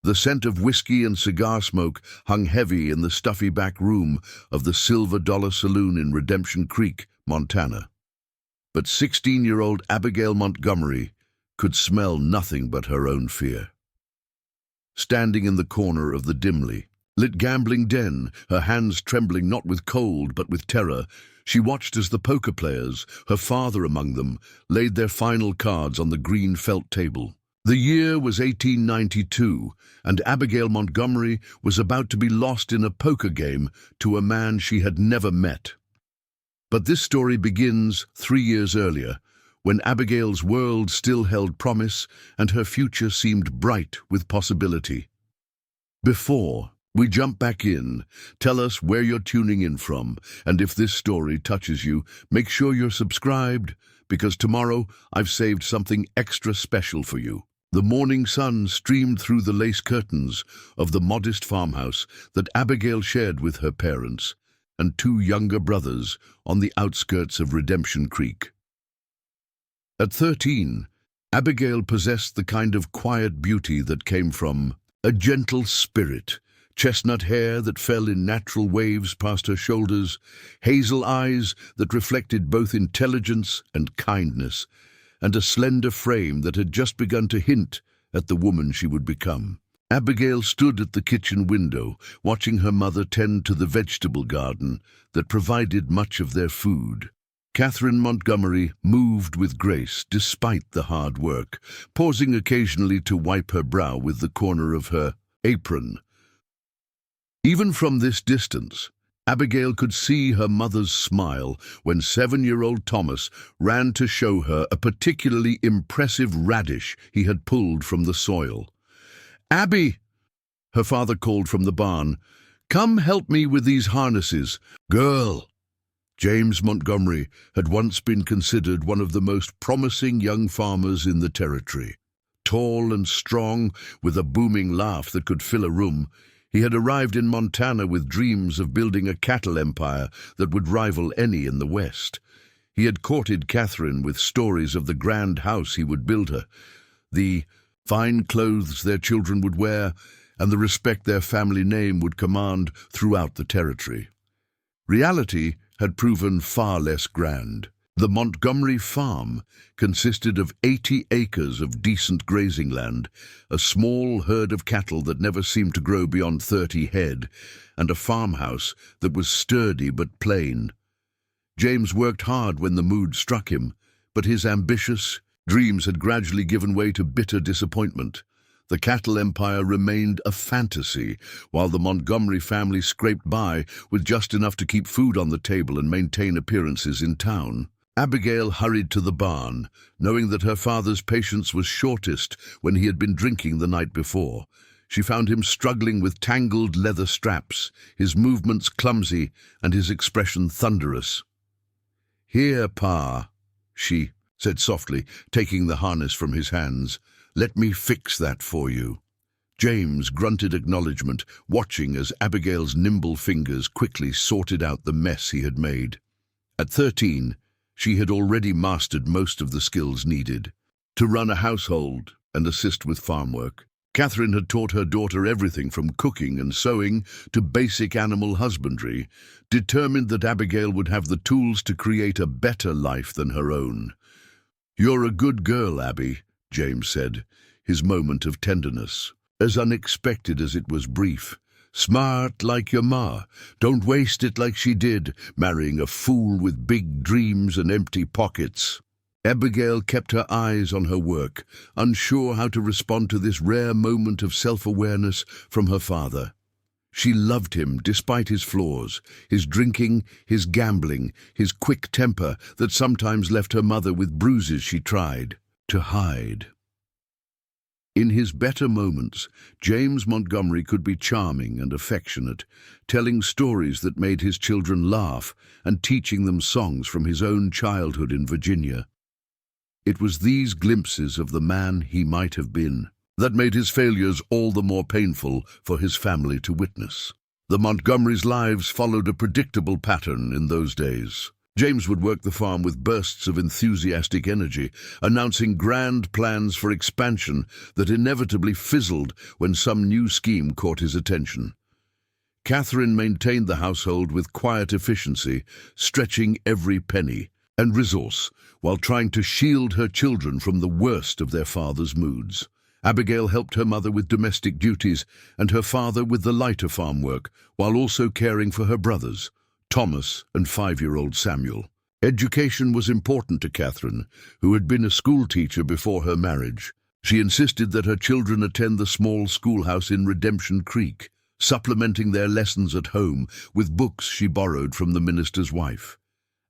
The scent of whiskey and cigar smoke hung heavy in the stuffy back room of the Silver Dollar Saloon in Redemption Creek, Montana. But 16-year-old Abigail Montgomery could smell nothing but her own fear. Standing in the corner of the dimly lit gambling den, her hands trembling not with cold but with terror, she watched as the poker players, her father among them, laid their final cards on the green felt table. The year was 1892, and Abigail Montgomery was about to be lost in a poker game to a man she had never met. But this story begins 3 years earlier, when Abigail's world still held promise and her future seemed bright with possibility. Before we jump back in, tell us where you're tuning in from, and if this story touches you, make sure you're subscribed, because tomorrow I've saved something extra special for you. The morning sun streamed through the lace curtains of the modest farmhouse that Abigail shared with her parents and 2 younger brothers on the outskirts of Redemption Creek. At 13, Abigail possessed the kind of quiet beauty that came from a gentle spirit, chestnut hair that fell in natural waves past her shoulders, hazel eyes that reflected both intelligence and kindness, and a slender frame that had just begun to hint at the woman she would become. Abigail stood at the kitchen window, watching her mother tend to the vegetable garden that provided much of their food. Catherine Montgomery moved with grace despite the hard work, pausing occasionally to wipe her brow with the corner of her apron. Even from this distance, Abigail could see her mother's smile when 7-year-old Thomas ran to show her a particularly impressive radish he had pulled from the soil. "Abby," her father called from the barn, "come help me with these harnesses." "Girl." James Montgomery had once been considered one of the most promising young farmers in the territory. Tall and strong, with a booming laugh that could fill a room, he had arrived in Montana with dreams of building a cattle empire that would rival any in the West. He had courted Catherine with stories of the grand house he would build her, the fine clothes their children would wear, and the respect their family name would command throughout the territory. Reality had proven far less grand. The Montgomery farm consisted of 80 acres of decent grazing land, a small herd of cattle that never seemed to grow beyond 30 head, and a farmhouse that was sturdy but plain. James worked hard when the mood struck him, but his ambitious dreams had gradually given way to bitter disappointment. The cattle empire remained a fantasy, while the Montgomery family scraped by with just enough to keep food on the table and maintain appearances in town. Abigail hurried to the barn, knowing that her father's patience was shortest when he had been drinking the night before. She found him struggling with tangled leather straps, his movements clumsy and his expression thunderous. "Here, Pa," she said softly, taking the harness from his hands. "Let me fix that for you." James grunted acknowledgement, watching as Abigail's nimble fingers quickly sorted out the mess he had made. At 13, she had already mastered most of the skills needed to run a household and assist with farm work. Catherine had taught her daughter everything from cooking and sewing to basic animal husbandry, determined that Abigail would have the tools to create a better life than her own. "You're a good girl, Abby," James said, his moment of tenderness as unexpected as it was brief. "Smart like your ma. Don't waste it like she did, marrying a fool with big dreams and empty pockets." Abigail kept her eyes on her work, unsure how to respond to this rare moment of self-awareness from her father. She loved him despite his flaws, his drinking, his gambling, his quick temper that sometimes left her mother with bruises she tried to hide. In his better moments, James Montgomery could be charming and affectionate, telling stories that made his children laugh and teaching them songs from his own childhood in Virginia. It was these glimpses of the man he might have been that made his failures all the more painful for his family to witness. The Montgomerys' lives followed a predictable pattern in those days. James would work the farm with bursts of enthusiastic energy, announcing grand plans for expansion that inevitably fizzled when some new scheme caught his attention. Catherine maintained the household with quiet efficiency, stretching every penny and resource while trying to shield her children from the worst of their father's moods. Abigail helped her mother with domestic duties and her father with the lighter farm work, while also caring for her brothers, Thomas and 5-year-old Samuel. Education was important to Catherine, who had been a schoolteacher before her marriage. She insisted that her children attend the small schoolhouse in Redemption Creek, supplementing their lessons at home with books she borrowed from the minister's wife.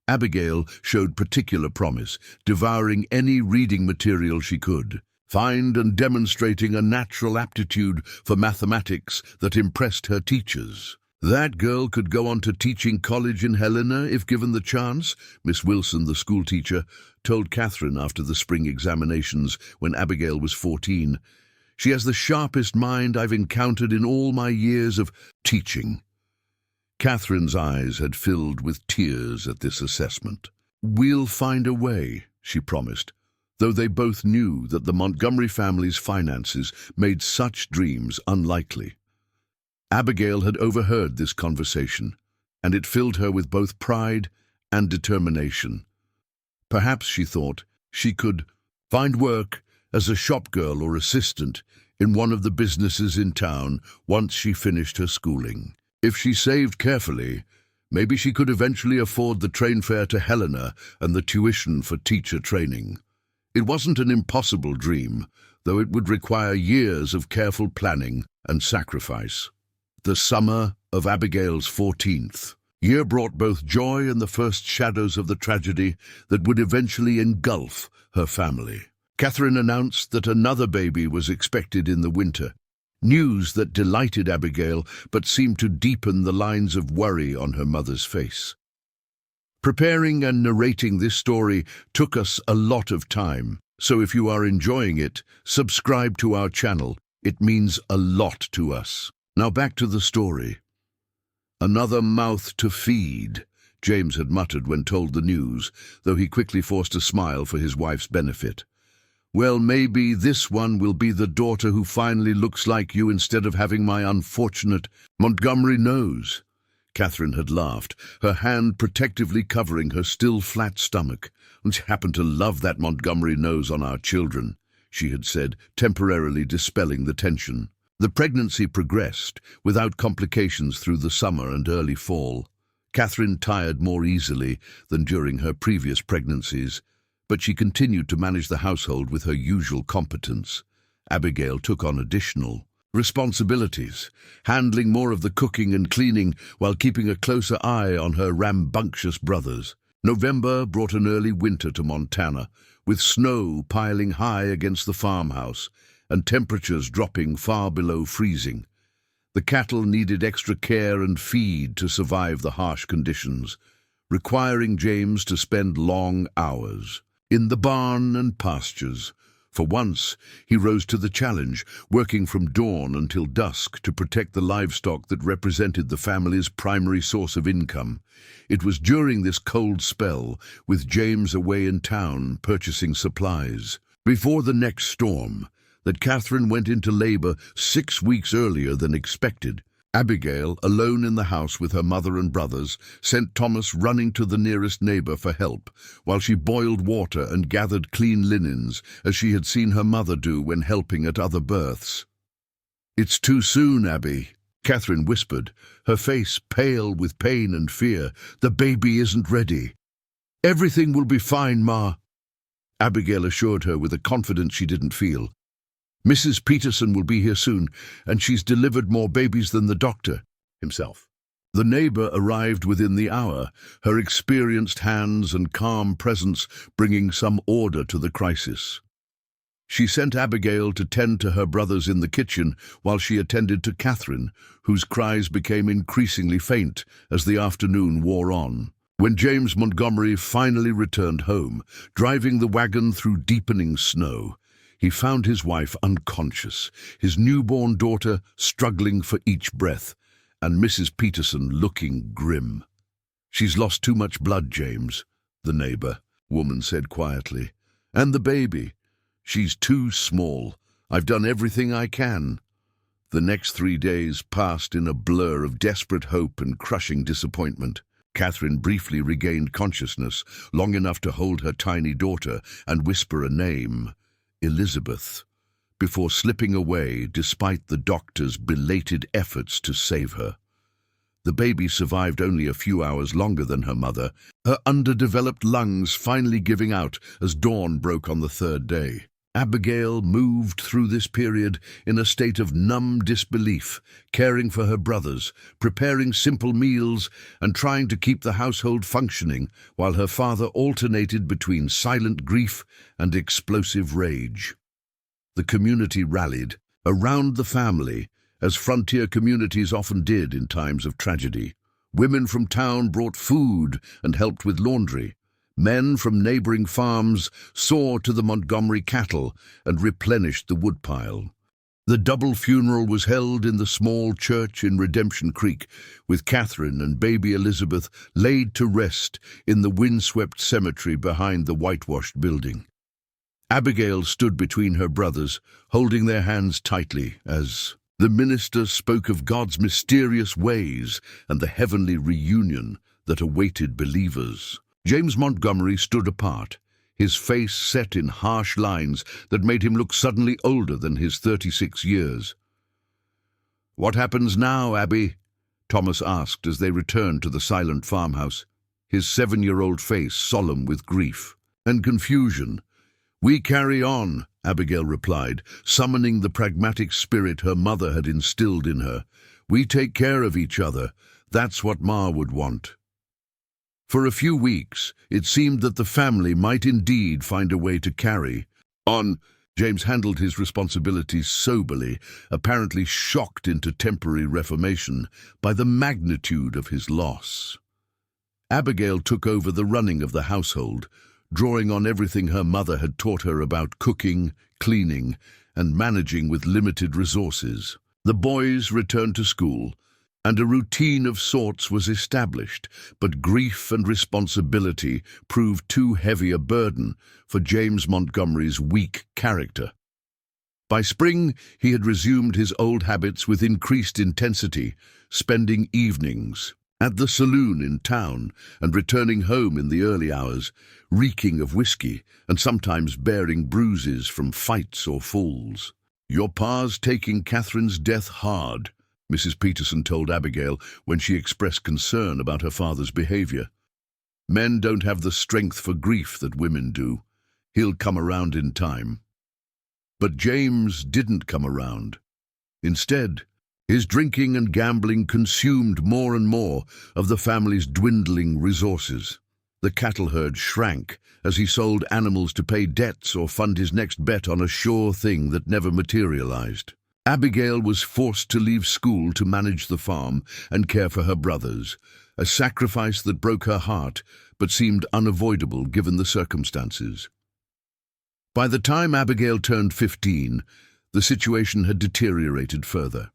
Abigail showed particular promise, devouring any reading material she could, and demonstrating a natural aptitude for mathematics that impressed her teachers. "That girl could go on to teaching college in Helena if given the chance," Miss Wilson, the schoolteacher, told Catherine after the spring examinations when Abigail was 14. "She has the sharpest mind I've encountered in all my years of teaching." Catherine's eyes had filled with tears at this assessment. "We'll find a way," she promised, though they both knew that the Montgomery family's finances made such dreams unlikely. Abigail had overheard this conversation, and it filled her with both pride and determination. Perhaps, she thought, she could find work as a shop girl or assistant in one of the businesses in town once she finished her schooling. If she saved carefully, maybe she could eventually afford the train fare to Helena and the tuition for teacher training. It wasn't an impossible dream, though it would require years of careful planning and sacrifice. The summer of Abigail's 14th year brought both joy and the first shadows of the tragedy that would eventually engulf her family. Catherine announced that another baby was expected in the winter, news that delighted Abigail but seemed to deepen the lines of worry on her mother's face. Preparing and narrating this story took us a lot of time, so if you are enjoying it, subscribe to our channel. It means a lot to us. Now back to the story. "Another mouth to feed," James had muttered when told the news, though he quickly forced a smile for his wife's benefit. "Well, maybe this one will be the daughter who finally looks like you instead of having my unfortunate Montgomery nose." Catherine had laughed, her hand protectively covering her still flat stomach. "We happen to love that Montgomery nose on our children," she had said, temporarily dispelling the tension. The pregnancy progressed, without complications through the summer and early fall. Catherine tired more easily than during her previous pregnancies, but she continued to manage the household with her usual competence. Abigail took on additional responsibilities, handling more of the cooking and cleaning while keeping a closer eye on her rambunctious brothers. November brought an early winter to Montana, with snow piling high against the farmhouse and temperatures dropping far below freezing. The cattle needed extra care and feed to survive the harsh conditions, requiring James to spend long hours in the barn and pastures. For once, he rose to the challenge, working from dawn until dusk to protect the livestock that represented the family's primary source of income. It was during this cold spell, with James away in town purchasing supplies, before the next storm, that Catherine went into labor 6 weeks earlier than expected. Abigail, alone in the house with her mother and brothers, sent Thomas running to the nearest neighbor for help, while she boiled water and gathered clean linens, as she had seen her mother do when helping at other births. "It's too soon, Abby," Catherine whispered, her face pale with pain and fear. "The baby isn't ready." "Everything will be fine, Ma," Abigail assured her with a confidence she didn't feel. "Mrs. Peterson will be here soon, and she's delivered more babies than the doctor himself." The neighbor arrived within the hour, her experienced hands and calm presence bringing some order to the crisis. She sent Abigail to tend to her brothers in the kitchen while she attended to Catherine, whose cries became increasingly faint as the afternoon wore on. When James Montgomery finally returned home, driving the wagon through deepening snow, he found his wife unconscious, his newborn daughter struggling for each breath, and Mrs. Peterson looking grim. "She's lost too much blood, James," the neighbor woman said quietly. "And the baby. She's too small. I've done everything I can." The next 3 days passed in a blur of desperate hope and crushing disappointment. Catherine briefly regained consciousness, long enough to hold her tiny daughter and whisper a name, Elizabeth, before slipping away despite the doctor's belated efforts to save her. The baby survived only a few hours longer than her mother, her underdeveloped lungs finally giving out as dawn broke on the 3rd day. Abigail moved through this period in a state of numb disbelief, caring for her brothers, preparing simple meals, and trying to keep the household functioning, while her father alternated between silent grief and explosive rage. The community rallied around the family, as frontier communities often did in times of tragedy. Women from town brought food and helped with laundry. Men from neighboring farms saw to the Montgomery cattle and replenished the woodpile. The double funeral was held in the small church in Redemption Creek, with Catherine and baby Elizabeth laid to rest in the windswept cemetery behind the whitewashed building. Abigail stood between her brothers, holding their hands tightly as the minister spoke of God's mysterious ways and the heavenly reunion that awaited believers. James Montgomery stood apart, his face set in harsh lines that made him look suddenly older than his 36 years. "What happens now, Abby?" Thomas asked as they returned to the silent farmhouse, his 7-year-old face solemn with grief and confusion. "We carry on," Abigail replied, summoning the pragmatic spirit her mother had instilled in her. "We take care of each other. That's what Ma would want." For a few weeks, it seemed that the family might indeed find a way to carry on. James handled his responsibilities soberly, apparently shocked into temporary reformation by the magnitude of his loss. Abigail took over the running of the household, drawing on everything her mother had taught her about cooking, cleaning, and managing with limited resources. The boys returned to school, and a routine of sorts was established, but grief and responsibility proved too heavy a burden for James Montgomery's weak character. By spring, he had resumed his old habits with increased intensity, spending evenings at the saloon in town and returning home in the early hours, reeking of whiskey and sometimes bearing bruises from fights or falls. "Your pa's taking Catherine's death hard," Mrs. Peterson told Abigail when she expressed concern about her father's behavior. "Men don't have the strength for grief that women do. He'll come around in time." But James didn't come around. Instead, his drinking and gambling consumed more and more of the family's dwindling resources. The cattle herd shrank as he sold animals to pay debts or fund his next bet on a sure thing that never materialized. Abigail was forced to leave school to manage the farm and care for her brothers, a sacrifice that broke her heart but seemed unavoidable given the circumstances. By the time Abigail turned 15, the situation had deteriorated further.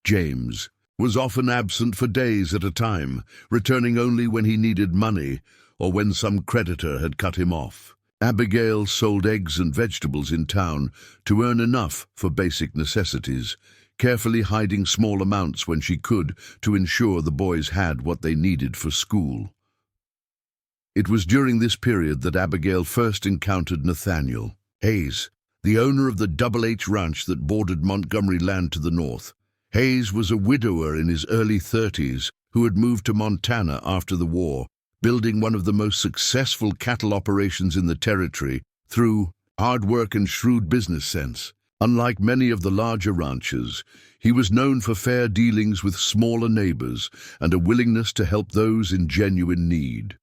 James was often absent for days at a time, returning only when he needed money or when some creditor had cut him off. Abigail sold eggs and vegetables in town to earn enough for basic necessities, carefully hiding small amounts when she could to ensure the boys had what they needed for school. It was during this period that Abigail first encountered Nathaniel Hayes, the owner of the Double H Ranch that bordered Montgomery land to the north. Hayes was a widower in his early 30s who had moved to Montana after the war, building one of the most successful cattle operations in the territory through hard work and shrewd business sense. Unlike many of the larger ranchers, he was known for fair dealings with smaller neighbors and a willingness to help those in genuine need.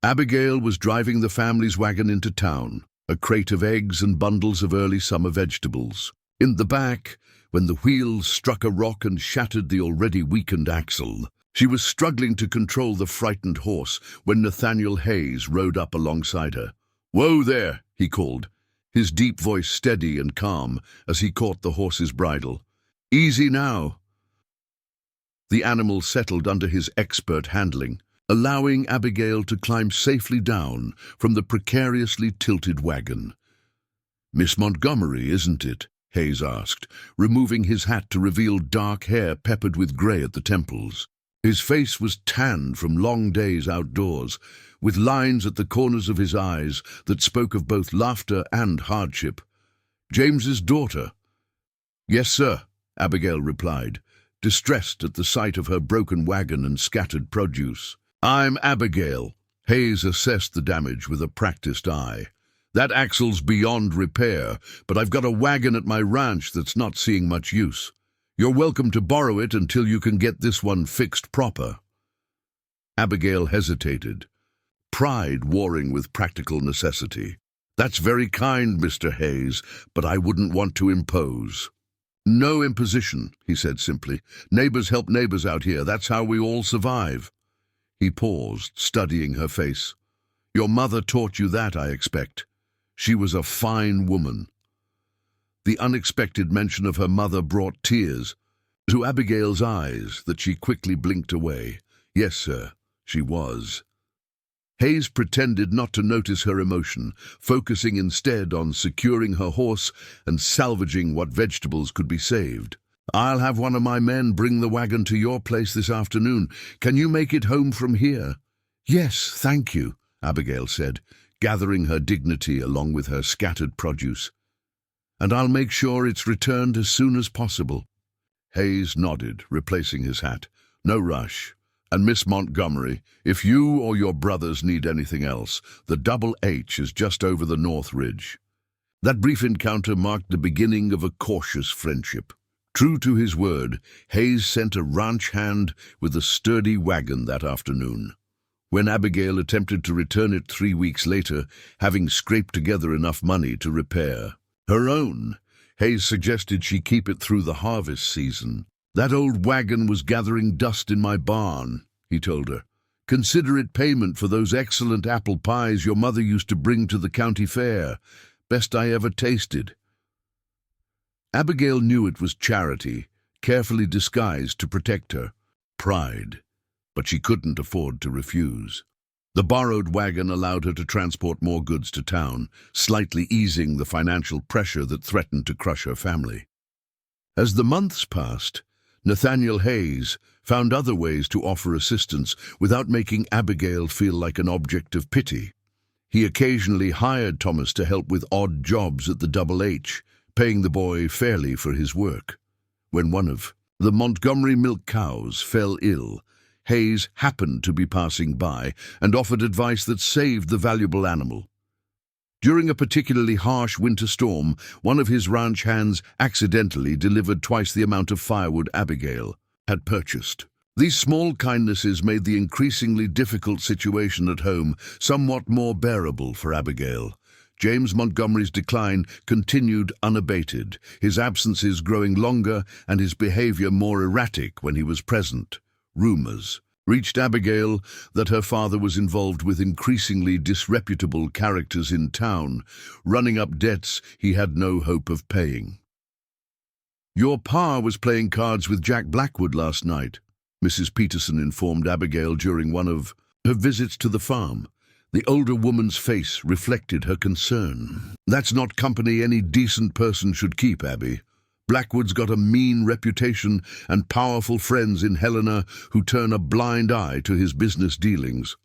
Abigail was driving the family's wagon into town, a crate of eggs and bundles of early summer vegetables. In the back, when the wheels struck a rock and shattered the already weakened axle, she was struggling to control the frightened horse when Nathaniel Hayes rode up alongside her. "Whoa there," he called, his deep voice steady and calm as he caught the horse's bridle. "Easy now." The animal settled under his expert handling, allowing Abigail to climb safely down from the precariously tilted wagon. "Miss Montgomery, isn't it?" Hayes asked, removing his hat to reveal dark hair peppered with grey at the temples. His face was tanned from long days outdoors, with lines at the corners of his eyes that spoke of both laughter and hardship. "James's daughter?" "Yes, sir," Abigail replied, distressed at the sight of her broken wagon and scattered produce. "I'm Abigail." Hayes assessed the damage with a practiced eye. "That axle's beyond repair, but I've got a wagon at my ranch that's not seeing much use. You're welcome to borrow it until you can get this one fixed proper." Abigail hesitated, pride warring with practical necessity. "That's very kind, Mr. Hayes, but I wouldn't want to impose." "No imposition," he said simply. "Neighbors help neighbors out here. That's how we all survive." He paused, studying her face. "Your mother taught you that, I expect. She was a fine woman." The unexpected mention of her mother brought tears to Abigail's eyes that she quickly blinked away. "Yes, sir, she was." Hayes pretended not to notice her emotion, focusing instead on securing her horse and salvaging what vegetables could be saved. "I'll have one of my men bring the wagon to your place this afternoon. Can you make it home from here?" "Yes, thank you," Abigail said, gathering her dignity along with her scattered produce. "And I'll make sure it's returned as soon as possible." Hayes nodded, replacing his hat. "No rush. And Miss Montgomery, if you or your brothers need anything else, the Double H is just over the North Ridge." That brief encounter marked the beginning of a cautious friendship. True to his word, Hayes sent a ranch hand with a sturdy wagon that afternoon. When Abigail attempted to return it 3 weeks later, having scraped together enough money to repair her own, Hayes suggested she keep it through the harvest season. "That old wagon was gathering dust in my barn," he told her. "Consider it payment for those excellent apple pies your mother used to bring to the county fair. Best I ever tasted." Abigail knew it was charity, carefully disguised to protect her pride, but she couldn't afford to refuse. The borrowed wagon allowed her to transport more goods to town, slightly easing the financial pressure that threatened to crush her family. As the months passed, Nathaniel Hayes found other ways to offer assistance without making Abigail feel like an object of pity. He occasionally hired Thomas to help with odd jobs at the Double H, paying the boy fairly for his work. When one of the Montgomery milk cows fell ill, Hayes happened to be passing by and offered advice that saved the valuable animal. During a particularly harsh winter storm, one of his ranch hands accidentally delivered twice the amount of firewood Abigail had purchased. These small kindnesses made the increasingly difficult situation at home somewhat more bearable for Abigail. James Montgomery's decline continued unabated, his absences growing longer and his behavior more erratic when he was present. Rumors reached Abigail that her father was involved with increasingly disreputable characters in town, running up debts he had no hope of paying. "Your pa was playing cards with Jack Blackwood last night," Mrs. Peterson informed Abigail during one of her visits to the farm. The older woman's face reflected her concern. "That's not company any decent person should keep, Abby. Blackwood's got a mean reputation and powerful friends in Helena who turn a blind eye to his business dealings."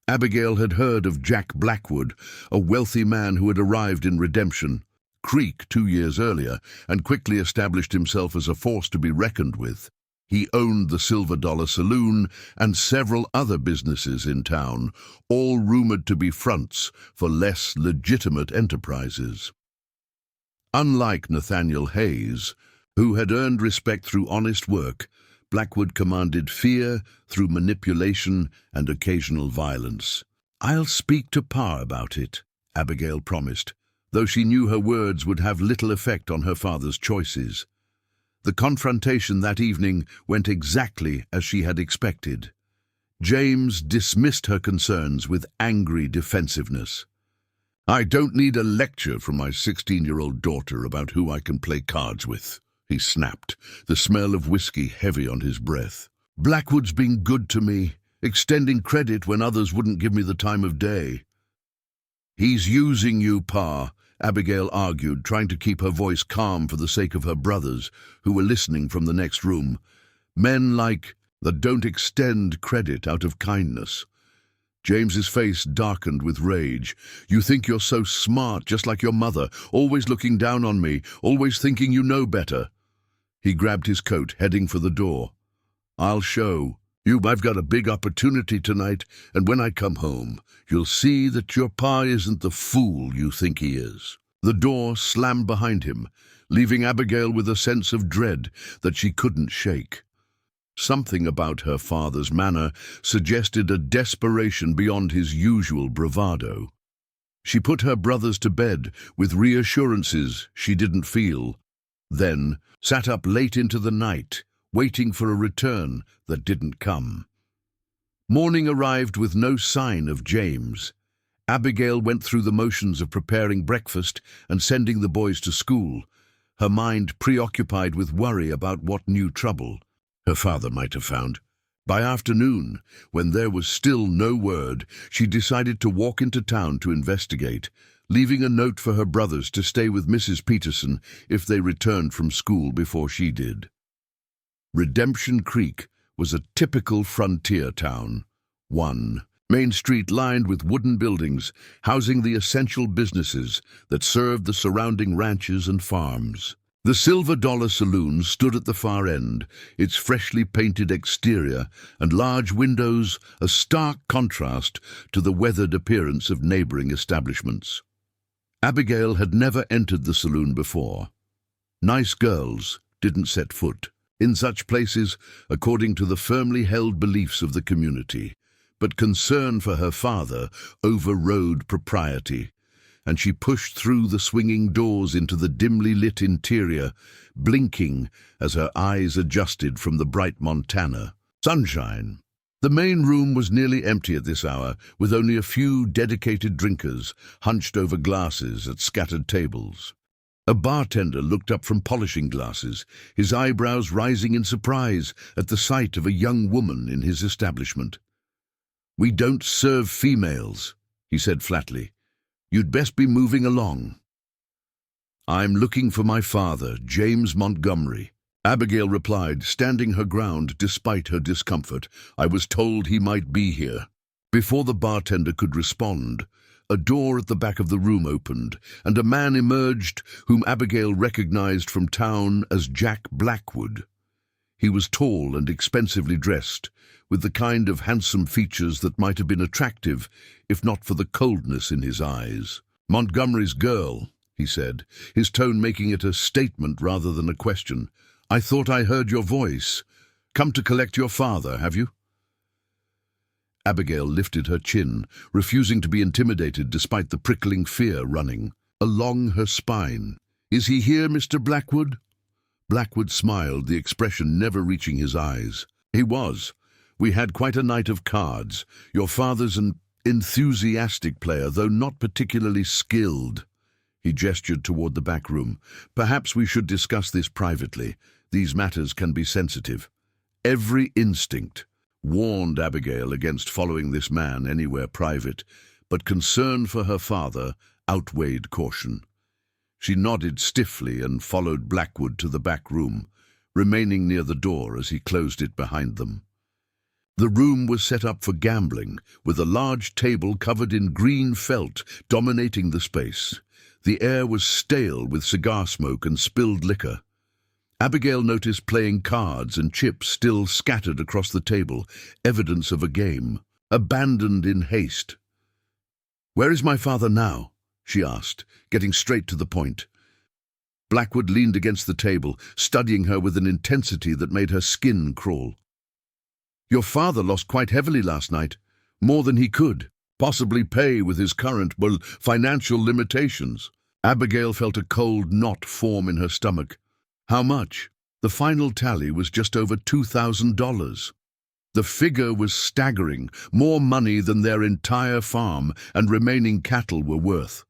Abigail had heard of Jack Blackwood, a wealthy man who had arrived in Redemption Creek 2 years earlier and quickly established himself as a force to be reckoned with. He owned the Silver Dollar Saloon and several other businesses in town, all rumored to be fronts for less legitimate enterprises. Unlike Nathaniel Hayes, who had earned respect through honest work, Blackwood commanded fear through manipulation and occasional violence. "I'll speak to Pa about it," Abigail promised, though she knew her words would have little effect on her father's choices. The confrontation that evening went exactly as she had expected. James dismissed her concerns with angry defensiveness. "I don't need a lecture from my 16-year-old daughter about who I can play cards with," he snapped, the smell of whiskey heavy on his breath. "Blackwood's been good to me, extending credit when others wouldn't give me the time of day." "He's using you, Pa," Abigail argued, trying to keep her voice calm for the sake of her brothers, who were listening from the next room. "Men like that don't extend credit out of kindness." James's face darkened with rage. "You think you're so smart, just like your mother, always looking down on me, always thinking you know better." He grabbed his coat, heading for the door. "I'll show you I've got a big opportunity tonight, and when I come home, you'll see that your pa isn't the fool you think he is." The door slammed behind him, leaving Abigail with a sense of dread that she couldn't shake. Something about her father's manner suggested a desperation beyond his usual bravado. She put her brothers to bed with reassurances she didn't feel, then sat up late into the night, waiting for a return that didn't come. Morning arrived with no sign of James. Abigail went through the motions of preparing breakfast and sending the boys to school, her mind preoccupied with worry about what new trouble her father might have found. By afternoon, when there was still no word, she decided to walk into town to investigate, leaving a note for her brothers to stay with Mrs. Peterson if they returned from school before she did. Redemption Creek was a typical frontier town. One main street lined with wooden buildings, housing the essential businesses that served the surrounding ranches and farms. The Silver Dollar Saloon stood at the far end, its freshly painted exterior and large windows a stark contrast to the weathered appearance of neighboring establishments. Abigail had never entered the saloon before. Nice girls didn't set foot in such places according to the firmly held beliefs of the community, but concern for her father overrode propriety, and she pushed through the swinging doors into the dimly lit interior, blinking as her eyes adjusted from the bright Montana sunshine. The main room was nearly empty at this hour, with only a few dedicated drinkers hunched over glasses at scattered tables. A bartender looked up from polishing glasses, his eyebrows rising in surprise at the sight of a young woman in his establishment. "We don't serve females," he said flatly. "You'd best be moving along." "I'm looking for my father, James Montgomery," Abigail replied, standing her ground despite her discomfort. "I was told he might be here." Before the bartender could respond, a door at the back of the room opened, and a man emerged whom Abigail recognized from town as Jack Blackwood. He was tall and expensively dressed, with the kind of handsome features that might have been attractive if not for the coldness in his eyes. "Montgomery's girl," he said, his tone making it a statement rather than a question. "I thought I heard your voice. Come to collect your father, have you?" Abigail lifted her chin, refusing to be intimidated despite the prickling fear running along her spine. "Is he here, Mr. Blackwood?" Blackwood smiled, the expression never reaching his eyes. "He was. We had quite a night of cards. Your father's an enthusiastic player, though not particularly skilled." He gestured toward the back room. "Perhaps we should discuss this privately. These matters can be sensitive." Every instinct warned Abigail against following this man anywhere private, but concern for her father outweighed caution. She nodded stiffly and followed Blackwood to the back room, remaining near the door as he closed it behind them. The room was set up for gambling, with a large table covered in green felt dominating the space. The air was stale with cigar smoke and spilled liquor. Abigail noticed playing cards and chips still scattered across the table, evidence of a game, abandoned in haste. "Where is my father now?" she asked, getting straight to the point. Blackwood leaned against the table, studying her with an intensity that made her skin crawl. "Your father lost quite heavily last night, more than he could possibly pay with his current, financial limitations." Abigail felt a cold knot form in her stomach. "How much?" The final tally was just over $2,000. The figure was staggering, more money than their entire farm and remaining cattle were worth.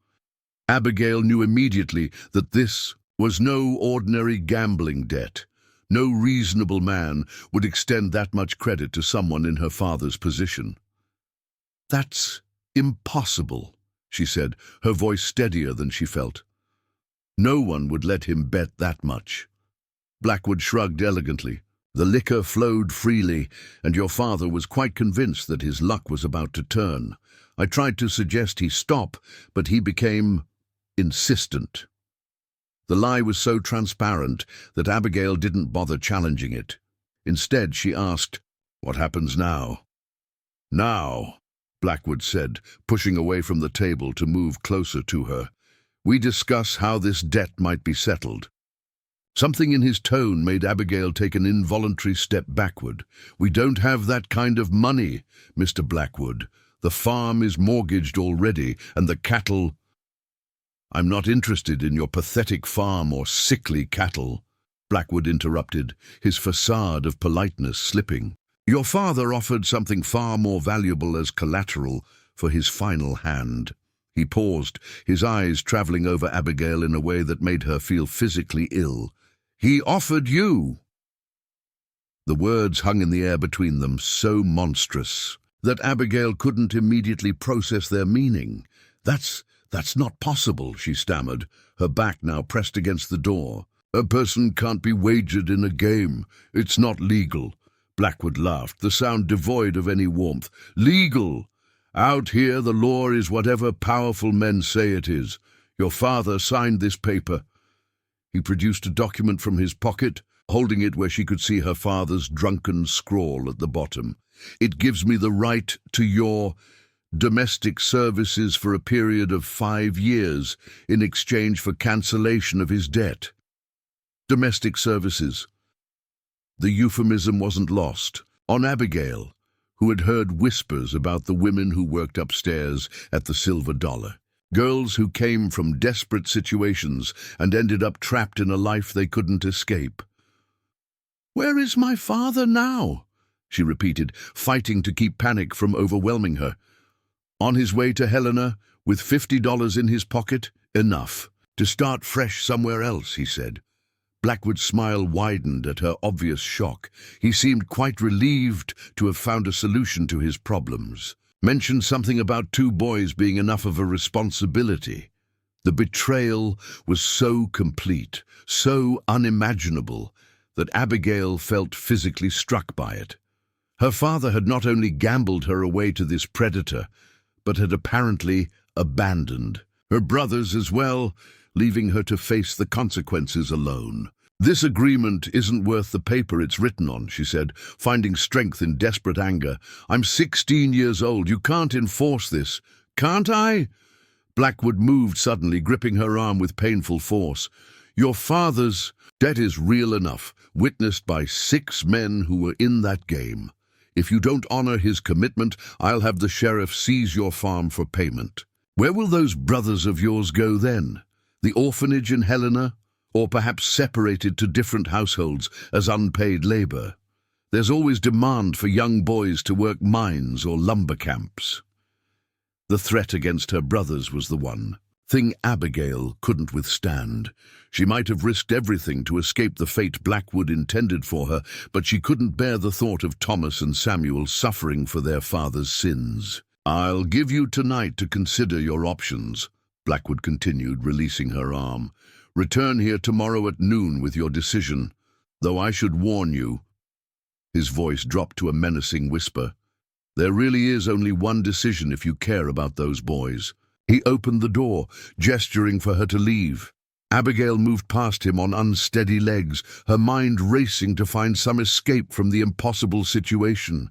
Abigail knew immediately that this was no ordinary gambling debt. No reasonable man would extend that much credit to someone in her father's position. "That's impossible," she said, her voice steadier than she felt. "No one would let him bet that much." Blackwood shrugged elegantly. "The liquor flowed freely, and your father was quite convinced that his luck was about to turn. I tried to suggest he stop, but he became insistent." The lie was so transparent that Abigail didn't bother challenging it. Instead, she asked, "What happens now?" "Now," Blackwood said, pushing away from the table to move closer to her, "we discuss how this debt might be settled." Something in his tone made Abigail take an involuntary step backward. "We don't have that kind of money, Mr. Blackwood. The farm is mortgaged already, and the cattle—" "I'm not interested in your pathetic farm or sickly cattle," Blackwood interrupted, his facade of politeness slipping. "Your father offered something far more valuable as collateral for his final hand." He paused, his eyes traveling over Abigail in a way that made her feel physically ill. "He offered you." The words hung in the air between them, so monstrous that Abigail couldn't immediately process their meaning. That's not possible," she stammered, her back now pressed against the door. "A person can't be wagered in a game. It's not legal." Blackwood laughed, the sound devoid of any warmth. "Legal! Out here the law is whatever powerful men say it is. Your father signed this paper." He produced a document from his pocket, holding it where she could see her father's drunken scrawl at the bottom. "It gives me the right to your domestic services for a period of 5 years in exchange for cancellation of his debt." Domestic services. The euphemism wasn't lost on Abigail, who had heard whispers about the women who worked upstairs at the Silver Dollar. Girls who came from desperate situations and ended up trapped in a life they couldn't escape. "Where is my father now?" she repeated, fighting to keep panic from overwhelming her. "On his way to Helena, with $50 in his pocket. Enough to start fresh somewhere else," he said. Blackwood's smile widened at her obvious shock. He seemed quite relieved to have found a solution to his problems. Mentioned something about 2 boys being enough of a responsibility. The betrayal was so complete, so unimaginable, that Abigail felt physically struck by it. Her father had not only gambled her away to this predator, but had apparently abandoned her brothers as well, leaving her to face the consequences alone. "This agreement isn't worth the paper it's written on," she said, finding strength in desperate anger. "I'm 16 years old. You can't enforce this." "Can't I?" Blackwood moved suddenly, gripping her arm with painful force. "Your father's debt is real enough, witnessed by 6 men who were in that game. If you don't honor his commitment, I'll have the sheriff seize your farm for payment." "Where will those brothers of yours go then? The orphanage in Helena? Or perhaps separated to different households as unpaid labor? There's always demand for young boys to work mines or lumber camps." The threat against her brothers was the one thing Abigail couldn't withstand. She might have risked everything to escape the fate Blackwood intended for her, but she couldn't bear the thought of Thomas and Samuel suffering for their father's sins. "I'll give you tonight to consider your options," Blackwood continued, releasing her arm. "Return here tomorrow at noon with your decision, though I should warn you." His voice dropped to a menacing whisper. "There really is only one decision if you care about those boys." He opened the door, gesturing for her to leave. Abigail moved past him on unsteady legs, her mind racing to find some escape from the impossible situation.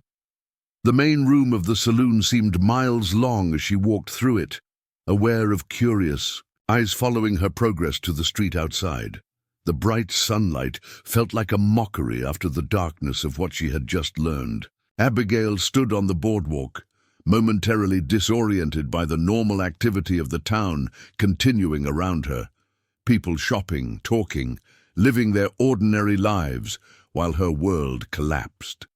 The main room of the saloon seemed miles long as she walked through it, aware of curious eyes following her progress to the street outside. The bright sunlight felt like a mockery after the darkness of what she had just learned. Abigail stood on the boardwalk, momentarily disoriented by the normal activity of the town continuing around her. People shopping, talking, living their ordinary lives, while her world collapsed.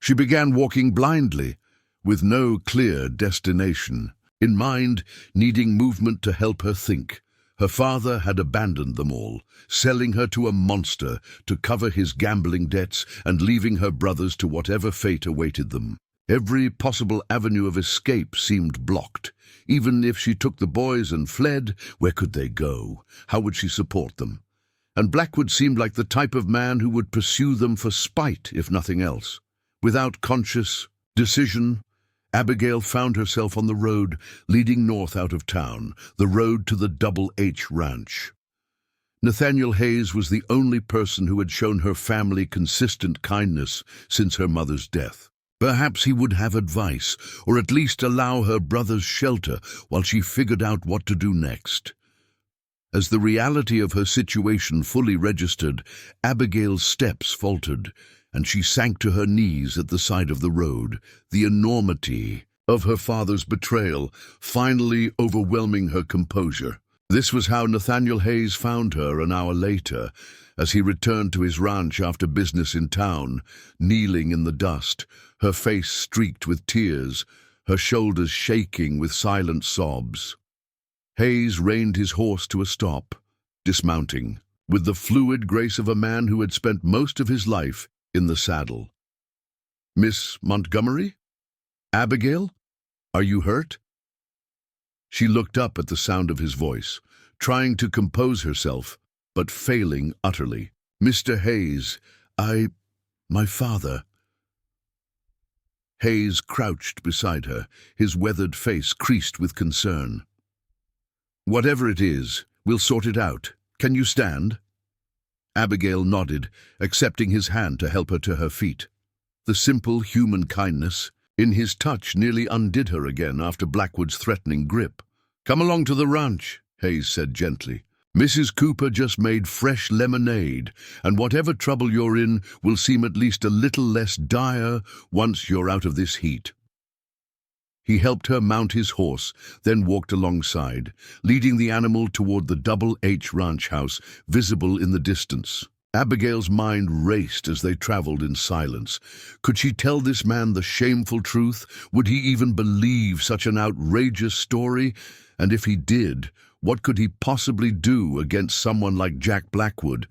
She began walking blindly, with no clear destination in mind, needing movement to help her think. Her father had abandoned them all, selling her to a monster to cover his gambling debts and leaving her brothers to whatever fate awaited them. Every possible avenue of escape seemed blocked. Even if she took the boys and fled, where could they go? How would she support them? And Blackwood seemed like the type of man who would pursue them for spite, if nothing else. Without conscious decision, Abigail found herself on the road leading north out of town, the road to the Double H Ranch. Nathaniel Hayes was the only person who had shown her family consistent kindness since her mother's death. Perhaps he would have advice, or at least allow her brothers shelter while she figured out what to do next. As the reality of her situation fully registered, Abigail's steps faltered, and she sank to her knees at the side of the road, the enormity of her father's betrayal finally overwhelming her composure. This was how Nathaniel Hayes found her an hour later, as he returned to his ranch after business in town, kneeling in the dust, her face streaked with tears, her shoulders shaking with silent sobs. Hayes reined his horse to a stop, dismounting, with the fluid grace of a man who had spent most of his life in the saddle. "Miss Montgomery? Abigail? Are you hurt?" She looked up at the sound of his voice, trying to compose herself, but failing utterly. "Mr. Hayes, my father." Hayes crouched beside her, his weathered face creased with concern. "Whatever it is, we'll sort it out. Can you stand?" Abigail nodded, accepting his hand to help her to her feet. The simple human kindness in his touch nearly undid her again after Blackwood's threatening grip. "Come along to the ranch," Hayes said gently. "Mrs. Cooper just made fresh lemonade, and whatever trouble you're in will seem at least a little less dire once you're out of this heat." He helped her mount his horse, then walked alongside, leading the animal toward the Double H Ranch house, visible in the distance. Abigail's mind raced as they traveled in silence. Could she tell this man the shameful truth? Would he even believe such an outrageous story? And if he did, what could he possibly do against someone like Jack Blackwood?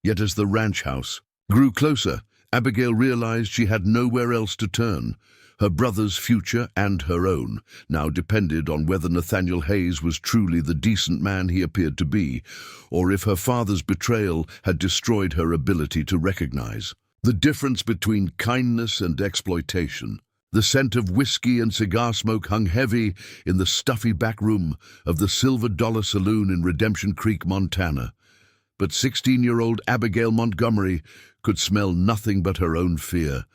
Yet as the ranch house grew closer, Abigail realized she had nowhere else to turn. Her brother's future and her own now depended on whether Nathaniel Hayes was truly the decent man he appeared to be, or if her father's betrayal had destroyed her ability to recognize the difference between kindness and exploitation. The scent of whiskey and cigar smoke hung heavy in the stuffy back room of the Silver Dollar Saloon in Redemption Creek, Montana. But 16-year-old Abigail Montgomery could smell nothing but her own fear.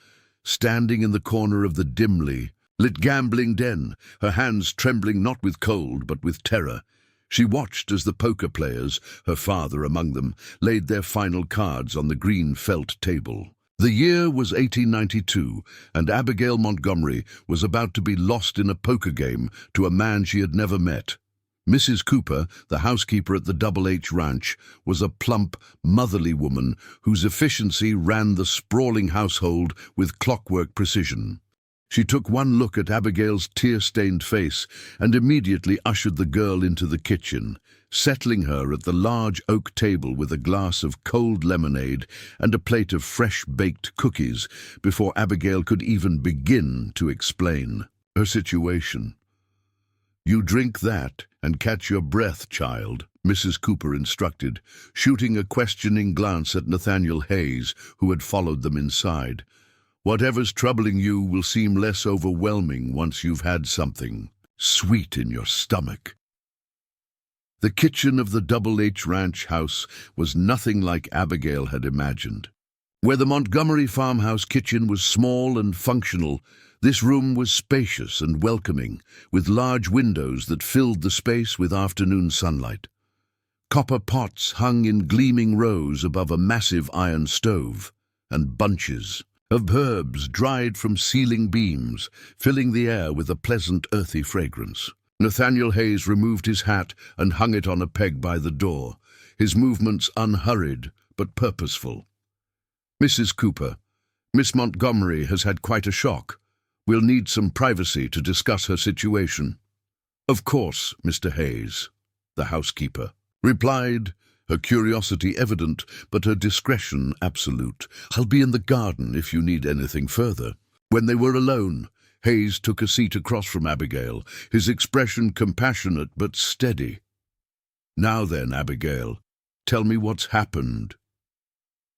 Standing in the corner of the dimly lit gambling den, her hands trembling not with cold but with terror, she watched as the poker players, her father among them, laid their final cards on the green felt table. The year was 1892, and Abigail Montgomery was about to be lost in a poker game to a man she had never met. Mrs. Cooper, the housekeeper at the Double H Ranch, was a plump, motherly woman whose efficiency ran the sprawling household with clockwork precision. She took one look at Abigail's tear-stained face and immediately ushered the girl into the kitchen, settling her at the large oak table with a glass of cold lemonade and a plate of fresh-baked cookies before Abigail could even begin to explain her situation. "You drink that and catch your breath, child," Mrs. Cooper instructed, shooting a questioning glance at Nathaniel Hayes, who had followed them inside. "Whatever's troubling you will seem less overwhelming once you've had something sweet in your stomach." The kitchen of the Double H Ranch house was nothing like Abigail had imagined. Where the Montgomery farmhouse kitchen was small and functional, this room was spacious and welcoming, with large windows that filled the space with afternoon sunlight. Copper pots hung in gleaming rows above a massive iron stove, and bunches of herbs dried from ceiling beams, filling the air with a pleasant earthy fragrance. Nathaniel Hayes removed his hat and hung it on a peg by the door, his movements unhurried but purposeful. "Mrs. Cooper, Miss Montgomery has had quite a shock. We'll need some privacy to discuss her situation." "Of course, Mr. Hayes," the housekeeper replied, her curiosity evident, but her discretion absolute. "I'll be in the garden if you need anything further." When they were alone, Hayes took a seat across from Abigail, his expression compassionate but steady. "Now then, Abigail, tell me what's happened."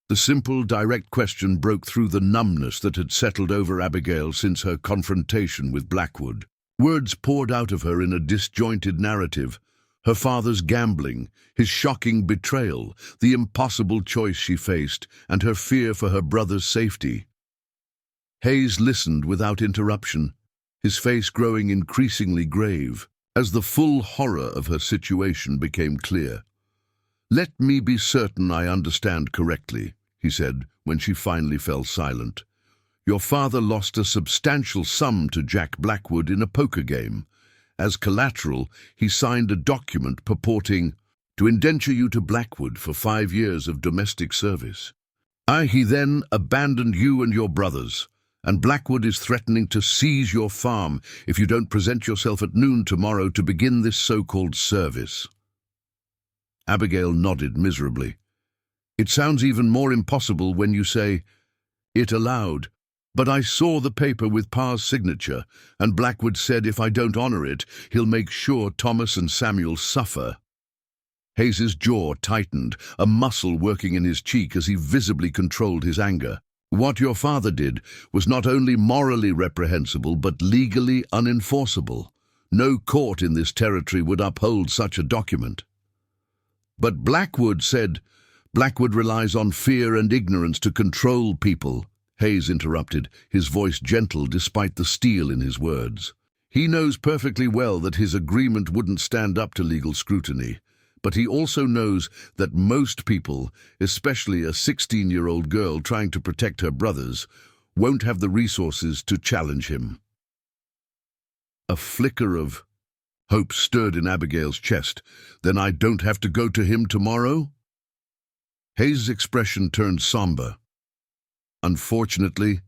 The simple, direct question broke through the numbness that had settled over Abigail since her confrontation with Blackwood. Words poured out of her in a disjointed narrative. Her father's gambling, his shocking betrayal, the impossible choice she faced, and her fear for her brother's safety. Hayes listened without interruption, his face growing increasingly grave, as the full horror of her situation became clear. "Let me be certain I understand correctly," he said when she finally fell silent. "Your father lost a substantial sum to Jack Blackwood in a poker game. As collateral, he signed a document purporting to indenture you to Blackwood for 5 years of domestic service. He then abandoned you and your brothers, and Blackwood is threatening to seize your farm if you don't present yourself at noon tomorrow to begin this so-called service." Abigail nodded miserably. "It sounds even more impossible when you say it aloud. But I saw the paper with Pa's signature, and Blackwood said if I don't honor it, he'll make sure Thomas and Samuel suffer." Hayes's jaw tightened, a muscle working in his cheek as he visibly controlled his anger. What your father did was not only morally reprehensible, but legally unenforceable. No court in this territory would uphold such a document. "But Blackwood said, Blackwood relies on fear and ignorance to control people," Hayes interrupted, his voice gentle despite the steel in his words. "He knows perfectly well that his agreement wouldn't stand up to legal scrutiny, but he also knows that most people, especially a 16-year-old girl trying to protect her brothers, won't have the resources to challenge him." A flicker of hope stirred in Abigail's chest. "Then I don't have to go to him tomorrow?" Hayes' expression turned somber. "Unfortunately,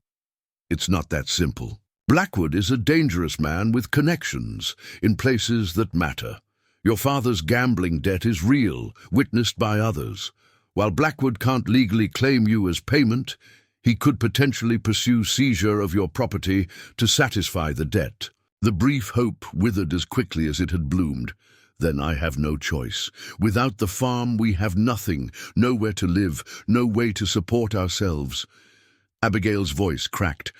it's not that simple. Blackwood is a dangerous man with connections in places that matter. Your father's gambling debt is real, witnessed by others. While Blackwood can't legally claim you as payment, he could potentially pursue seizure of your property to satisfy the debt." The brief hope withered as quickly as it had bloomed. "Then I have no choice. Without the farm, we have nothing, nowhere to live, no way to support ourselves." Abigail's voice cracked.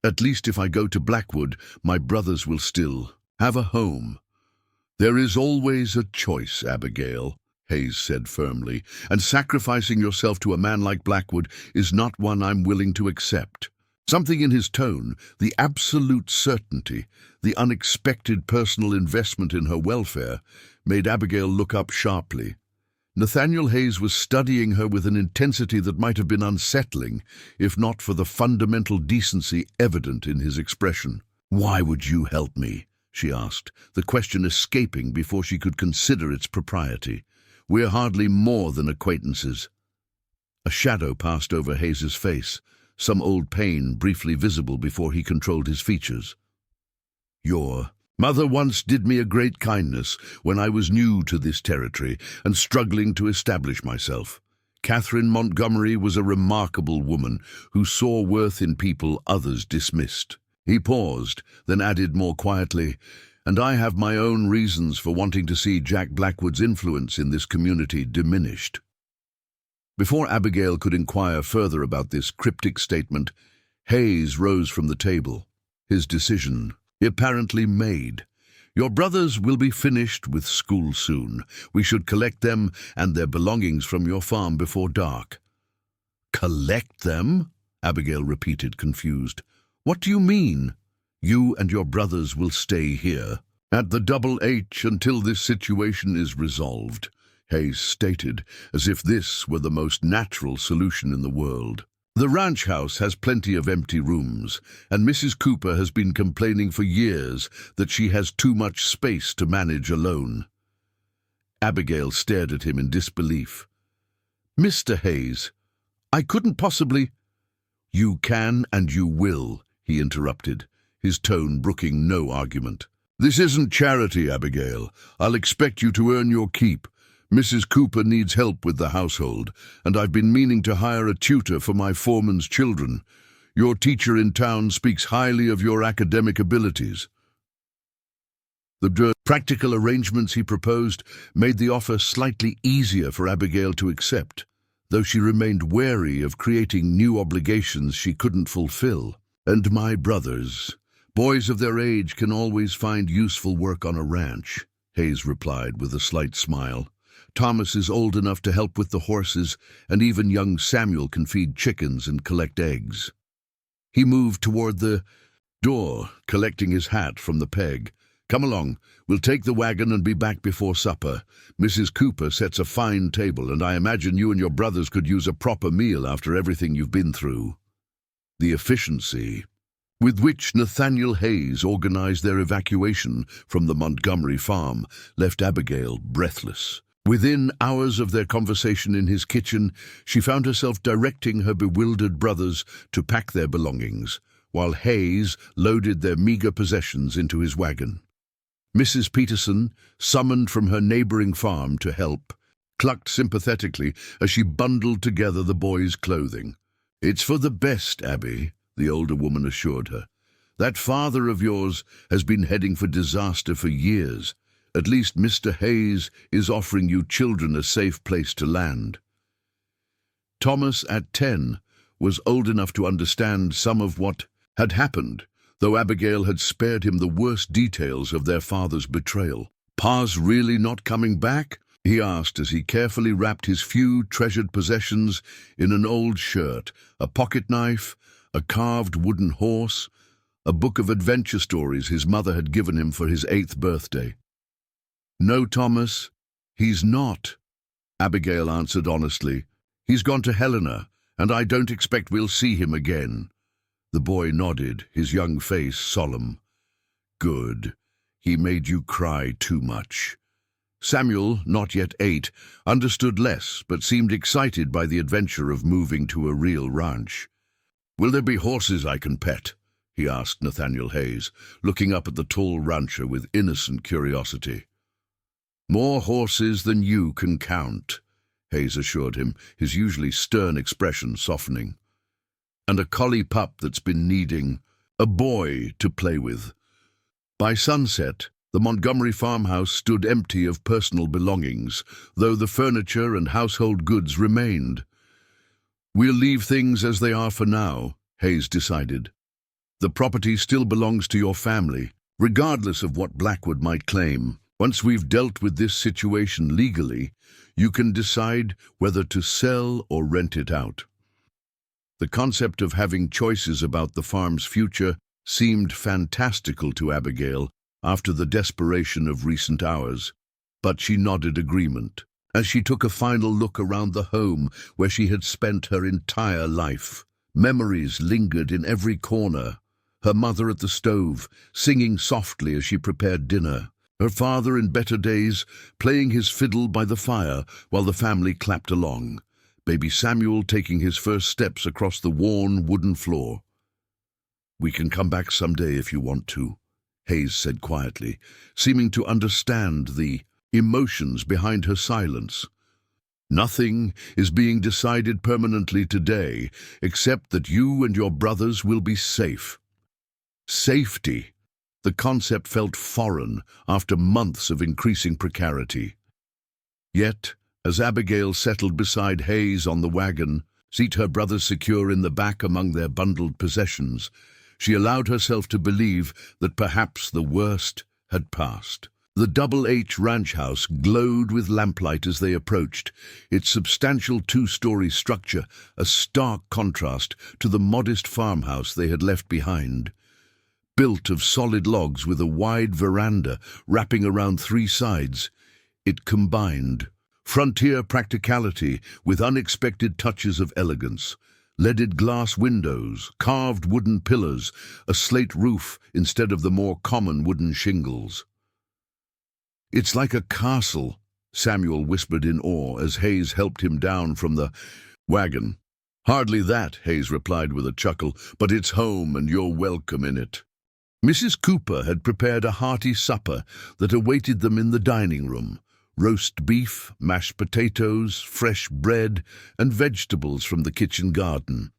"At least if I go to Blackwood, my brothers will still have a home." "There is always a choice, Abigail," Hayes said firmly, "and sacrificing yourself to a man like Blackwood is not one I'm willing to accept." Something in his tone, the absolute certainty, the unexpected personal investment in her welfare, made Abigail look up sharply. Nathaniel Hayes was studying her with an intensity that might have been unsettling, if not for the fundamental decency evident in his expression. "Why would you help me?" she asked, the question escaping before she could consider its propriety. "We're hardly more than acquaintances." A shadow passed over Hayes's face, some old pain briefly visible before he controlled his features. "Your mother once did me a great kindness when I was new to this territory and struggling to establish myself. Catherine Montgomery was a remarkable woman who saw worth in people others dismissed." He paused, then added more quietly, "And I have my own reasons for wanting to see Jack Blackwood's influence in this community diminished." Before Abigail could inquire further about this cryptic statement, Hayes rose from the table, his decision apparently made. "Your brothers will be finished with school soon. We should collect them and their belongings from your farm before dark." "Collect them?" Abigail repeated, confused. "What do you mean?" "You and your brothers will stay here at the Double H until this situation is resolved," Hayes stated, as if this were the most natural solution in the world. "The ranch house has plenty of empty rooms, and Mrs. Cooper has been complaining for years that she has too much space to manage alone." Abigail stared at him in disbelief. "Mr. Hayes, I couldn't possibly—" "You can and you will," he interrupted, his tone brooking no argument. "This isn't charity, Abigail. I'll expect you to earn your keep. Mrs. Cooper needs help with the household, and I've been meaning to hire a tutor for my foreman's children. Your teacher in town speaks highly of your academic abilities." The practical arrangements he proposed made the offer slightly easier for Abigail to accept, though she remained wary of creating new obligations she couldn't fulfill. "And my brothers, boys of their age can always find useful work on a ranch," Hayes replied with a slight smile. "Thomas is old enough to help with the horses, and even young Samuel can feed chickens and collect eggs." He moved toward the door, collecting his hat from the peg. "Come along. We'll take the wagon and be back before supper. Mrs. Cooper sets a fine table, and I imagine you and your brothers could use a proper meal after everything you've been through." The efficiency with which Nathaniel Hayes organized their evacuation from the Montgomery farm left Abigail breathless. Within hours of their conversation in his kitchen, she found herself directing her bewildered brothers to pack their belongings, while Hayes loaded their meager possessions into his wagon. Mrs. Peterson, summoned from her neighboring farm to help, clucked sympathetically as she bundled together the boys' clothing. "It's for the best, Abby," the older woman assured her. "That father of yours has been heading for disaster for years. At least Mr. Hayes is offering you children a safe place to land." Thomas, at 10, was old enough to understand some of what had happened, though Abigail had spared him the worst details of their father's betrayal. "Pa's really not coming back?" he asked as he carefully wrapped his few treasured possessions in an old shirt, a pocket knife, a carved wooden horse, a book of adventure stories his mother had given him for his 8th birthday. "No, Thomas, he's not," Abigail answered honestly. "He's gone to Helena, and I don't expect we'll see him again." The boy nodded, his young face solemn. "Good. He made you cry too much." Samuel, not yet 8, understood less, but seemed excited by the adventure of moving to a real ranch. "Will there be horses I can pet?" he asked Nathaniel Hayes, looking up at the tall rancher with innocent curiosity. "More horses than you can count," Hayes assured him, his usually stern expression softening. "And a collie pup that's been needing a boy to play with." By sunset, the Montgomery farmhouse stood empty of personal belongings, though the furniture and household goods remained. "We'll leave things as they are for now," Hayes decided. "The property still belongs to your family, regardless of what Blackwood might claim. Once we've dealt with this situation legally, you can decide whether to sell or rent it out." The concept of having choices about the farm's future seemed fantastical to Abigail after the desperation of recent hours, but she nodded agreement as she took a final look around the home where she had spent her entire life. Memories lingered in every corner. Her mother at the stove, singing softly as she prepared dinner. Her father in better days, playing his fiddle by the fire while the family clapped along. Baby Samuel taking his first steps across the worn wooden floor. "We can come back someday if you want to," Hayes said quietly, seeming to understand the emotions behind her silence. "Nothing is being decided permanently today, except that you and your brothers will be safe." Safety. The concept felt foreign after months of increasing precarity. Yet, as Abigail settled beside Hayes on the wagon, seat her brothers secure in the back among their bundled possessions, she allowed herself to believe that perhaps the worst had passed. The Double H ranch house glowed with lamplight as they approached, its substantial 2-story structure a stark contrast to the modest farmhouse they had left behind. Built of solid logs with a wide veranda wrapping around 3 sides, it combined frontier practicality with unexpected touches of elegance. Leaded glass windows, carved wooden pillars, a slate roof instead of the more common wooden shingles. "It's like a castle," Samuel whispered in awe as Hayes helped him down from the wagon. "Hardly that," Hayes replied with a chuckle, "but it's home and you're welcome in it." Mrs. Cooper had prepared a hearty supper that awaited them in the dining room. roast beef, mashed potatoes, fresh bread, and vegetables from the kitchen garden.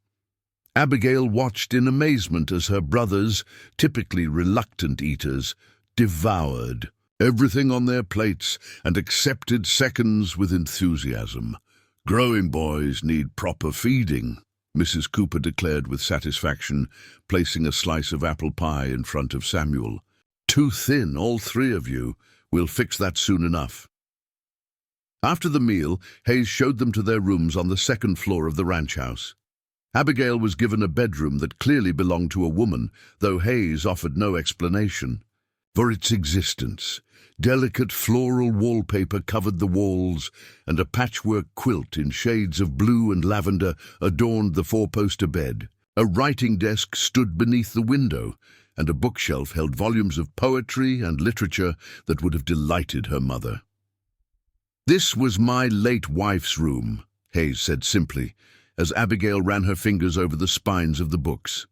Abigail watched in amazement as her brothers, typically reluctant eaters, devoured everything on their plates and accepted seconds with enthusiasm. "Growing boys need proper feeding," Mrs. Cooper declared with satisfaction, placing a slice of apple pie in front of Samuel. "Too thin, all three of you. We'll fix that soon enough." After the meal, Hayes showed them to their rooms on the second floor of the ranch house. Abigail was given a bedroom that clearly belonged to a woman, though Hayes offered no explanation for its existence. Delicate floral wallpaper covered the walls, and a patchwork quilt in shades of blue and lavender adorned the four-poster bed. A writing desk stood beneath the window, and a bookshelf held volumes of poetry and literature that would have delighted her mother. "This was my late wife's room," Hayes said simply, as Abigail ran her fingers over the spines of the books.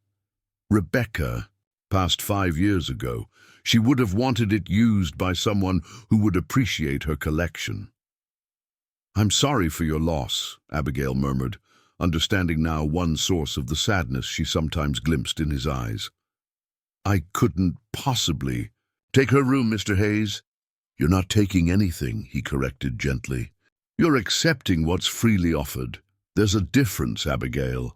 "Rebecca passed 5 years ago. She would have wanted it used by someone who would appreciate her collection." "I'm sorry for your loss," Abigail murmured, understanding now one source of the sadness she sometimes glimpsed in his eyes. "I couldn't possibly—" "Take her room, Mr. Hayes." "You're not taking anything," he corrected gently. "You're accepting what's freely offered. There's a difference, Abigail."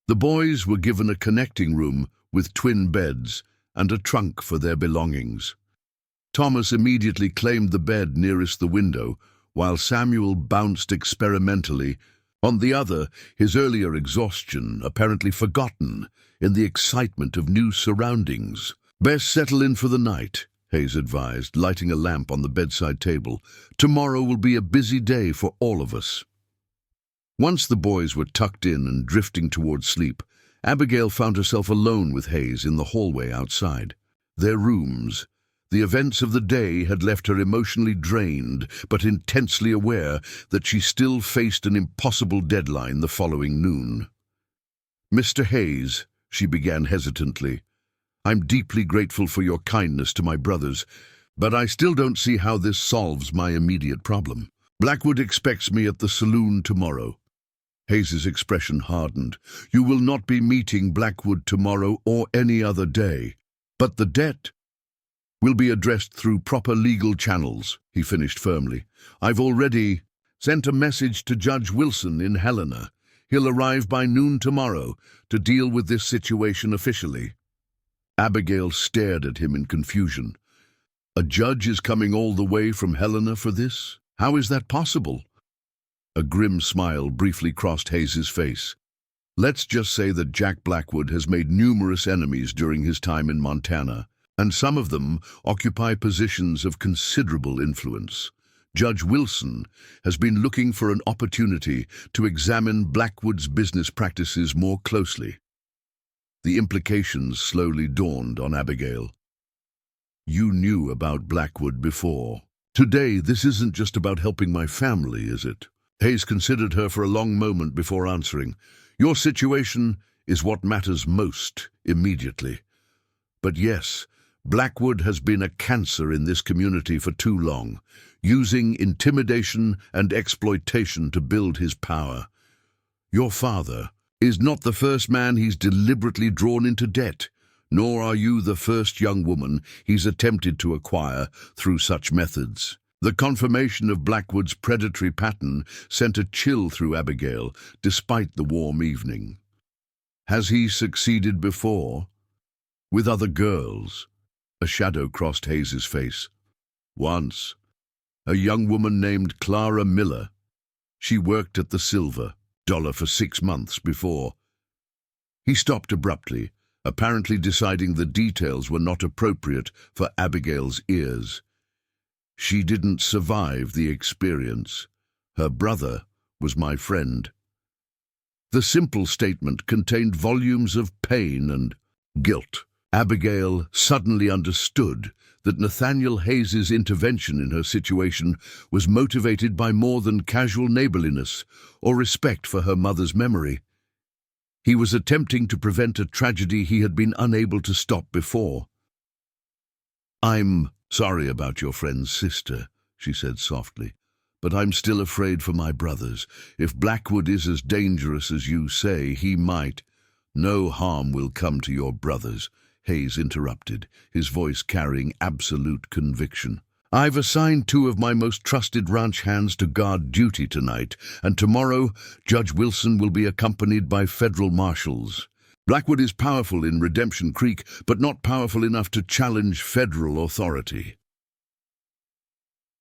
The boys were given a connecting room with twin beds and a trunk for their belongings. Thomas immediately claimed the bed nearest the window, while Samuel bounced experimentally on the other, his earlier exhaustion apparently forgotten in the excitement of new surroundings. "Best settle in for the night," Hayes advised, lighting a lamp on the bedside table. "Tomorrow will be a busy day for all of us." Once the boys were tucked in and drifting toward sleep, Abigail found herself alone with Hayes in the hallway outside. Their rooms. The events of the day had left her emotionally drained, but intensely aware that she still faced an impossible deadline the following noon. "Mr. Hayes," she began hesitantly, "I'm deeply grateful for your kindness to my brothers, but I still don't see how this solves my immediate problem. Blackwood expects me at the saloon tomorrow." Hayes's expression hardened. "You will not be meeting Blackwood tomorrow or any other day. But the debt will be addressed through proper legal channels," he finished firmly. "I've already sent a message to Judge Wilson in Helena. He'll arrive by noon tomorrow to deal with this situation officially." Abigail stared at him in confusion. "A judge is coming all the way from Helena for this? How is that possible?" A grim smile briefly crossed Hayes's face. "Let's just say that Jack Blackwood has made numerous enemies during his time in Montana, and some of them occupy positions of considerable influence. Judge Wilson has been looking for an opportunity to examine Blackwood's business practices more closely." The implications slowly dawned on Abigail. "You knew about Blackwood before. Today, this isn't just about helping my family, is it?" Hayes considered her for a long moment before answering. "Your situation is what matters most immediately. But yes, Blackwood has been a cancer in this community for too long, using intimidation and exploitation to build his power. Your father is not the first man he's deliberately drawn into debt, nor are you the first young woman he's attempted to acquire through such methods." The confirmation of Blackwood's predatory pattern sent a chill through Abigail, despite the warm evening. "Has he succeeded before? With other girls?" A shadow crossed Hayes's face. "Once. A young woman named Clara Miller. She worked at the Silver Dollar for 6 months before." He stopped abruptly, apparently deciding the details were not appropriate for Abigail's ears. "She didn't survive the experience. Her brother was my friend." The simple statement contained volumes of pain and guilt. Abigail suddenly understood that Nathaniel Hayes's intervention in her situation was motivated by more than casual neighborliness or respect for her mother's memory. He was attempting to prevent a tragedy he had been unable to stop before. "I'm sorry about your friend's sister," she said softly. "But I'm still afraid for my brothers. If Blackwood is as dangerous as you say, he might—" "No harm will come to your brothers," Hayes interrupted, his voice carrying absolute conviction. "I've assigned 2 of my most trusted ranch hands to guard duty tonight, and tomorrow Judge Wilson will be accompanied by federal marshals. Blackwood is powerful in Redemption Creek, but not powerful enough to challenge federal authority."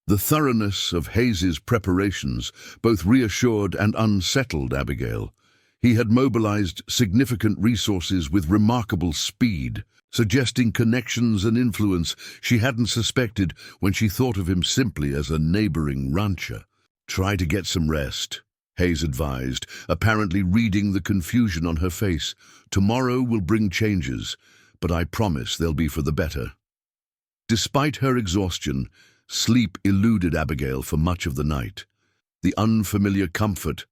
The thoroughness of Hayes's preparations both reassured and unsettled Abigail. He had mobilized significant resources with remarkable speed, suggesting connections and influence she hadn't suspected when she thought of him simply as a neighboring rancher. "Try to get some rest," Hayes advised, apparently reading the confusion on her face. "Tomorrow will bring changes, but I promise they'll be for the better." Despite her exhaustion, sleep eluded Abigail for much of the night. The unfamiliar comfort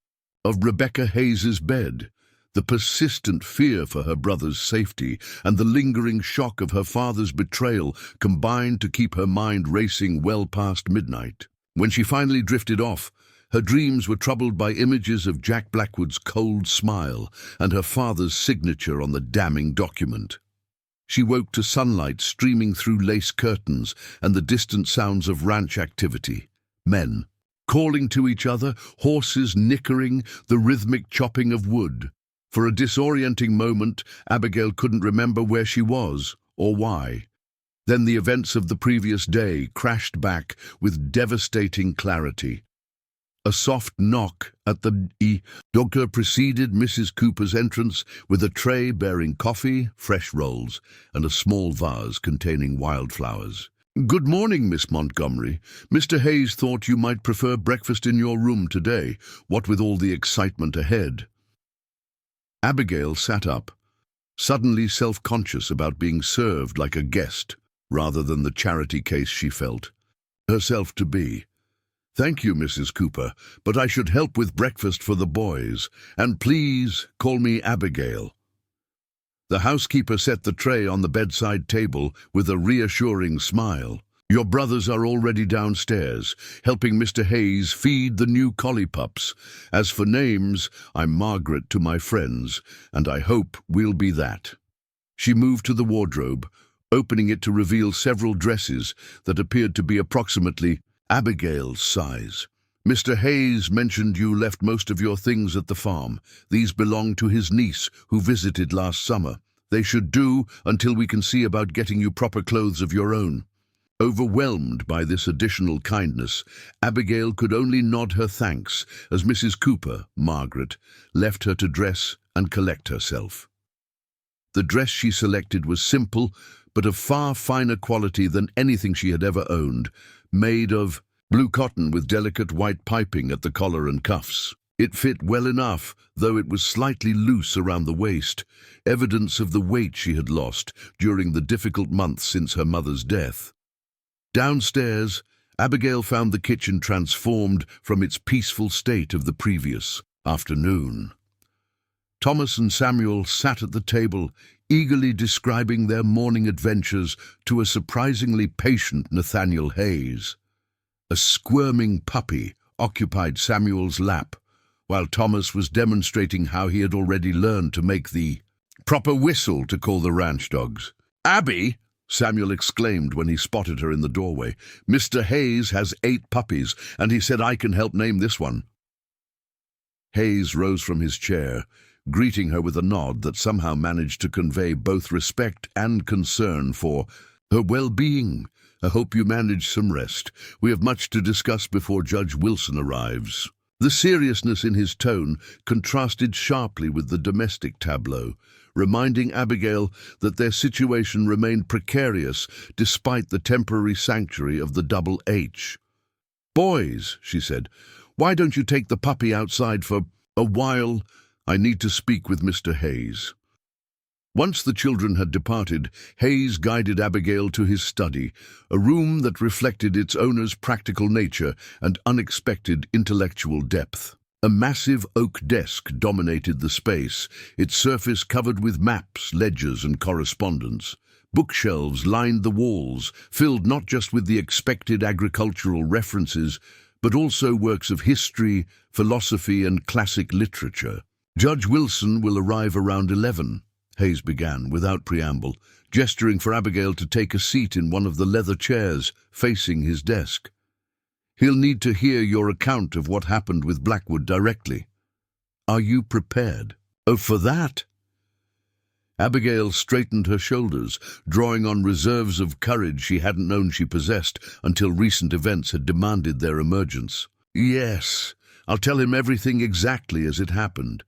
of Rebecca Hayes's bed, the persistent fear for her brother's safety, and the lingering shock of her father's betrayal combined to keep her mind racing well past midnight. When she finally drifted off, her dreams were troubled by images of Jack Blackwood's cold smile and her father's signature on the damning document. She woke to sunlight streaming through lace curtains and the distant sounds of ranch activity. Men calling to each other, horses nickering, the rhythmic chopping of wood. For a disorienting moment, Abigail couldn't remember where she was or why. Then the events of the previous day crashed back with devastating clarity. A soft knock at the doctor preceded Mrs. Cooper's entrance with a tray bearing coffee, fresh rolls, and a small vase containing wildflowers. "Good morning, Miss Montgomery. Mr. Hayes thought you might prefer breakfast in your room today, what with all the excitement ahead." Abigail sat up, suddenly self-conscious about being served like a guest rather than the charity case she felt herself to be. "Thank you, Mrs. Cooper, but I should help with breakfast for the boys, and please call me Abigail." The housekeeper set the tray on the bedside table with a reassuring smile. "Your brothers are already downstairs, helping Mr. Hayes feed the new collie pups. As for names, I'm Margaret to my friends, and I hope we'll be that." She moved to the wardrobe, opening it to reveal several dresses that appeared to be approximately Abigail's size. "Mr. Hayes mentioned you left most of your things at the farm. These belong to his niece, who visited last summer. They should do until we can see about getting you proper clothes of your own." Overwhelmed by this additional kindness, Abigail could only nod her thanks as Mrs. Cooper, Margaret, left her to dress and collect herself. The dress she selected was simple, but of far finer quality than anything she had ever owned, made of blue cotton with delicate white piping at the collar and cuffs. It fit well enough, though it was slightly loose around the waist, evidence of the weight she had lost during the difficult months since her mother's death. Downstairs, Abigail found the kitchen transformed from its peaceful state of the previous afternoon. Thomas and Samuel sat at the table, eagerly describing their morning adventures to a surprisingly patient Nathaniel Hayes. A squirming puppy occupied Samuel's lap, while Thomas was demonstrating how he had already learned to make the proper whistle to call the ranch dogs. "Abby!" Samuel exclaimed when he spotted her in the doorway. "Mr. Hayes has 8 puppies, and he said I can help name this one." Hayes rose from his chair, greeting her with a nod that somehow managed to convey both respect and concern for her well-being. "I hope you manage some rest. We have much to discuss before Judge Wilson arrives." The seriousness in his tone contrasted sharply with the domestic tableau, reminding Abigail that their situation remained precarious despite the temporary sanctuary of the Double H. "Boys," she said, "why don't you take the puppy outside for a while? I need to speak with Mr. Hayes." Once the children had departed, Hayes guided Abigail to his study, a room that reflected its owner's practical nature and unexpected intellectual depth. A massive oak desk dominated the space, its surface covered with maps, ledgers, and correspondence. Bookshelves lined the walls, filled not just with the expected agricultural references, but also works of history, philosophy, and classic literature. "Judge Wilson will arrive around 11, Hayes began, without preamble, gesturing for Abigail to take a seat in one of the leather chairs facing his desk. "He'll need to hear your account of what happened with Blackwood directly. Are you prepared?" "Oh, for that?" Abigail straightened her shoulders, drawing on reserves of courage she hadn't known she possessed until recent events had demanded their emergence. "Yes, I'll tell him everything exactly as it happened."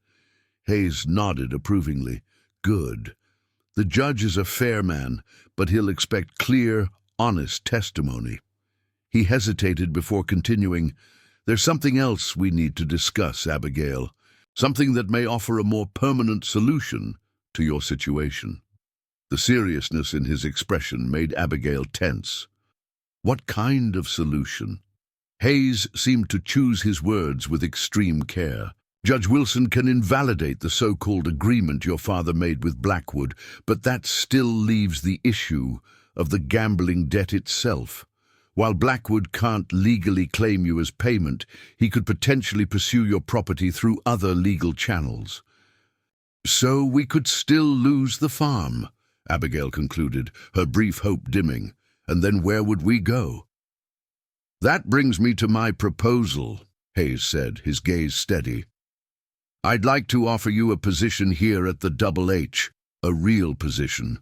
Hayes nodded approvingly. "Good. The judge is a fair man, but he'll expect clear, honest testimony." He hesitated before continuing. "There's something else we need to discuss, Abigail. Something that may offer a more permanent solution to your situation." The seriousness in his expression made Abigail tense. "What kind of solution?" Hayes seemed to choose his words with extreme care. "Judge Wilson can invalidate the so-called agreement your father made with Blackwood, but that still leaves the issue of the gambling debt itself. While Blackwood can't legally claim you as payment, he could potentially pursue your property through other legal channels." "So we could still lose the farm," Abigail concluded, her brief hope dimming. "And then where would we go?" "That brings me to my proposal," Hayes said, his gaze steady. "I'd like to offer you a position here at the Double H, a real position,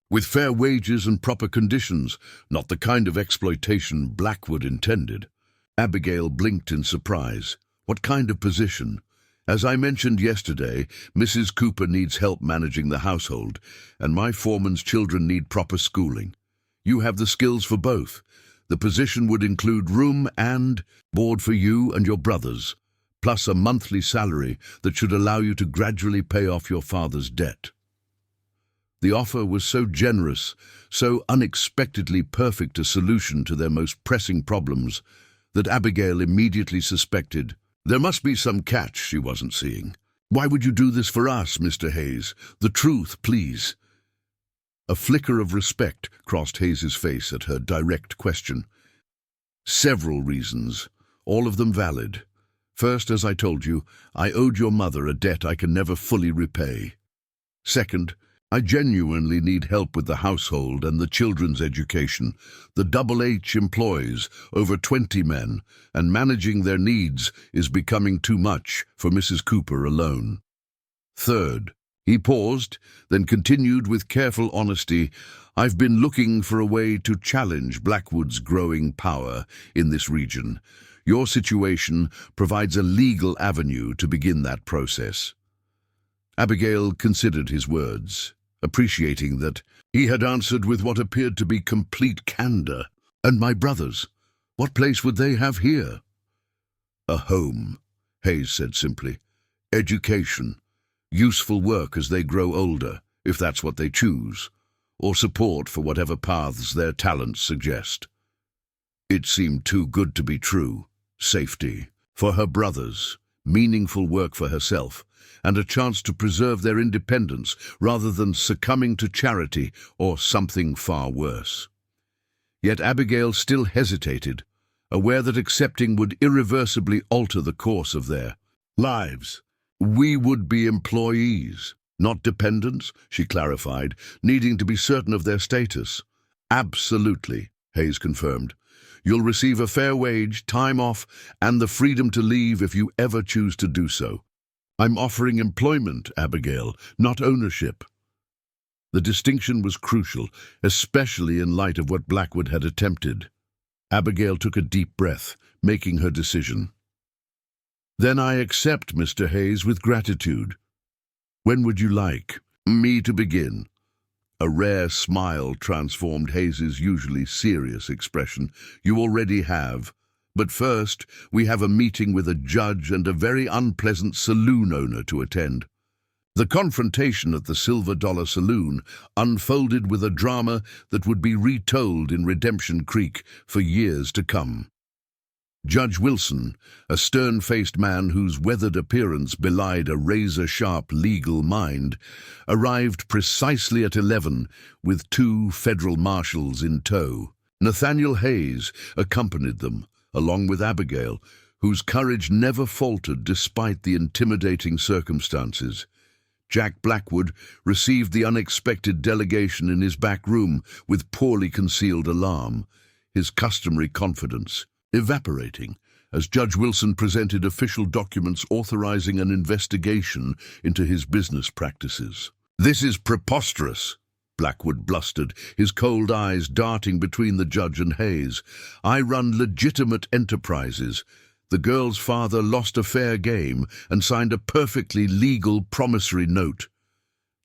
with fair wages and proper conditions, not the kind of exploitation Blackwood intended." Abigail blinked in surprise. "What kind of position?" "As I mentioned yesterday, Mrs. Cooper needs help managing the household, and my foreman's children need proper schooling. You have the skills for both. The position would include room and board for you and your brothers, plus a monthly salary that should allow you to gradually pay off your father's debt." The offer was so generous, so unexpectedly perfect a solution to their most pressing problems, that Abigail immediately suspected there must be some catch she wasn't seeing. "Why would you do this for us, Mr. Hayes? The truth, please." A flicker of respect crossed Hayes's face at her direct question. "Several reasons, all of them valid. First, as I told you, I owed your mother a debt I can never fully repay. Second, I genuinely need help with the household and the children's education. The Double H employs over 20 men, and managing their needs is becoming too much for Mrs. Cooper alone. Third," he paused, then continued with careful honesty, "I've been looking for a way to challenge Blackwood's growing power in this region. Your situation provides a legal avenue to begin that process." Abigail considered his words, appreciating that he had answered with what appeared to be complete candor. "And my brothers, what place would they have here?" "A home," Hayes said simply. "Education, useful work as they grow older, if that's what they choose, or support for whatever paths their talents suggest." It seemed too good to be true. Safety for her brothers, meaningful work for herself, and a chance to preserve their independence rather than succumbing to charity or something far worse. Yet Abigail still hesitated, aware that accepting would irreversibly alter the course of their lives. "We would be employees, not dependents," she clarified, needing to be certain of their status. "Absolutely," Hayes confirmed. "You'll receive a fair wage, time off, and the freedom to leave if you ever choose to do so. I'm offering employment, Abigail, not ownership." The distinction was crucial, especially in light of what Blackwood had attempted. Abigail took a deep breath, making her decision. "Then I accept, Mr. Hayes, with gratitude. When would you like me to begin?" A rare smile transformed Hayes's usually serious expression. "You already have. But first, we have a meeting with a judge and a very unpleasant saloon owner to attend." The confrontation at the Silver Dollar Saloon unfolded with a drama that would be retold in Redemption Creek for years to come. Judge Wilson, a stern-faced man whose weathered appearance belied a razor-sharp legal mind, arrived precisely at 11 with 2 federal marshals in tow. Nathaniel Hayes accompanied them, along with Abigail, whose courage never faltered despite the intimidating circumstances. Jack Blackwood received the unexpected delegation in his back room with poorly concealed alarm, his customary confidence evaporating as Judge Wilson presented official documents authorizing an investigation into his business practices. "This is preposterous," Blackwood blustered, his cold eyes darting between the judge and Hayes. "I run legitimate enterprises. The girl's father lost a fair game and signed a perfectly legal promissory note."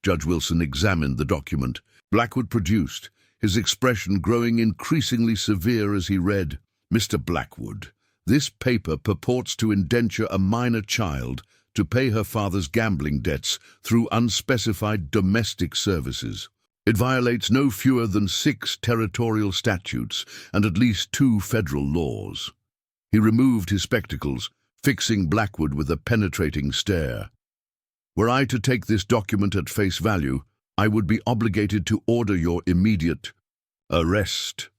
Judge Wilson examined the document. Blackwood produced, his expression growing increasingly severe as he read, "Mr. Blackwood, this paper purports to indenture a minor child to pay her father's gambling debts through unspecified domestic services. It violates no fewer than 6 territorial statutes and at least 2 federal laws." He removed his spectacles, fixing Blackwood with a penetrating stare. "Were I to take this document at face value, I would be obligated to order your immediate arrest."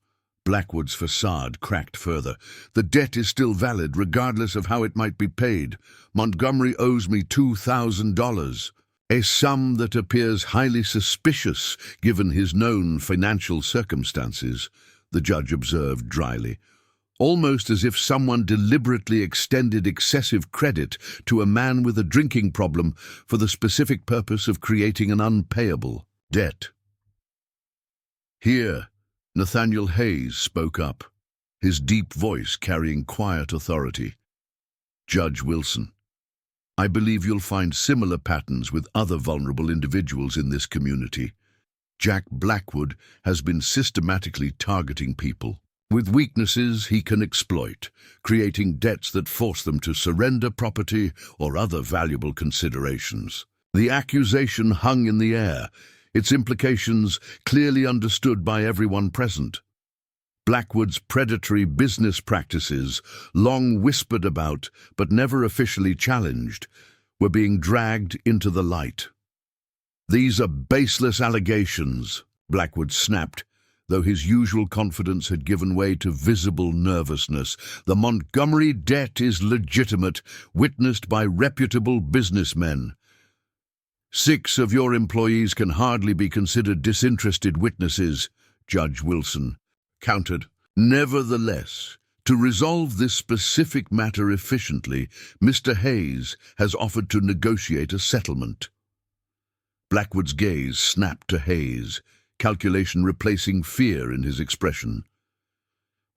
Blackwood's facade cracked further. "The debt is still valid, regardless of how it might be paid. Montgomery owes me $2,000, a sum that appears highly suspicious given his known financial circumstances," the judge observed dryly, "almost as if someone deliberately extended excessive credit to a man with a drinking problem for the specific purpose of creating an unpayable debt." "Here," Nathaniel Hayes spoke up, his deep voice carrying quiet authority. "Judge Wilson, I believe you'll find similar patterns with other vulnerable individuals in this community. Jack Blackwood has been systematically targeting people with weaknesses he can exploit, creating debts that force them to surrender property or other valuable considerations." The accusation hung in the air, its implications clearly understood by everyone present. Blackwood's predatory business practices, long whispered about but never officially challenged, were being dragged into the light. "These are baseless allegations," Blackwood snapped, though his usual confidence had given way to visible nervousness. "The Montgomery debt is legitimate, witnessed by reputable businessmen. 6 of your employees can hardly be considered disinterested witnesses," Judge Wilson countered. "Nevertheless, to resolve this specific matter efficiently, Mr. Hayes has offered to negotiate a settlement." Blackwood's gaze snapped to Hayes, calculation replacing fear in his expression.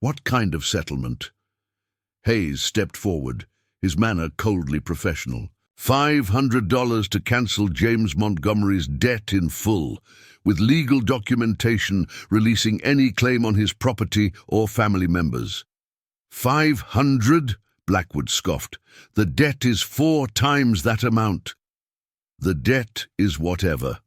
"What kind of settlement?" Hayes stepped forward, his manner coldly professional. $500 to cancel James Montgomery's debt in full, with legal documentation releasing any claim on his property or family members." "500?" Blackwood scoffed. "The debt is 4 times that amount." "The debt is whatever.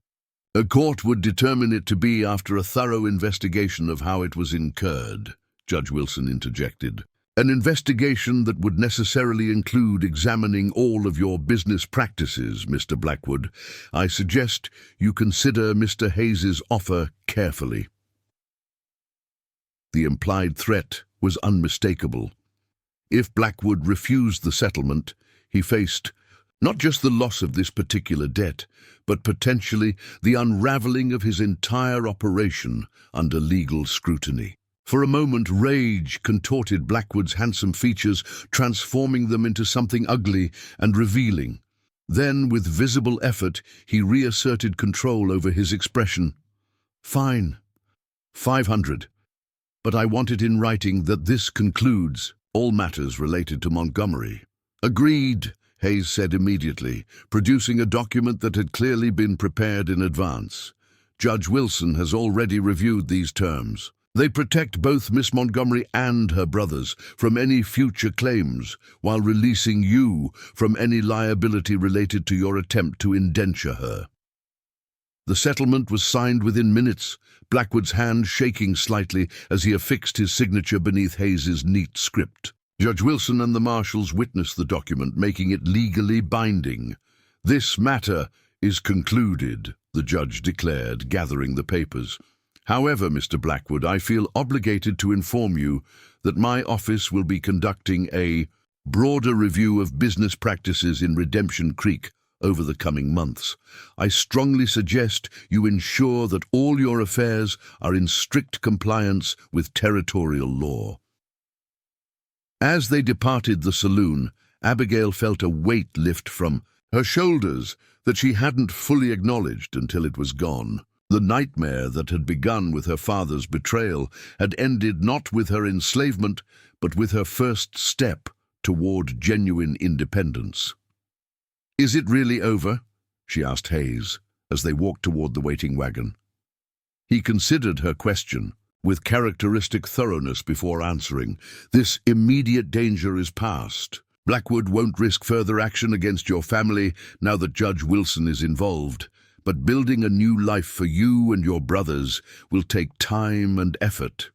A court would determine it to be after a thorough investigation of how it was incurred," Judge Wilson interjected. "An investigation that would necessarily include examining all of your business practices, Mr. Blackwood. I suggest you consider Mr. Hayes's offer carefully." The implied threat was unmistakable. If Blackwood refused the settlement, he faced not just the loss of this particular debt, but potentially the unraveling of his entire operation under legal scrutiny. For a moment, rage contorted Blackwood's handsome features, transforming them into something ugly and revealing. Then, with visible effort, he reasserted control over his expression. "Fine. 500. But I want it in writing that this concludes all matters related to Montgomery." "Agreed," Hayes said immediately, producing a document that had clearly been prepared in advance. "Judge Wilson has already reviewed these terms. They protect both Miss Montgomery and her brothers from any future claims, while releasing you from any liability related to your attempt to indenture her." The settlement was signed within minutes, Blackwood's hand shaking slightly as he affixed his signature beneath Hayes's neat script. Judge Wilson and the marshals witnessed the document, making it legally binding. "This matter is concluded," the judge declared, gathering the papers. "However, Mr. Blackwood, I feel obligated to inform you that my office will be conducting a broader review of business practices in Redemption Creek over the coming months. I strongly suggest you ensure that all your affairs are in strict compliance with territorial law." As they departed the saloon, Abigail felt a weight lift from her shoulders that she hadn't fully acknowledged until it was gone. The nightmare that had begun with her father's betrayal had ended not with her enslavement, but with her first step toward genuine independence. "Is it really over?" she asked Hayes as they walked toward the waiting wagon. He considered her question with characteristic thoroughness before answering. "This immediate danger is past. Blackwood won't risk further action against your family now that Judge Wilson is involved, but building a new life for you and your brothers will take time and effort."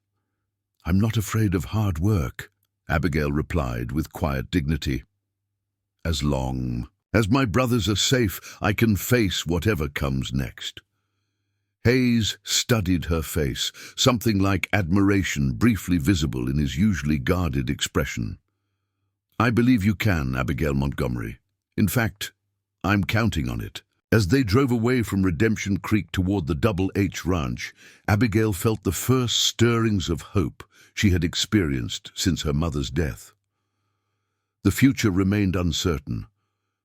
"I'm not afraid of hard work," Abigail replied with quiet dignity. "As long as my brothers are safe, I can face whatever comes next." Hayes studied her face, something like admiration briefly visible in his usually guarded expression. "I believe you can, Abigail Montgomery. In fact, I'm counting on it." As they drove away from Redemption Creek toward the Double H Ranch, Abigail felt the first stirrings of hope she had experienced since her mother's death. The future remained uncertain,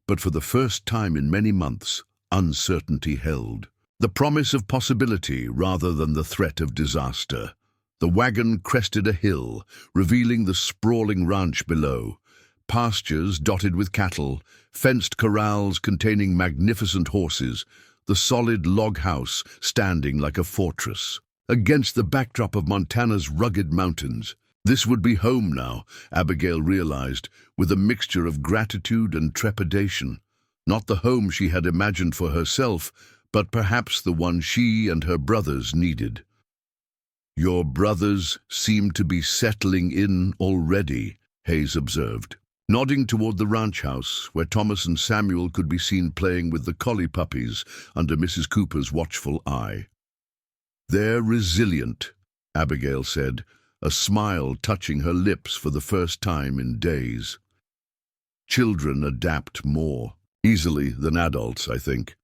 but for the first time in many months, uncertainty held. The promise of possibility rather than the threat of disaster. The wagon crested a hill, revealing the sprawling ranch below. Pastures dotted with cattle, fenced corrals containing magnificent horses, the solid log house standing like a fortress. Against the backdrop of Montana's rugged mountains, this would be home now, Abigail realized, with a mixture of gratitude and trepidation. Not the home she had imagined for herself, but perhaps the one she and her brothers needed. "Your brothers seem to be settling in already," Hayes observed, nodding toward the ranch house, where Thomas and Samuel could be seen playing with the collie puppies under Mrs. Cooper's watchful eye. "They're resilient," Abigail said, a smile touching her lips for the first time in days. "Children adapt more easily than adults, I think."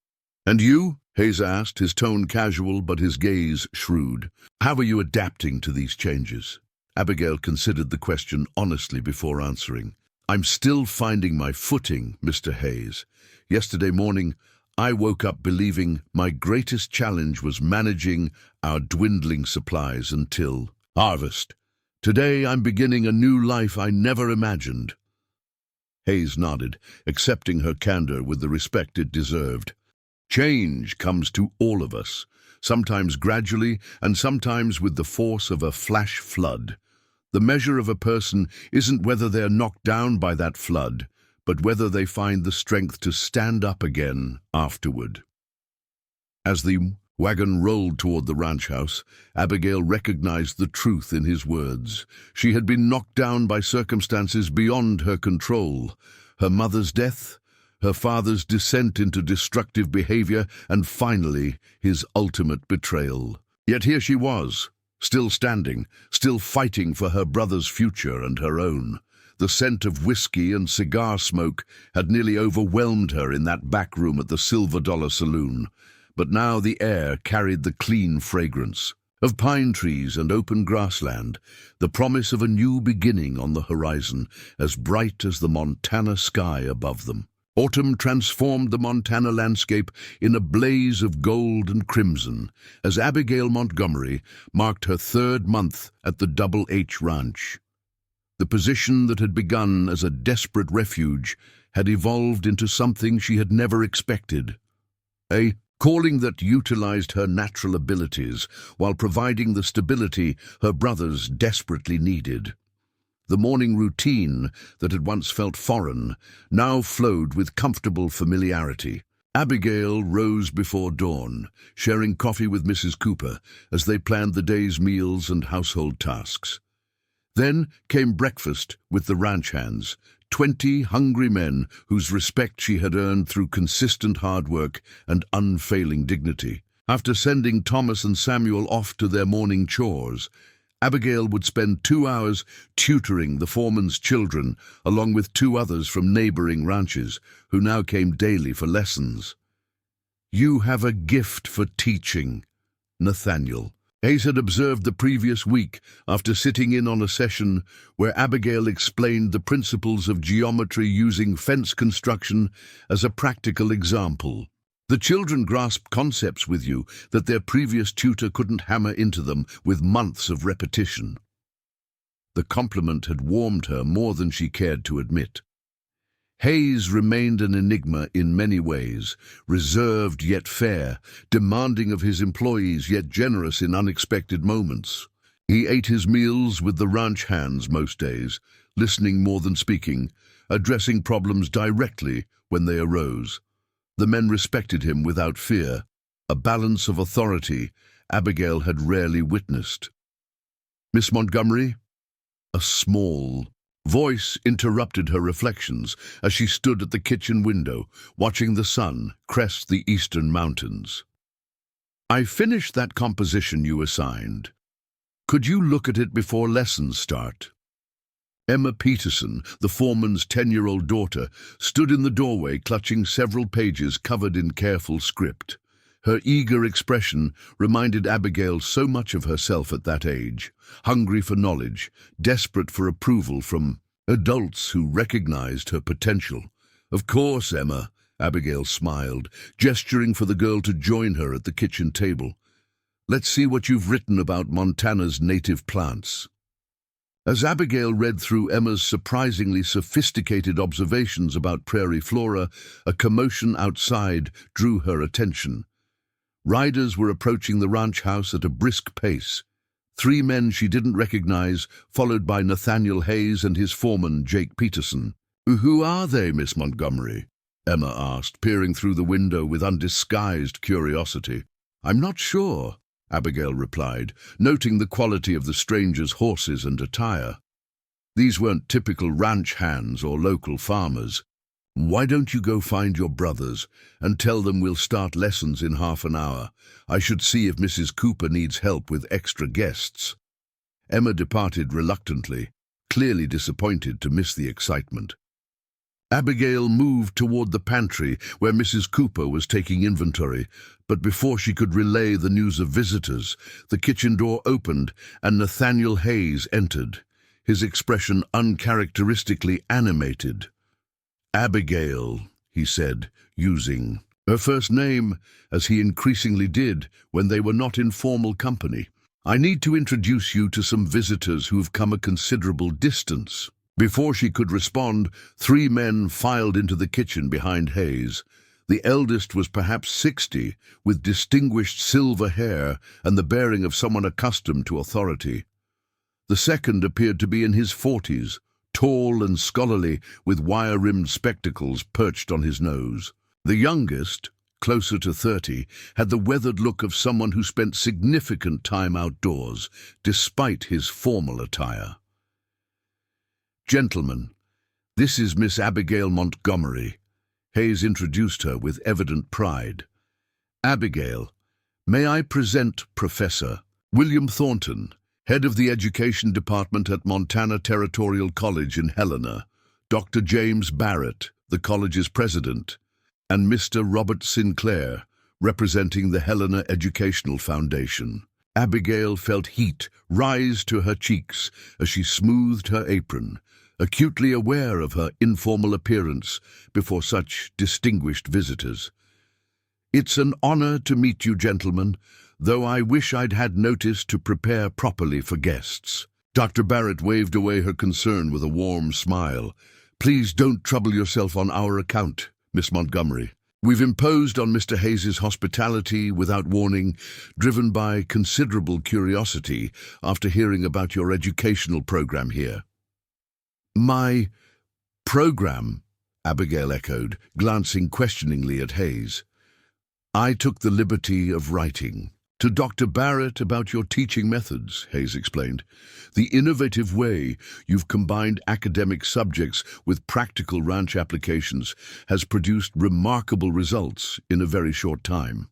"And you?" Hayes asked, his tone casual but his gaze shrewd. "How are you adapting to these changes?" Abigail considered the question honestly before answering. "I'm still finding my footing, Mr. Hayes. Yesterday morning, I woke up believing my greatest challenge was managing our dwindling supplies until harvest. Today, I'm beginning a new life I never imagined." Hayes nodded, accepting her candor with the respect it deserved. "Change comes to all of us, sometimes gradually and sometimes with the force of a flash flood. The measure of a person isn't whether they're knocked down by that flood, but whether they find the strength to stand up again afterward." As the wagon rolled toward the ranch house, Abigail recognized the truth in his words. She had been knocked down by circumstances beyond her control. Her mother's death, her father's descent into destructive behavior, and finally, his ultimate betrayal. Yet here she was, still standing, still fighting for her brother's future and her own. The scent of whiskey and cigar smoke had nearly overwhelmed her in that back room at the Silver Dollar Saloon, but now the air carried the clean fragrance of pine trees and open grassland, the promise of a new beginning on the horizon, as bright as the Montana sky above them. Autumn transformed the Montana landscape in a blaze of gold and crimson as Abigail Montgomery marked her 3rd month at the Double H Ranch. The position that had begun as a desperate refuge had evolved into something she had never expected. A calling that utilized her natural abilities while providing the stability her brothers desperately needed. The morning routine that had once felt foreign now flowed with comfortable familiarity. Abigail rose before dawn, sharing coffee with Mrs. Cooper as they planned the day's meals and household tasks. Then came breakfast with the ranch hands, 20 hungry men whose respect she had earned through consistent hard work and unfailing dignity. After sending Thomas and Samuel off to their morning chores, Abigail would spend 2 hours tutoring the foreman's children, along with 2 others from neighboring ranches, who now came daily for lessons. "You have a gift for teaching, Nathaniel," Hayes had observed the previous week after sitting in on a session where Abigail explained the principles of geometry using fence construction as a practical example. "The children grasped concepts with you that their previous tutor couldn't hammer into them with months of repetition." The compliment had warmed her more than she cared to admit. Hayes remained an enigma in many ways, reserved yet fair, demanding of his employees yet generous in unexpected moments. He ate his meals with the ranch hands most days, listening more than speaking, addressing problems directly when they arose. The men respected him without fear, a balance of authority Abigail had rarely witnessed. "Miss Montgomery?" A small voice interrupted her reflections as she stood at the kitchen window, watching the sun crest the eastern mountains. "I finished that composition you assigned. Could you look at it before lessons start?" Emma Peterson, the foreman's 10-year-old daughter, stood in the doorway clutching several pages covered in careful script. Her eager expression reminded Abigail so much of herself at that age, hungry for knowledge, desperate for approval from adults who recognized her potential. "Of course, Emma," Abigail smiled, gesturing for the girl to join her at the kitchen table. "Let's see what you've written about Montana's native plants." As Abigail read through Emma's surprisingly sophisticated observations about prairie flora, a commotion outside drew her attention. Riders were approaching the ranch house at a brisk pace. 3 men she didn't recognize, followed by Nathaniel Hayes and his foreman, Jake Peterson. "Who are they, Miss Montgomery?" Emma asked, peering through the window with undisguised curiosity. "I'm not sure," Abigail replied, noting the quality of the strangers' horses and attire. These weren't typical ranch hands or local farmers. "Why don't you go find your brothers and tell them we'll start lessons in half an hour? I should see if Mrs. Cooper needs help with extra guests." Emma departed reluctantly, clearly disappointed to miss the excitement. Abigail moved toward the pantry where Mrs. Cooper was taking inventory, but before she could relay the news of visitors, the kitchen door opened and Nathaniel Hayes entered, his expression uncharacteristically animated. "Abigail," he said, using her first name, as he increasingly did when they were not in formal company. "I need to introduce you to some visitors who've come a considerable distance." Before she could respond, 3 men filed into the kitchen behind Hayes. The eldest was perhaps 60, with distinguished silver hair and the bearing of someone accustomed to authority. The second appeared to be in his 40s, tall and scholarly, with wire-rimmed spectacles perched on his nose. The youngest, closer to 30, had the weathered look of someone who spent significant time outdoors, despite his formal attire. "Gentlemen, this is Miss Abigail Montgomery," Hayes introduced her with evident pride. "Abigail, may I present Professor William Thornton, head of the Education Department at Montana Territorial College in Helena, Dr. James Barrett, the college's president, and Mr. Robert Sinclair, representing the Helena Educational Foundation." Abigail felt heat rise to her cheeks as she smoothed her apron, acutely aware of her informal appearance before such distinguished visitors. "It's an honor to meet you, gentlemen, though I wish I'd had notice to prepare properly for guests." Dr. Barrett waved away her concern with a warm smile. "Please don't trouble yourself on our account, Miss Montgomery. We've imposed on Mr. Hayes's hospitality without warning, driven by considerable curiosity after hearing about your educational program here." "My program?" Abigail echoed, glancing questioningly at Hayes. "I took the liberty of writing to Dr. Barrett about your teaching methods," Hayes explained. "The innovative way you've combined academic subjects with practical ranch applications has produced remarkable results in a very short time."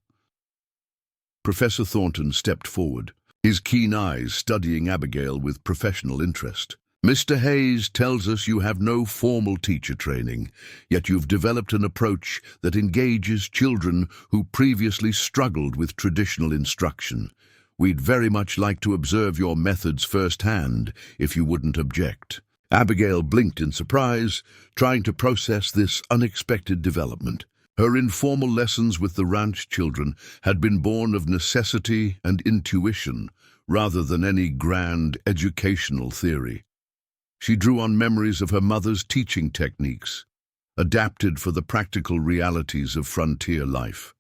Professor Thornton stepped forward, his keen eyes studying Abigail with professional interest. "Mr. Hayes tells us you have no formal teacher training, yet you've developed an approach that engages children who previously struggled with traditional instruction. We'd very much like to observe your methods firsthand, if you wouldn't object." Abigail blinked in surprise, trying to process this unexpected development. Her informal lessons with the ranch children had been born of necessity and intuition, rather than any grand educational theory. She drew on memories of her mother's teaching techniques, adapted for the practical realities of frontier life.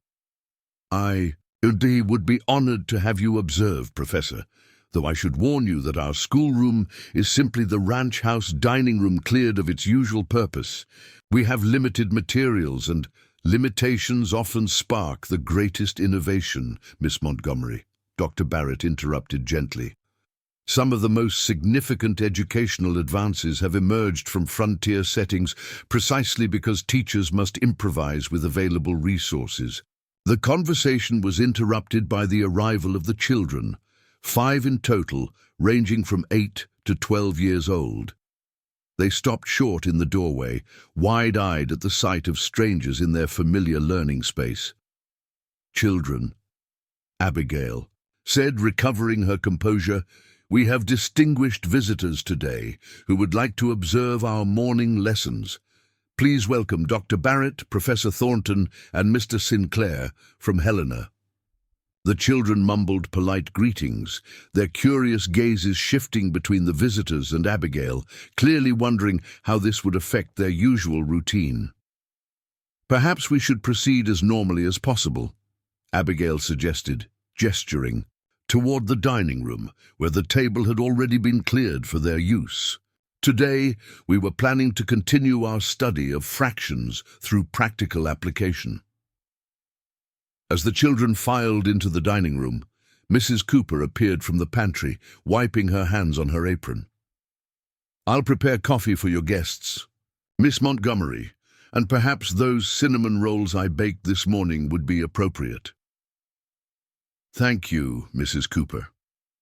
"I indeed would be honored to have you observe, Professor, though I should warn you that our schoolroom is simply the ranch house dining room cleared of its usual purpose. We have limited materials, and limitations often spark the greatest innovation, Miss Montgomery," Dr. Barrett interrupted gently. "Some of the most significant educational advances have emerged from frontier settings precisely because teachers must improvise with available resources." The conversation was interrupted by the arrival of the children, 5 in total, ranging from 8 to 12 years old. They stopped short in the doorway, wide-eyed at the sight of strangers in their familiar learning space. "Children," Abigail said, recovering her composure, "we have distinguished visitors today who would like to observe our morning lessons. Please welcome Dr. Barrett, Professor Thornton, and Mr. Sinclair from Helena." The children mumbled polite greetings, their curious gazes shifting between the visitors and Abigail, clearly wondering how this would affect their usual routine. "Perhaps we should proceed as normally as possible," Abigail suggested, gesturing toward the dining room, where the table had already been cleared for their use. "Today, we were planning to continue our study of fractions through practical application." As the children filed into the dining room, Mrs. Cooper appeared from the pantry, wiping her hands on her apron. "I'll prepare coffee for your guests, Miss Montgomery, and perhaps those cinnamon rolls I baked this morning would be appropriate." "Thank you, Mrs. Cooper,"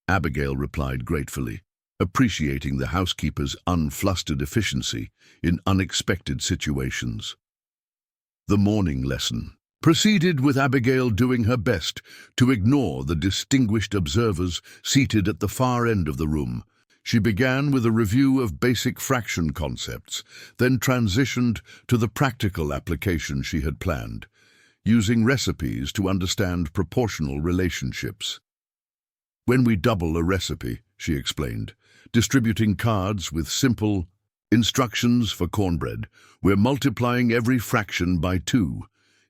Abigail replied gratefully, appreciating the housekeeper's unflustered efficiency in unexpected situations. The morning lesson proceeded with Abigail doing her best to ignore the distinguished observers seated at the far end of the room. She began with a review of basic fraction concepts, then transitioned to the practical application she had planned, using recipes to understand proportional relationships. "When we double a recipe," she explained, distributing cards with simple instructions for cornbread, "we're multiplying every fraction by 2.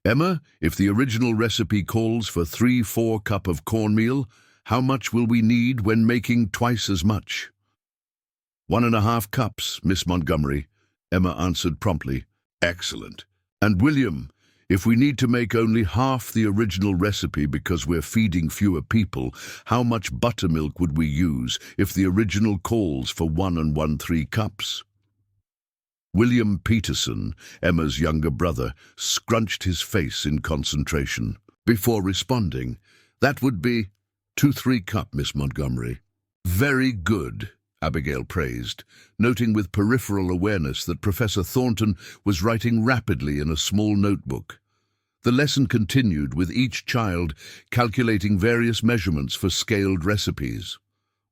Emma, if the original recipe calls for 3/4 cup of cornmeal, how much will we need when making twice as much?" 1.5 cups, Miss Montgomery," Emma answered promptly. "Excellent. And William, if we need to make only half the original recipe because we're feeding fewer people, how much buttermilk would we use if the original calls for 1 1/3 cups? William Peterson, Emma's younger brother, scrunched his face in concentration. Before responding, "That would be 2/3 cup, Miss Montgomery." "Very good," Abigail praised, noting with peripheral awareness that Professor Thornton was writing rapidly in a small notebook. The lesson continued with each child calculating various measurements for scaled recipes.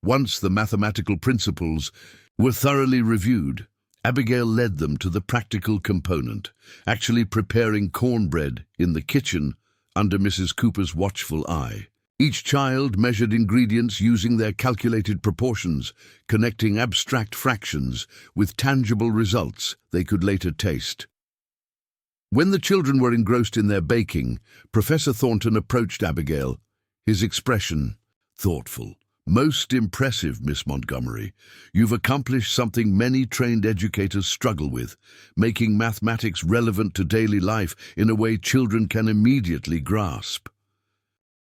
Once the mathematical principles were thoroughly reviewed, Abigail led them to the practical component, actually preparing cornbread in the kitchen under Mrs. Cooper's watchful eye. Each child measured ingredients using their calculated proportions, connecting abstract fractions with tangible results they could later taste. When the children were engrossed in their baking, Professor Thornton approached Abigail, his expression thoughtful. "Most impressive, Miss Montgomery. You've accomplished something many trained educators struggle with, making mathematics relevant to daily life in a way children can immediately grasp."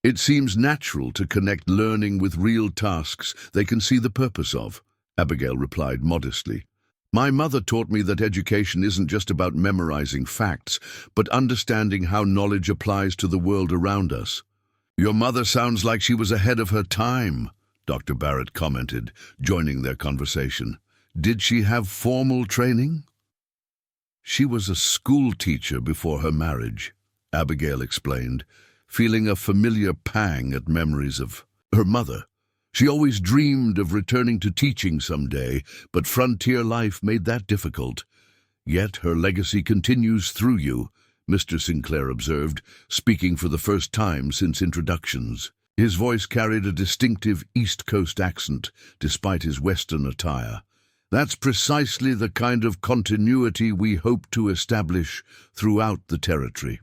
It seems natural to connect learning with real tasks they can see the purpose of, Abigail replied modestly. My mother taught me that education isn't just about memorizing facts, but understanding how knowledge applies to the world around us. Your mother sounds like she was ahead of her time, Dr. Barrett commented, joining their conversation. Did she have formal training? She was a school teacher before her marriage, Abigail explained, feeling a familiar pang at memories of her mother. She always dreamed of returning to teaching someday, but frontier life made that difficult. Yet her legacy continues through you, Mr. Sinclair observed, speaking for the first time since introductions. His voice carried a distinctive East Coast accent, despite his Western attire. That's precisely the kind of continuity we hope to establish throughout the territory.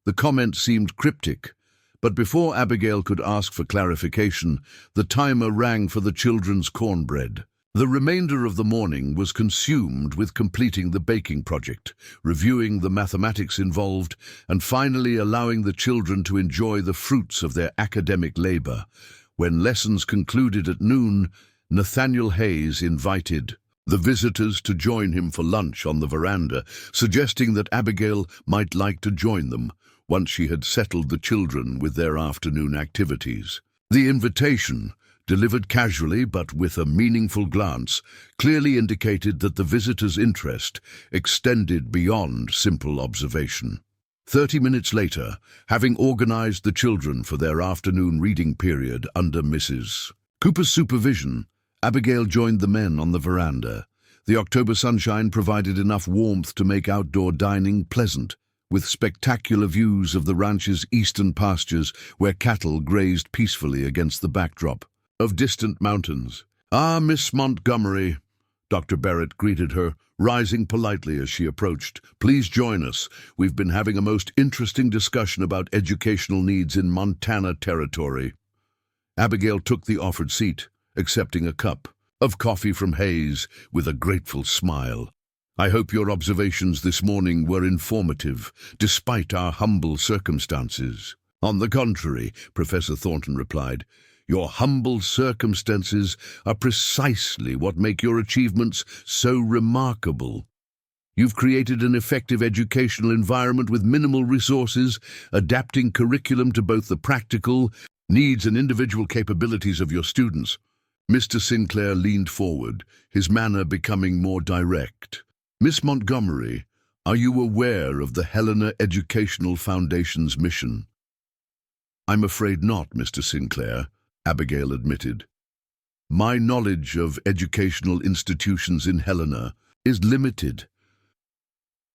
The comment seemed cryptic, but before Abigail could ask for clarification, the timer rang for the children's cornbread. The remainder of the morning was consumed with completing the baking project, reviewing the mathematics involved, and finally allowing the children to enjoy the fruits of their academic labor. When lessons concluded at noon, Nathaniel Hayes invited the visitors to join him for lunch on the veranda, suggesting that Abigail might like to join them once she had settled the children with their afternoon activities. The invitation, delivered casually but with a meaningful glance, clearly indicated that the visitors' interest extended beyond simple observation. 30 minutes later, having organized the children for their afternoon reading period under Mrs. Cooper's supervision, Abigail joined the men on the veranda. The October sunshine provided enough warmth to make outdoor dining pleasant, with spectacular views of the ranch's eastern pastures where cattle grazed peacefully against the backdrop of distant mountains. "Ah, Miss Montgomery," Dr. Barrett greeted her, rising politely as she approached. "Please join us. We've been having a most interesting discussion about educational needs in Montana Territory." Abigail took the offered seat, accepting a cup of coffee from Hayes with a grateful smile. "I hope your observations this morning were informative, despite our humble circumstances." "On the contrary," Professor Thornton replied, "your humble circumstances are precisely what make your achievements so remarkable. You've created an effective educational environment with minimal resources, adapting curriculum to both the practical needs and individual capabilities of your students." Mr. Sinclair leaned forward, his manner becoming more direct. "Miss Montgomery, are you aware of the Helena Educational Foundation's mission?" "I'm afraid not, Mr. Sinclair," Abigail admitted. "My knowledge of educational institutions in Helena is limited."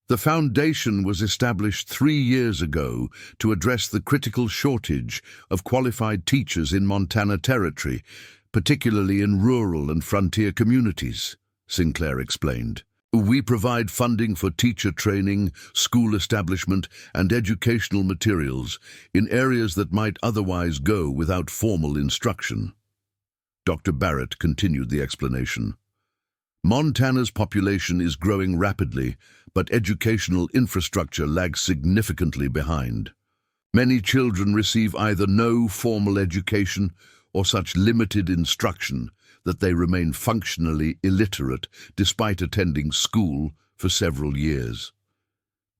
The foundation was established 3 years ago to address the critical shortage of qualified teachers in Montana Territory, particularly in rural and frontier communities, Sinclair explained. "We provide funding for teacher training, school establishment, and educational materials in areas that might otherwise go without formal instruction." Dr. Barrett continued the explanation. "Montana's population is growing rapidly, but educational infrastructure lags significantly behind. Many children receive either no formal education or such limited instruction that they remain functionally illiterate despite attending school for several years."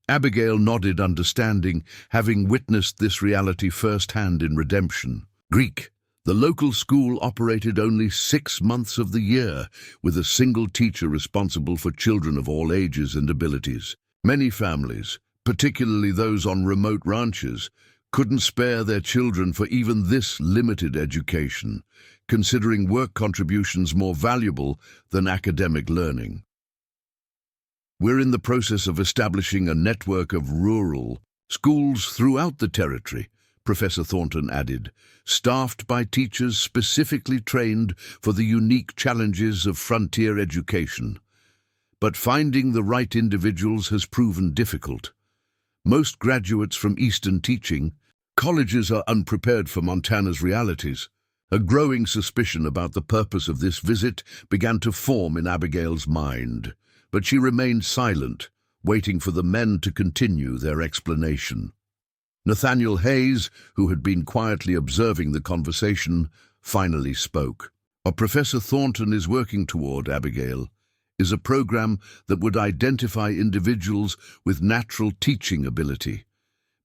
Abigail nodded understanding, having witnessed this reality firsthand in Redemption. Greek, the local school operated only 6 months of the year, with a single teacher responsible for children of all ages and abilities. Many families, particularly those on remote ranches, couldn't spare their children for even this limited education, considering work contributions more valuable than academic learning. "We're in the process of establishing a network of rural schools throughout the territory," Professor Thornton added, "staffed by teachers specifically trained for the unique challenges of frontier education. But finding the right individuals has proven difficult. Most graduates from Eastern teaching colleges are unprepared for Montana's realities." A growing suspicion about the purpose of this visit began to form in Abigail's mind, but she remained silent, waiting for the men to continue their explanation. Nathaniel Hayes, who had been quietly observing the conversation, finally spoke. "What Professor Thornton is working toward, Abigail, is a program that would identify individuals with natural teaching ability,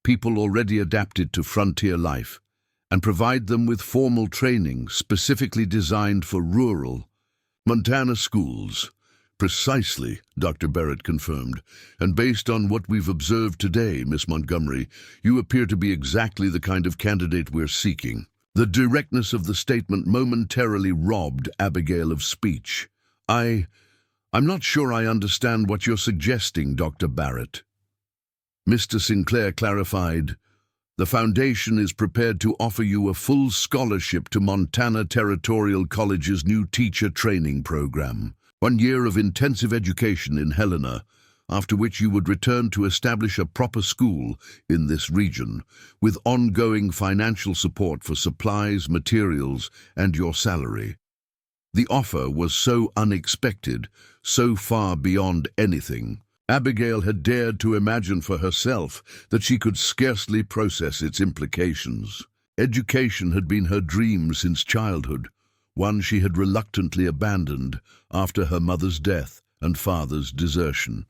people already adapted to frontier life, and provide them with formal training specifically designed for rural Montana schools." "Precisely," Dr. Barrett confirmed. "And based on what we've observed today, Miss Montgomery, you appear to be exactly the kind of candidate we're seeking." The directness of the statement momentarily robbed Abigail of speech. I'm not sure I understand what you're suggesting, Dr. Barrett." Mr. Sinclair clarified, "The Foundation is prepared to offer you a full scholarship to Montana Territorial College's new teacher training program. 1 year of intensive education in Helena, after which you would return to establish a proper school in this region, with ongoing financial support for supplies, materials, and your salary." The offer was so unexpected, so far beyond anything Abigail had dared to imagine for herself that she could scarcely process its implications. Education had been her dream since childhood, one she had reluctantly abandoned after her mother's death and father's desertion.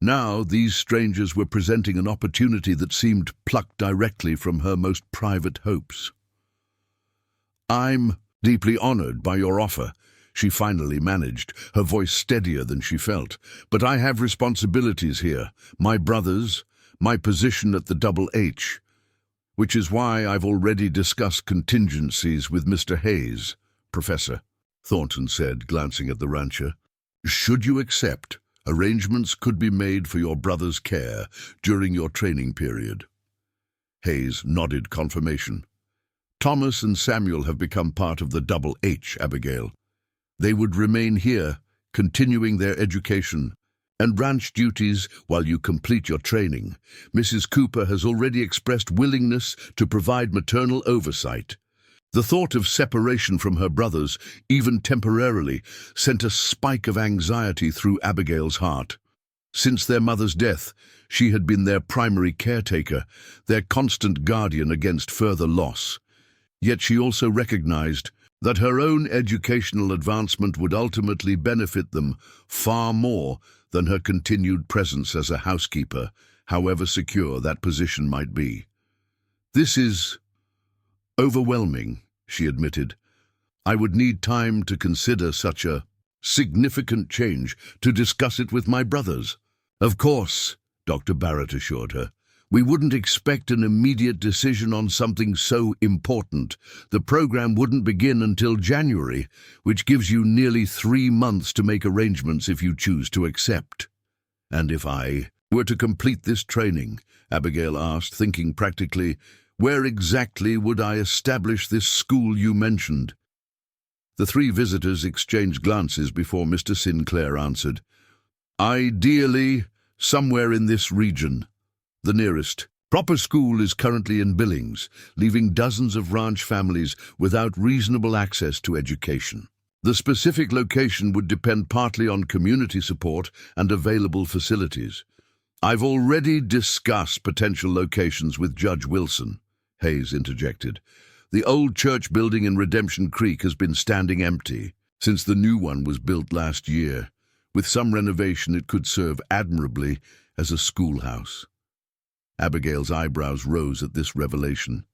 Now these strangers were presenting an opportunity that seemed plucked directly from her most private hopes. "I'm deeply honored by your offer," she finally managed, her voice steadier than she felt. "But I have responsibilities here, my brothers, my position at the Double H, which is why I've already discussed contingencies with Mr. Hayes." "Professor," Thornton said, glancing at the rancher, "should you accept, arrangements could be made for your brother's care during your training period." Hayes nodded confirmation. "Thomas and Samuel have become part of the Double H, Abigail. They would remain here, continuing their education and ranch duties while you complete your training. Mrs. Cooper has already expressed willingness to provide maternal oversight." The thought of separation from her brothers, even temporarily, sent a spike of anxiety through Abigail's heart. Since their mother's death, she had been their primary caretaker, their constant guardian against further loss. Yet she also recognized that her own educational advancement would ultimately benefit them far more than her continued presence as a housekeeper, however secure that position might be. "This is overwhelming," she admitted. "I would need time to consider such a significant change, to discuss it with my brothers." "Of course," Dr. Barrett assured her. "We wouldn't expect an immediate decision on something so important. The program wouldn't begin until January, which gives you nearly 3 months to make arrangements if you choose to accept." "And if I were to complete this training," Abigail asked, thinking practically, "where exactly would I establish this school you mentioned?" The three visitors exchanged glances before Mr. Sinclair answered. "Ideally, somewhere in this region. The nearest proper school is currently in Billings, leaving dozens of ranch families without reasonable access to education. The specific location would depend partly on community support and available facilities. I've already discussed potential locations with Judge Wilson," Hayes interjected. "The old church building in Redemption Creek has been standing empty since the new one was built last year. With some renovation, it could serve admirably as a schoolhouse." Abigail's eyebrows rose at this revelation.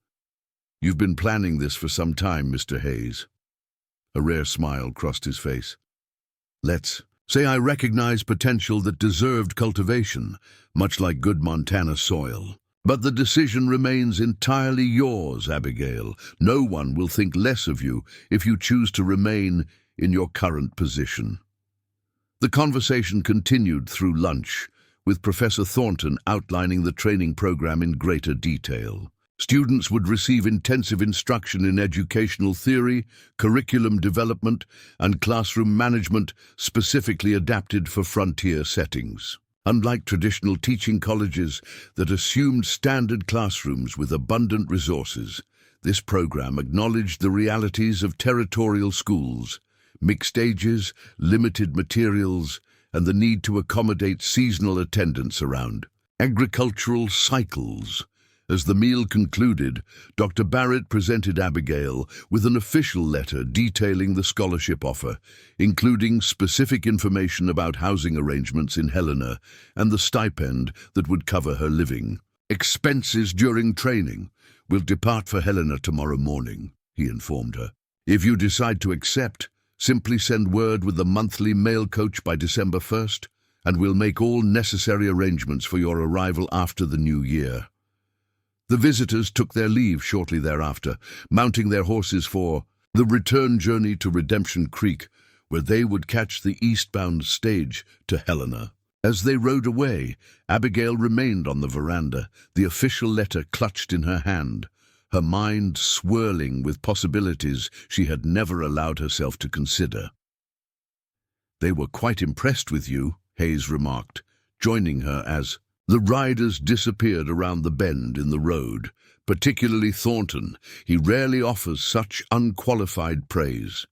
"You've been planning this for some time, Mr. Hayes." A rare smile crossed his face. "Let's say I recognize potential that deserved cultivation, much like good Montana soil. But the decision remains entirely yours, Abigail. No one will think less of you if you choose to remain in your current position." The conversation continued through lunch, with Professor Thornton outlining the training program in greater detail. Students would receive intensive instruction in educational theory, curriculum development, and classroom management specifically adapted for frontier settings. Unlike traditional teaching colleges that assumed standard classrooms with abundant resources, this program acknowledged the realities of territorial schools, mixed ages, limited materials, and the need to accommodate seasonal attendance around agricultural cycles. As the meal concluded, Dr. Barrett presented Abigail with an official letter detailing the scholarship offer, including specific information about housing arrangements in Helena and the stipend that would cover her living. "Expenses during training. We'll depart for Helena tomorrow morning," he informed her. "If you decide to accept, simply send word with the monthly mail coach by December 1st, and we'll make all necessary arrangements for your arrival after the new year." The visitors took their leave shortly thereafter, mounting their horses for the return journey to Redemption Creek, where they would catch the eastbound stage to Helena. As they rode away, Abigail remained on the veranda, the official letter clutched in her hand, her mind swirling with possibilities she had never allowed herself to consider. "They were quite impressed with you," Hayes remarked, joining her as the riders disappeared around the bend in the road, particularly Thornton. He rarely offers such unqualified praise.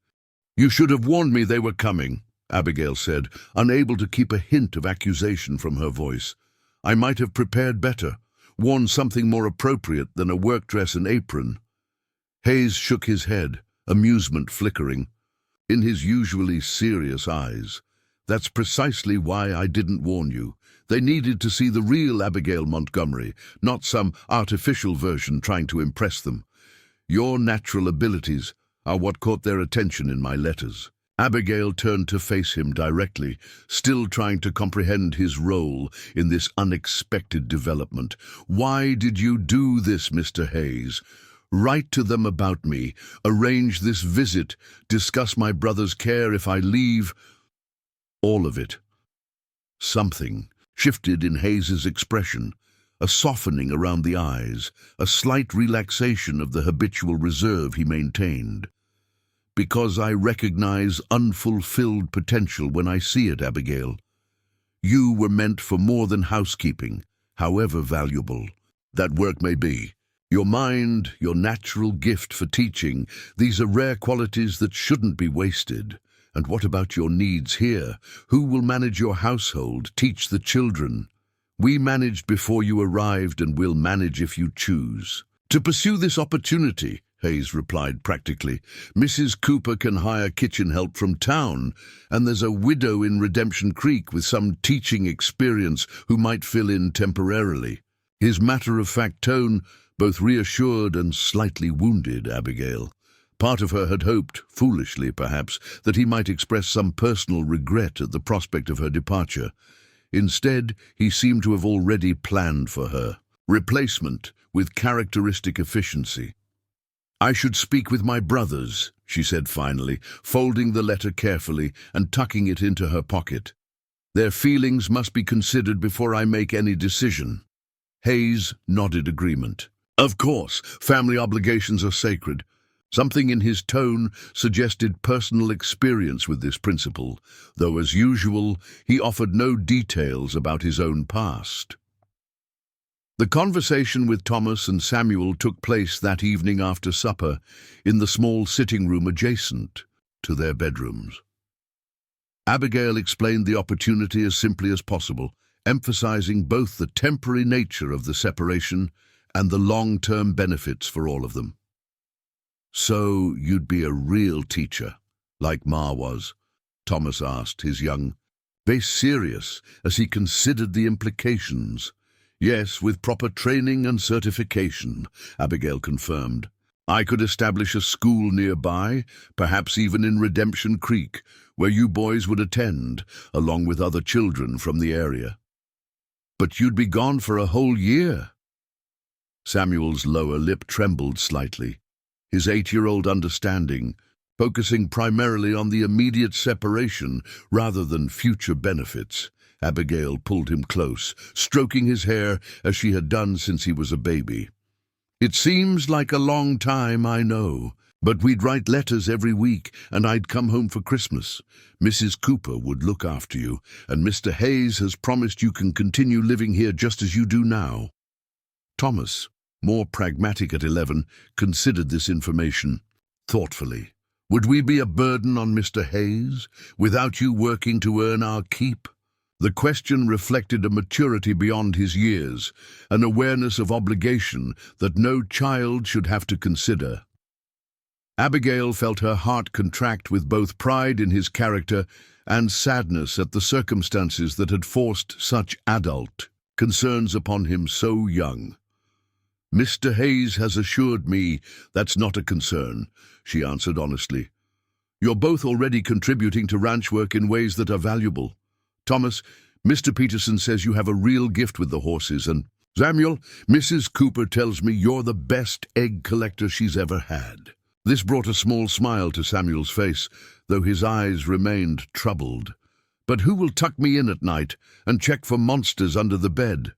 "You should have warned me they were coming," Abigail said, unable to keep a hint of accusation from her voice. "I might have prepared better, worn something more appropriate than a work dress and apron." Hayes shook his head, amusement flickering in his usually serious eyes. "That's precisely why I didn't warn you. They needed to see the real Abigail Montgomery, not some artificial version trying to impress them. Your natural abilities are what caught their attention in my letters." Abigail turned to face him directly, still trying to comprehend his role in this unexpected development. "Why did you do this, Mr. Hayes? Write to them about me, arrange this visit, discuss my brother's care if I leave." All of it. Something shifted in Hayes's expression, a softening around the eyes, a slight relaxation of the habitual reserve he maintained. "Because I recognize unfulfilled potential when I see it, Abigail. You were meant for more than housekeeping, however valuable that work may be. Your mind, your natural gift for teaching, these are rare qualities that shouldn't be wasted. And what about your needs here? Who will manage your household, teach the children? We managed before you arrived and will manage if you choose to pursue this opportunity," Hayes replied practically. "Mrs. Cooper can hire kitchen help from town, and there's a widow in Redemption Creek with some teaching experience who might fill in temporarily." His matter-of-fact tone both reassured and slightly wounded Abigail. Part of her had hoped, foolishly perhaps, that he might express some personal regret at the prospect of her departure. Instead, he seemed to have already planned for her replacement with characteristic efficiency. "I should speak with my brothers," she said finally, folding the letter carefully and tucking it into her pocket. "Their feelings must be considered before I make any decision." Hayes nodded agreement. "Of course, family obligations are sacred." Something in his tone suggested personal experience with this principle, though as usual, he offered no details about his own past. The conversation with Thomas and Samuel took place that evening after supper in the small sitting room adjacent to their bedrooms. Abigail explained the opportunity as simply as possible, emphasizing both the temporary nature of the separation and the long-term benefits for all of them. "So you'd be a real teacher, like Ma was?" Thomas asked, his young face serious as he considered the implications. "Yes, with proper training and certification," Abigail confirmed. "I could establish a school nearby, perhaps even in Redemption Creek, where you boys would attend, along with other children from the area." "But you'd be gone for a whole year." Samuel's lower lip trembled slightly, his 8-year-old understanding, focusing primarily on the immediate separation rather than future benefits. Abigail pulled him close, stroking his hair as she had done since he was a baby. "It seems like a long time, I know, but we'd write letters every week, and I'd come home for Christmas. Mrs. Cooper would look after you, and Mr. Hayes has promised you can continue living here just as you do now." Thomas, more pragmatic at 11, considered this information thoughtfully. "Would we be a burden on Mr. Hayes, without you working to earn our keep?" The question reflected a maturity beyond his years, an awareness of obligation that no child should have to consider. Abigail felt her heart contract with both pride in his character and sadness at the circumstances that had forced such adult concerns upon him so young. "Mr. Hayes has assured me that's not a concern," she answered honestly. "You're both already contributing to ranch work in ways that are valuable. Thomas, Mr. Peterson says you have a real gift with the horses, and Samuel, Mrs. Cooper tells me you're the best egg collector she's ever had." This brought a small smile to Samuel's face, though his eyes remained troubled. "But who will tuck me in at night and check for monsters under the bed?"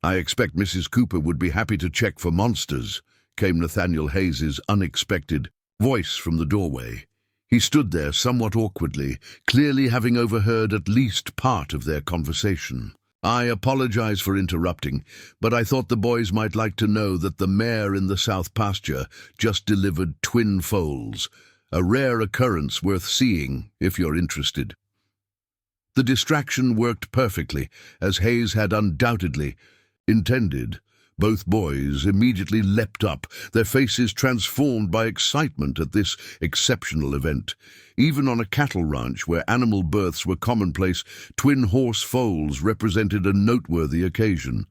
"I expect Mrs. Cooper would be happy to check for monsters," came Nathaniel Hayes's unexpected voice from the doorway. He stood there somewhat awkwardly, clearly having overheard at least part of their conversation. "I apologize for interrupting, but I thought the boys might like to know that the mare in the south pasture just delivered twin foals, a rare occurrence worth seeing if you're interested." The distraction worked perfectly, as Hayes had undoubtedly intended. Both boys immediately leapt up, their faces transformed by excitement at this exceptional event. Even on a cattle ranch where animal births were commonplace, twin horse foals represented a noteworthy occasion.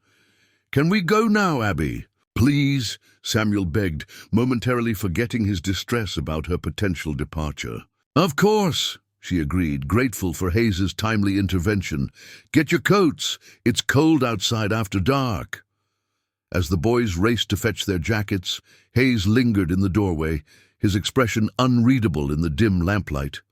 "Can we go now, Abby?" "Please," Samuel begged, momentarily forgetting his distress about her potential departure. "Of course," she agreed, grateful for Hayes's timely intervention. "Get your coats. It's cold outside after dark." As the boys raced to fetch their jackets, Hayes lingered in the doorway, his expression unreadable in the dim lamplight.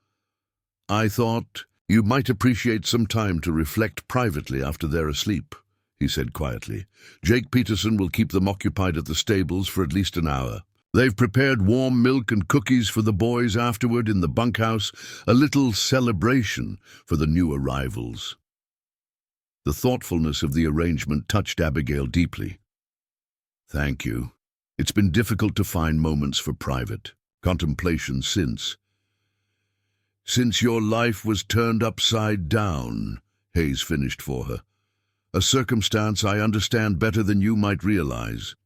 "I thought you might appreciate some time to reflect privately after they're asleep," he said quietly. "Jake Peterson will keep them occupied at the stables for at least an hour. They've prepared warm milk and cookies for the boys afterward in the bunkhouse, a little celebration for the new arrivals." The thoughtfulness of the arrangement touched Abigail deeply. "Thank you. It's been difficult to find moments for private contemplation since your life was turned upside down," Hayes finished for her. "A circumstance I understand better than you might realize."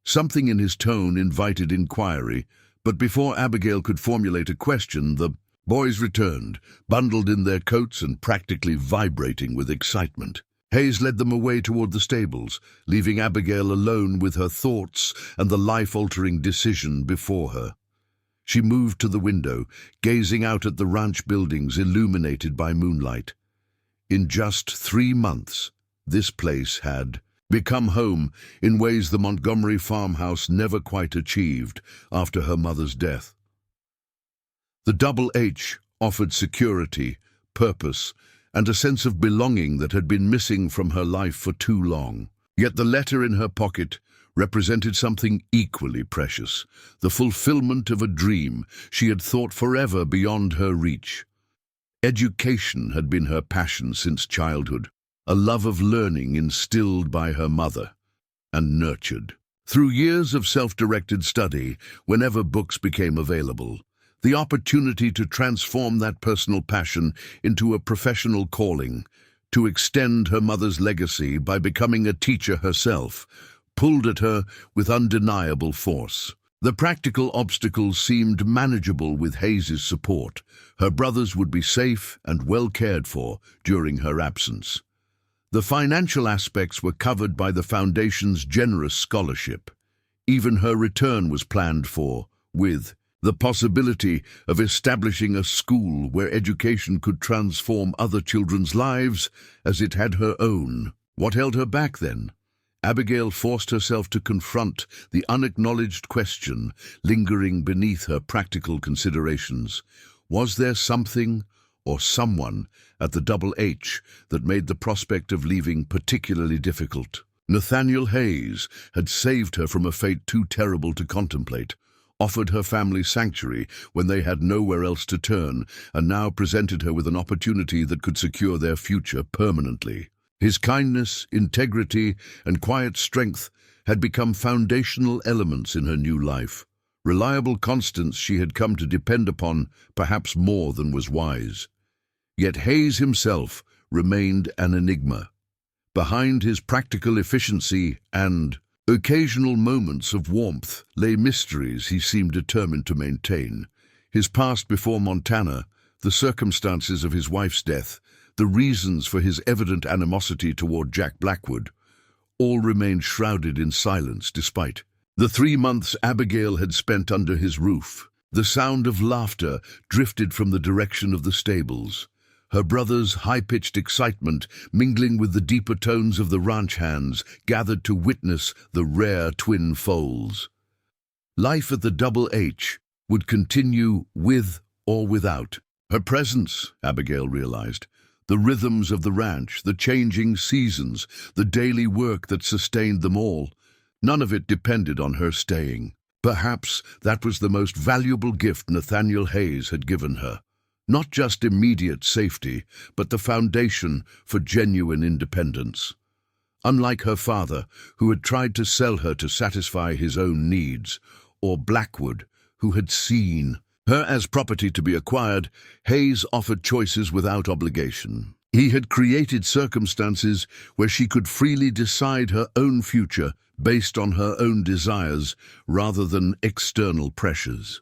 Something in his tone invited inquiry, but before Abigail could formulate a question, the boys returned, bundled in their coats and practically vibrating with excitement. Hayes led them away toward the stables, leaving Abigail alone with her thoughts and the life-altering decision before her. She moved to the window, gazing out at the ranch buildings illuminated by moonlight. In just 3 months, this place had become home in ways the Montgomery farmhouse never quite achieved after her mother's death. The Double H offered security, purpose, and a sense of belonging that had been missing from her life for too long. Yet the letter in her pocket represented something equally precious, the fulfillment of a dream she had thought forever beyond her reach. Education had been her passion since childhood, a love of learning instilled by her mother and nurtured through years of self-directed study whenever books became available. The opportunity to transform that personal passion into a professional calling, to extend her mother's legacy by becoming a teacher herself, pulled at her with undeniable force. The practical obstacles seemed manageable with Hayes's support. Her brothers would be safe and well cared for during her absence. The financial aspects were covered by the Foundation's generous scholarship. Even her return was planned for, with the possibility of establishing a school where education could transform other children's lives as it had her own. What held her back then? Abigail forced herself to confront the unacknowledged question lingering beneath her practical considerations. Was there something or someone at the Double H that made the prospect of leaving particularly difficult? Nathaniel Hayes had saved her from a fate too terrible to contemplate, offered her family sanctuary when they had nowhere else to turn, and now presented her with an opportunity that could secure their future permanently. His kindness, integrity, and quiet strength had become foundational elements in her new life, reliable constants she had come to depend upon, perhaps more than was wise. Yet Hayes himself remained an enigma. Behind his practical efficiency and occasional moments of warmth lay mysteries he seemed determined to maintain. His past before Montana, the circumstances of his wife's death, the reasons for his evident animosity toward Jack Blackwood, all remained shrouded in silence despite the 3 months Abigail had spent under his roof. The sound of laughter drifted from the direction of the stables, her brother's high-pitched excitement mingling with the deeper tones of the ranch hands gathered to witness the rare twin foals. Life at the Double H would continue with or without her presence, Abigail realized. The rhythms of the ranch, the changing seasons, the daily work that sustained them all, none of it depended on her staying. Perhaps that was the most valuable gift Nathaniel Hayes had given her. Not just immediate safety, but the foundation for genuine independence. Unlike her father, who had tried to sell her to satisfy his own needs, or Blackwood, who had seen her as property to be acquired, Hayes offered choices without obligation. He had created circumstances where she could freely decide her own future based on her own desires rather than external pressures.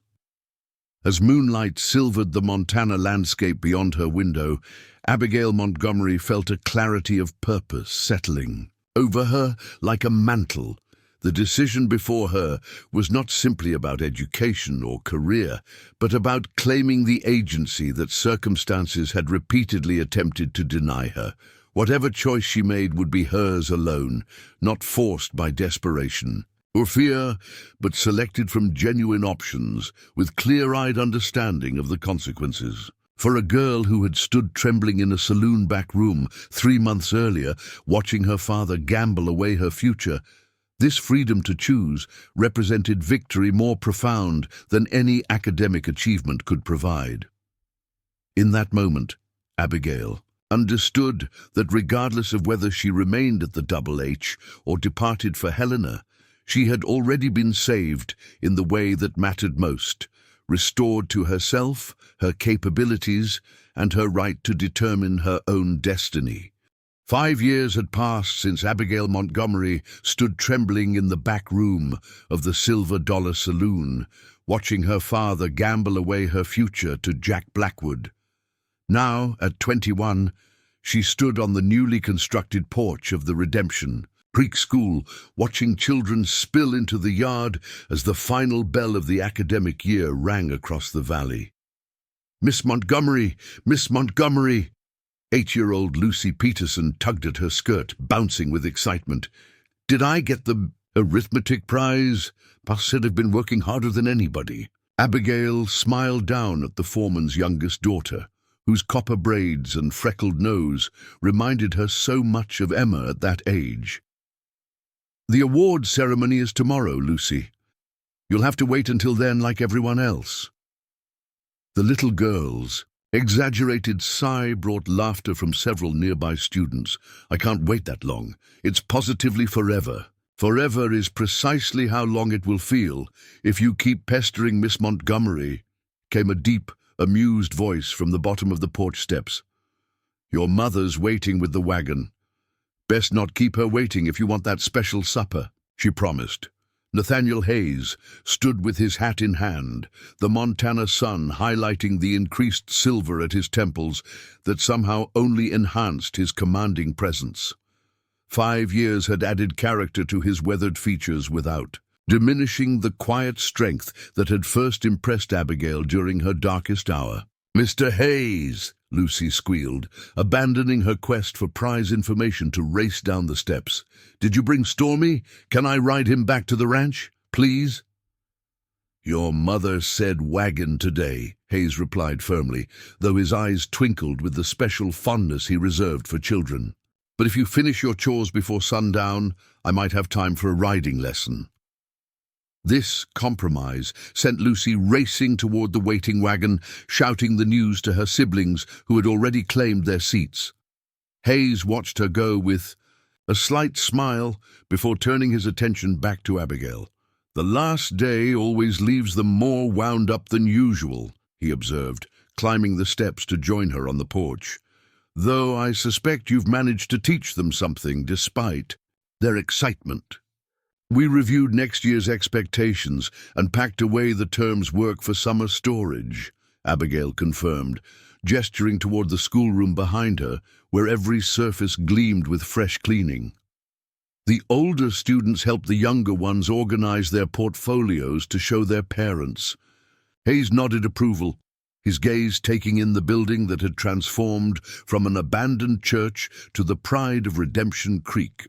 As moonlight silvered the Montana landscape beyond her window, Abigail Montgomery felt a clarity of purpose settling over her like a mantle. The decision before her was not simply about education or career, but about claiming the agency that circumstances had repeatedly attempted to deny her. Whatever choice she made would be hers alone, not forced by desperation or fear, but selected from genuine options with clear-eyed understanding of the consequences. For a girl who had stood trembling in a saloon back room 3 months earlier, watching her father gamble away her future, this freedom to choose represented victory more profound than any academic achievement could provide. In that moment, Abigail understood that regardless of whether she remained at the Double H or departed for Helena, she had already been saved in the way that mattered most, restored to herself, her capabilities, and her right to determine her own destiny. 5 years had passed since Abigail Montgomery stood trembling in the back room of the Silver Dollar Saloon, watching her father gamble away her future to Jack Blackwood. Now, at 21, she stood on the newly constructed porch of the Redemption Creek School, watching children spill into the yard as the final bell of the academic year rang across the valley. "Miss Montgomery! Miss Montgomery!" 8-year-old Lucy Peterson tugged at her skirt, bouncing with excitement. "Did I get the arithmetic prize? Pa said I've been working harder than anybody." Abigail smiled down at the foreman's youngest daughter, whose copper braids and freckled nose reminded her so much of Emma at that age. "The award ceremony is tomorrow, Lucy. You'll have to wait until then like everyone else." The little girl's exaggerated sigh brought laughter from several nearby students. "I can't wait that long. It's positively forever. Forever is precisely how long it will feel if you keep pestering Miss Montgomery," came a deep, amused voice from the bottom of the porch steps. "Your mother's waiting with the wagon. Best not keep her waiting if you want that special supper," she promised. Nathaniel Hayes stood with his hat in hand, the Montana sun highlighting the increased silver at his temples that somehow only enhanced his commanding presence. 5 years had added character to his weathered features without diminishing the quiet strength that had first impressed Abigail during her darkest hour. "Mr. Hayes," Lucy squealed, abandoning her quest for prize information to race down the steps. "Did you bring Stormy? Can I ride him back to the ranch, please?" "Your mother said wagon today," Hayes replied firmly, though his eyes twinkled with the special fondness he reserved for children. "But if you finish your chores before sundown, I might have time for a riding lesson." This compromise sent Lucy racing toward the waiting wagon, shouting the news to her siblings who had already claimed their seats. Hayes watched her go with a slight smile before turning his attention back to Abigail. "The last day always leaves them more wound up than usual," he observed, climbing the steps to join her on the porch. "Though I suspect you've managed to teach them something despite their excitement." "We reviewed next year's expectations and packed away the term's work for summer storage," Abigail confirmed, gesturing toward the schoolroom behind her, where every surface gleamed with fresh cleaning. The older students helped the younger ones organize their portfolios to show their parents. Hayes nodded approval, his gaze taking in the building that had transformed from an abandoned church to the pride of Redemption Creek.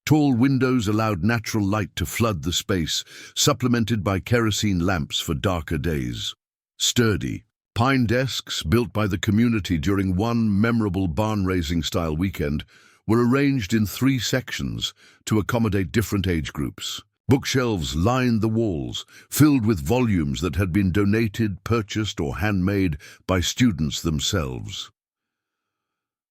Tall windows allowed natural light to flood the space, supplemented by kerosene lamps for darker days. Sturdy pine desks, built by the community during one memorable barn-raising-style weekend, were arranged in 3 sections to accommodate different age groups. Bookshelves lined the walls, filled with volumes that had been donated, purchased, or handmade by students themselves.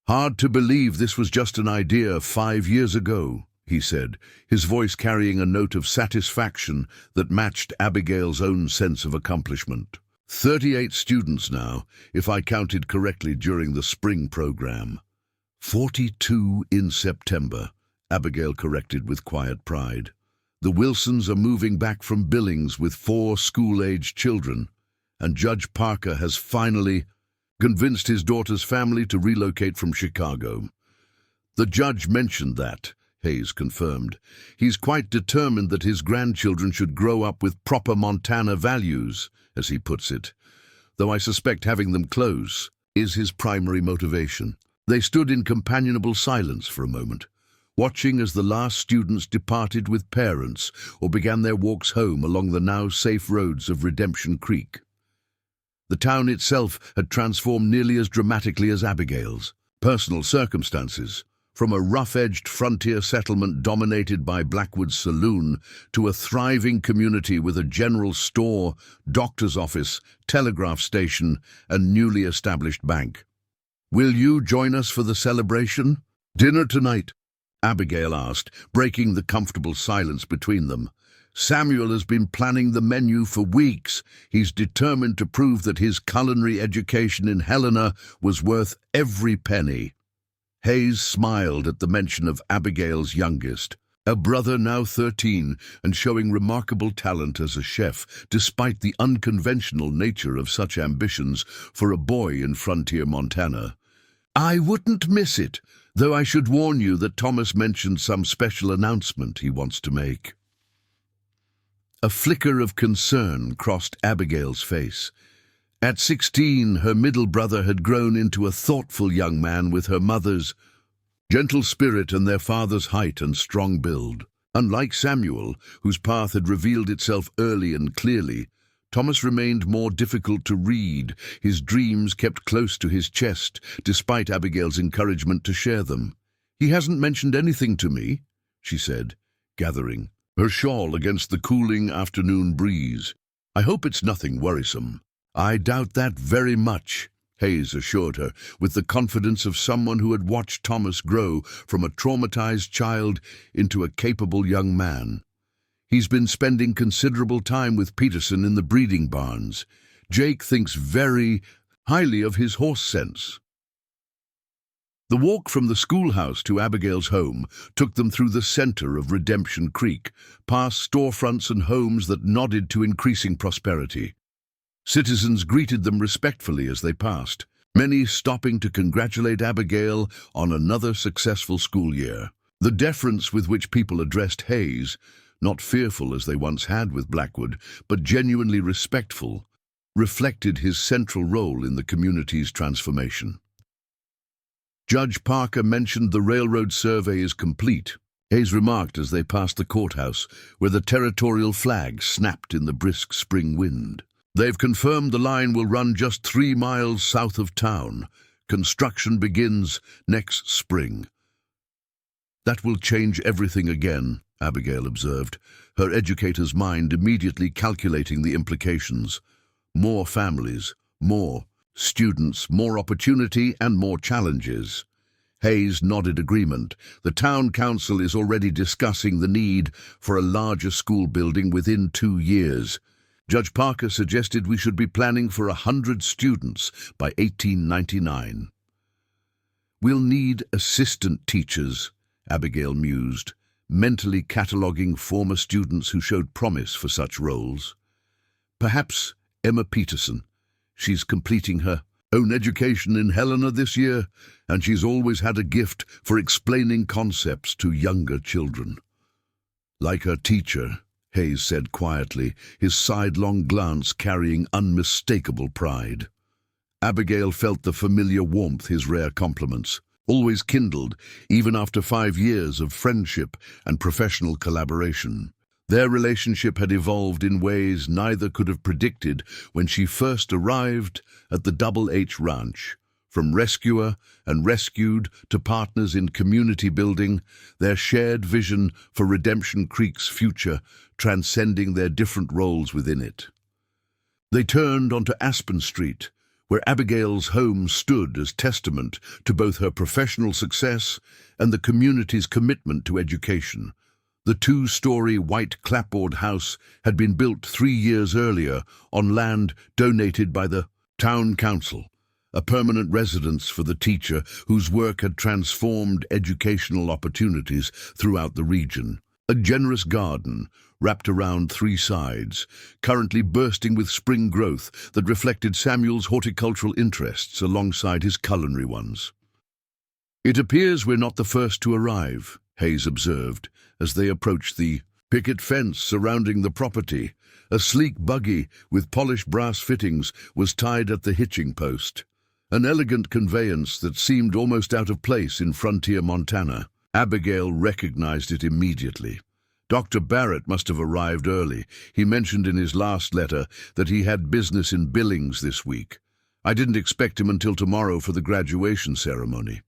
"Hard to believe this was just an idea 5 years ago," he said, his voice carrying a note of satisfaction that matched Abigail's own sense of accomplishment. 38 students now, if I counted correctly during the spring program. 42 in September, Abigail corrected with quiet pride. The Wilsons are moving back from Billings with 4 school-aged children, and Judge Parker has finally convinced his daughter's family to relocate from Chicago. "The judge mentioned that," Hayes confirmed. "He's quite determined that his grandchildren should grow up with proper Montana values, as he puts it, though I suspect having them close is his primary motivation." They stood in companionable silence for a moment, watching as the last students departed with parents or began their walks home along the now safe roads of Redemption Creek. The town itself had transformed nearly as dramatically as Abigail's. Personal circumstances, from a rough-edged frontier settlement dominated by Blackwood's saloon to a thriving community with a general store, doctor's office, telegraph station, and newly established bank. "Will you join us for the celebration?" "Dinner tonight?" Abigail asked, breaking the comfortable silence between them. "Samuel has been planning the menu for weeks. He's determined to prove that his culinary education in Helena was worth every penny." Hayes smiled at the mention of Abigail's youngest, a brother now 13 and showing remarkable talent as a chef, despite the unconventional nature of such ambitions for a boy in frontier Montana. "I wouldn't miss it, though I should warn you that Thomas mentioned some special announcement he wants to make." A flicker of concern crossed Abigail's face. At 16, her middle brother had grown into a thoughtful young man with her mother's gentle spirit and their father's height and strong build. Unlike Samuel, whose path had revealed itself early and clearly, Thomas remained more difficult to read, his dreams kept close to his chest, despite Abigail's encouragement to share them. "He hasn't mentioned anything to me," she said, gathering her shawl against the cooling afternoon breeze. "I hope it's nothing worrisome." "I doubt that very much," Hayes assured her, with the confidence of someone who had watched Thomas grow from a traumatized child into a capable young man. "He's been spending considerable time with Peterson in the breeding barns. Jake thinks very highly of his horse sense." The walk from the schoolhouse to Abigail's home took them through the center of Redemption Creek, past storefronts and homes that nodded to increasing prosperity. Citizens greeted them respectfully as they passed, many stopping to congratulate Abigail on another successful school year. The deference with which people addressed Hayes, not fearful as they once had with Blackwood, but genuinely respectful, reflected his central role in the community's transformation. Judge Parker mentioned the railroad survey is complete, Hayes remarked as they passed the courthouse, where the territorial flag snapped in the brisk spring wind. "They've confirmed the line will run just 3 miles south of town. Construction begins next spring." "That will change everything again," Abigail observed, her educator's mind immediately calculating the implications. More families, more students, more opportunity, and more challenges. Hayes nodded agreement. The town council is already discussing the need for a larger school building within 2 years. Judge Parker suggested we should be planning for 100 students by 1899. We'll need assistant teachers, Abigail mused, mentally cataloguing former students who showed promise for such roles. Perhaps Emma Peterson. She's completing her own education in Helena this year, and she's always had a gift for explaining concepts to younger children. Like her teacher, Hayes said quietly, his sidelong glance carrying unmistakable pride. Abigail felt the familiar warmth his rare compliments always kindled, even after 5 years of friendship and professional collaboration. Their relationship had evolved in ways neither could have predicted when she first arrived at the Double H Ranch. From rescuer and rescued to partners in community building, their shared vision for Redemption Creek's future transcending their different roles within it. They turned onto Aspen Street, where Abigail's home stood as testament to both her professional success and the community's commitment to education. The 2-story white clapboard house had been built 3 years earlier on land donated by the town council, a permanent residence for the teacher whose work had transformed educational opportunities throughout the region. A generous garden, wrapped around 3 sides, currently bursting with spring growth that reflected Samuel's horticultural interests alongside his culinary ones. "It appears we're not the first to arrive," Hayes observed, as they approached the picket fence surrounding the property. A sleek buggy with polished brass fittings was tied at the hitching post, an elegant conveyance that seemed almost out of place in frontier Montana. Abigail recognized it immediately. Dr. Barrett must have arrived early. He mentioned in his last letter that he had business in Billings this week. I didn't expect him until tomorrow for the graduation ceremony.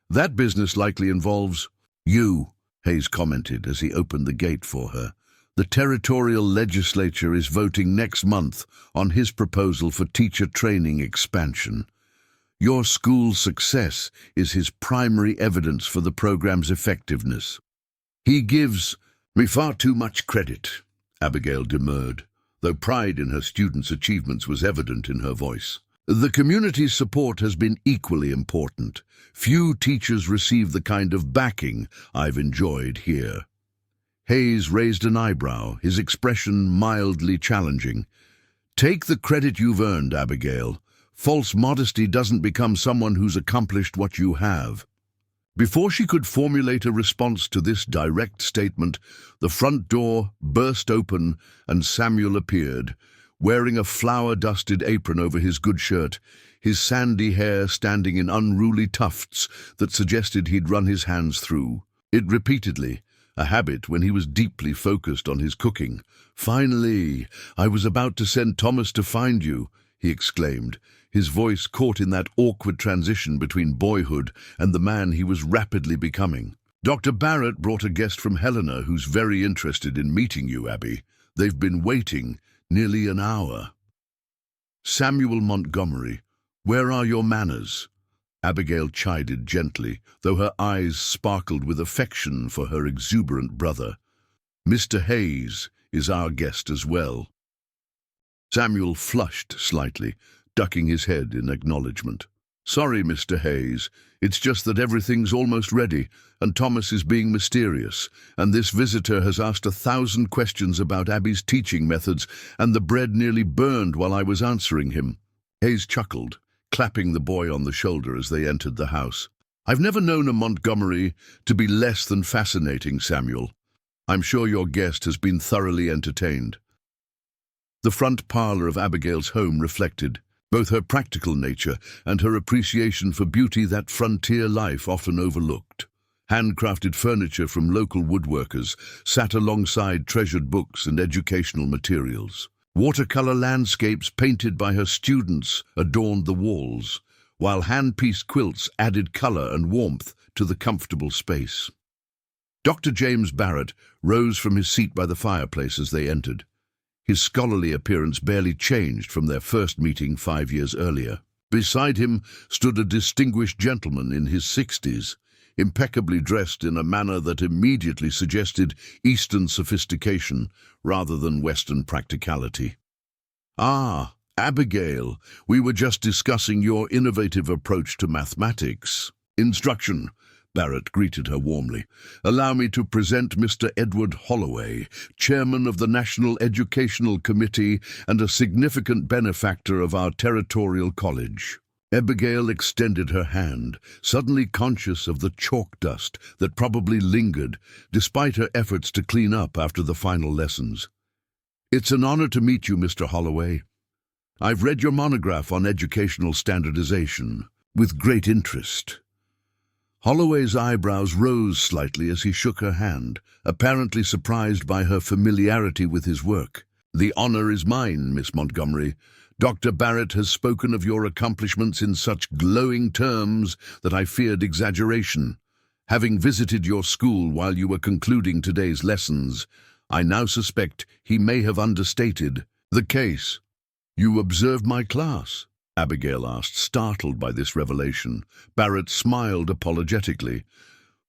That business likely involves you, Hayes commented as he opened the gate for her. The territorial legislature is voting next month on his proposal for teacher training expansion. Your school's success is his primary evidence for the program's effectiveness. He gives me far too much credit, Abigail demurred, though pride in her students' achievements was evident in her voice. The community's support has been equally important. Few teachers receive the kind of backing I've enjoyed here. Hayes raised an eyebrow, his expression mildly challenging. Take the credit you've earned, Abigail. False modesty doesn't become someone who's accomplished what you have. Before she could formulate a response to this direct statement, the front door burst open and Samuel appeared, wearing a flour-dusted apron over his good shirt, his sandy hair standing in unruly tufts that suggested he'd run his hands through it repeatedly, a habit when he was deeply focused on his cooking. "Finally, I was about to send Thomas to find you," he exclaimed, his voice caught in that awkward transition between boyhood and the man he was rapidly becoming. "Dr. Barrett brought a guest from Helena who's very interested in meeting you, Abby. They've been waiting nearly an hour." "Samuel Montgomery, where are your manners?" Abigail chided gently, though her eyes sparkled with affection for her exuberant brother. "Mr. Hayes is our guest as well." Samuel flushed slightly, ducking his head in acknowledgement. "Sorry, Mr. Hayes. It's just that everything's almost ready, and Thomas is being mysterious, and this visitor has asked 1,000 questions about Abby's teaching methods, and the bread nearly burned while I was answering him." Hayes chuckled, clapping the boy on the shoulder as they entered the house. "I've never known a Montgomery to be less than fascinating, Samuel. I'm sure your guest has been thoroughly entertained." The front parlor of Abigail's home reflected both her practical nature and her appreciation for beauty that frontier life often overlooked. Handcrafted furniture from local woodworkers sat alongside treasured books and educational materials. Watercolor landscapes painted by her students adorned the walls, while hand-pieced quilts added color and warmth to the comfortable space. Dr. James Barrett rose from his seat by the fireplace as they entered. His scholarly appearance barely changed from their first meeting 5 years earlier. Beside him stood a distinguished gentleman in his 60s, impeccably dressed in a manner that immediately suggested Eastern sophistication rather than Western practicality. Ah, Abigail, we were just discussing your innovative approach to mathematics. Instruction, Barrett greeted her warmly. Allow me to present Mr. Edward Holloway, chairman of the National Educational Committee and a significant benefactor of our territorial college. Abigail extended her hand, suddenly conscious of the chalk dust that probably lingered, despite her efforts to clean up after the final lessons. It's an honor to meet you, Mr. Holloway. I've read your monograph on educational standardization with great interest. Holloway's eyebrows rose slightly as he shook her hand, apparently surprised by her familiarity with his work. The honor is mine, Miss Montgomery. Dr. Barrett has spoken of your accomplishments in such glowing terms that I feared exaggeration. Having visited your school while you were concluding today's lessons, I now suspect he may have understated the case. You observed my class? Abigail asked, startled by this revelation. Barrett smiled apologetically.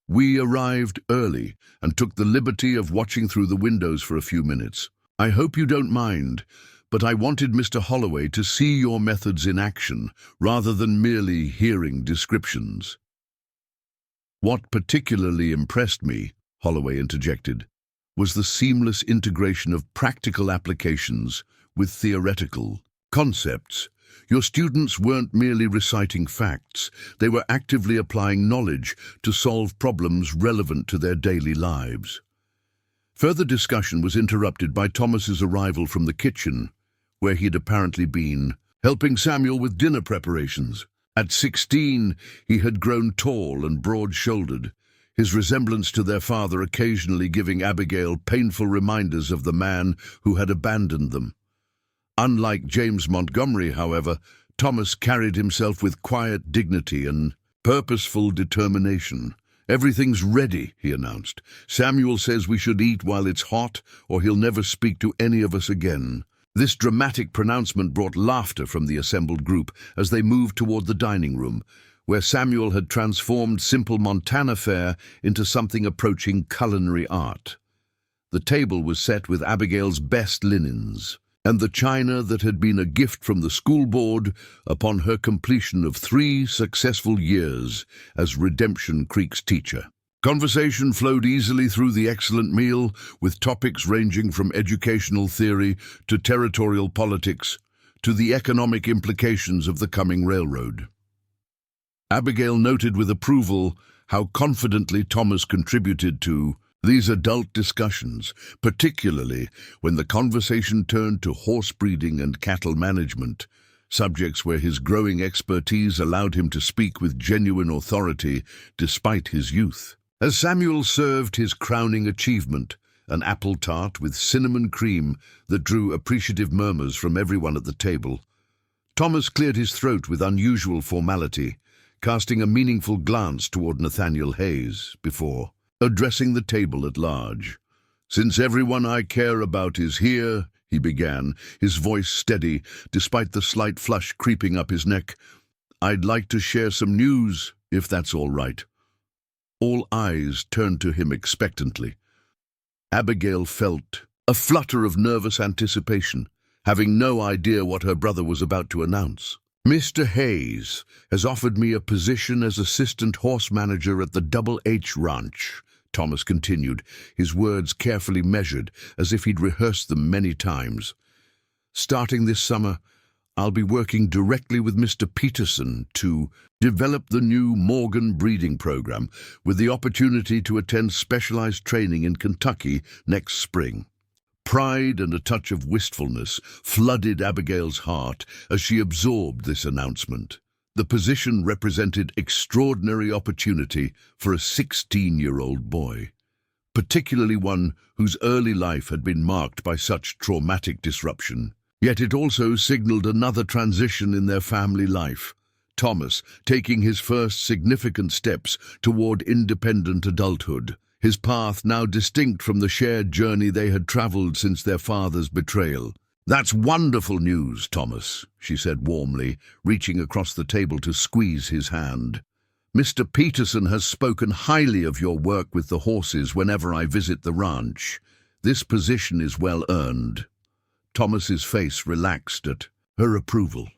We arrived early and took the liberty of watching through the windows for a few minutes. I hope you don't mind, but I wanted Mr. Holloway to see your methods in action rather than merely hearing descriptions. What particularly impressed me, Holloway interjected, was the seamless integration of practical applications with theoretical concepts. Your students weren't merely reciting facts, they were actively applying knowledge to solve problems relevant to their daily lives. Further discussion was interrupted by Thomas's arrival from the kitchen, where he'd apparently been helping Samuel with dinner preparations. At 16, he had grown tall and broad-shouldered, his resemblance to their father occasionally giving Abigail painful reminders of the man who had abandoned them. Unlike James Montgomery, however, Thomas carried himself with quiet dignity and purposeful determination. Everything's ready, he announced. Samuel says we should eat while it's hot, or he'll never speak to any of us again. This dramatic pronouncement brought laughter from the assembled group as they moved toward the dining room, where Samuel had transformed simple Montana fare into something approaching culinary art. The table was set with Abigail's best linens, and the china that had been a gift from the school board upon her completion of 3 successful years as Redemption Creek's teacher. Conversation flowed easily through the excellent meal, with topics ranging from educational theory to territorial politics to the economic implications of the coming railroad. Abigail noted with approval how confidently Thomas contributed to these adult discussions, particularly when the conversation turned to horse breeding and cattle management, subjects where his growing expertise allowed him to speak with genuine authority despite his youth. As Samuel served his crowning achievement, an apple tart with cinnamon cream that drew appreciative murmurs from everyone at the table, Thomas cleared his throat with unusual formality, casting a meaningful glance toward Nathaniel Hayes before addressing the table at large. Since everyone I care about is here, he began, his voice steady despite the slight flush creeping up his neck, I'd like to share some news, if that's all right. All eyes turned to him expectantly. Abigail felt a flutter of nervous anticipation, having no idea what her brother was about to announce. Mr. Hayes has offered me a position as assistant horse manager at the Double H Ranch, Thomas continued, his words carefully measured, as if he'd rehearsed them many times. Starting this summer, I'll be working directly with Mr. Peterson to develop the new Morgan breeding program, with the opportunity to attend specialized training in Kentucky next spring. Pride and a touch of wistfulness flooded Abigail's heart as she absorbed this announcement. The position represented extraordinary opportunity for a 16-year-old boy, particularly one whose early life had been marked by such traumatic disruption. Yet it also signaled another transition in their family life, Thomas taking his first significant steps toward independent adulthood, his path now distinct from the shared journey they had traveled since their father's betrayal. That's wonderful news, Thomas, she said warmly, reaching across the table to squeeze his hand. Mr. Peterson has spoken highly of your work with the horses whenever I visit the ranch. This position is well earned. Thomas's face relaxed at her approval.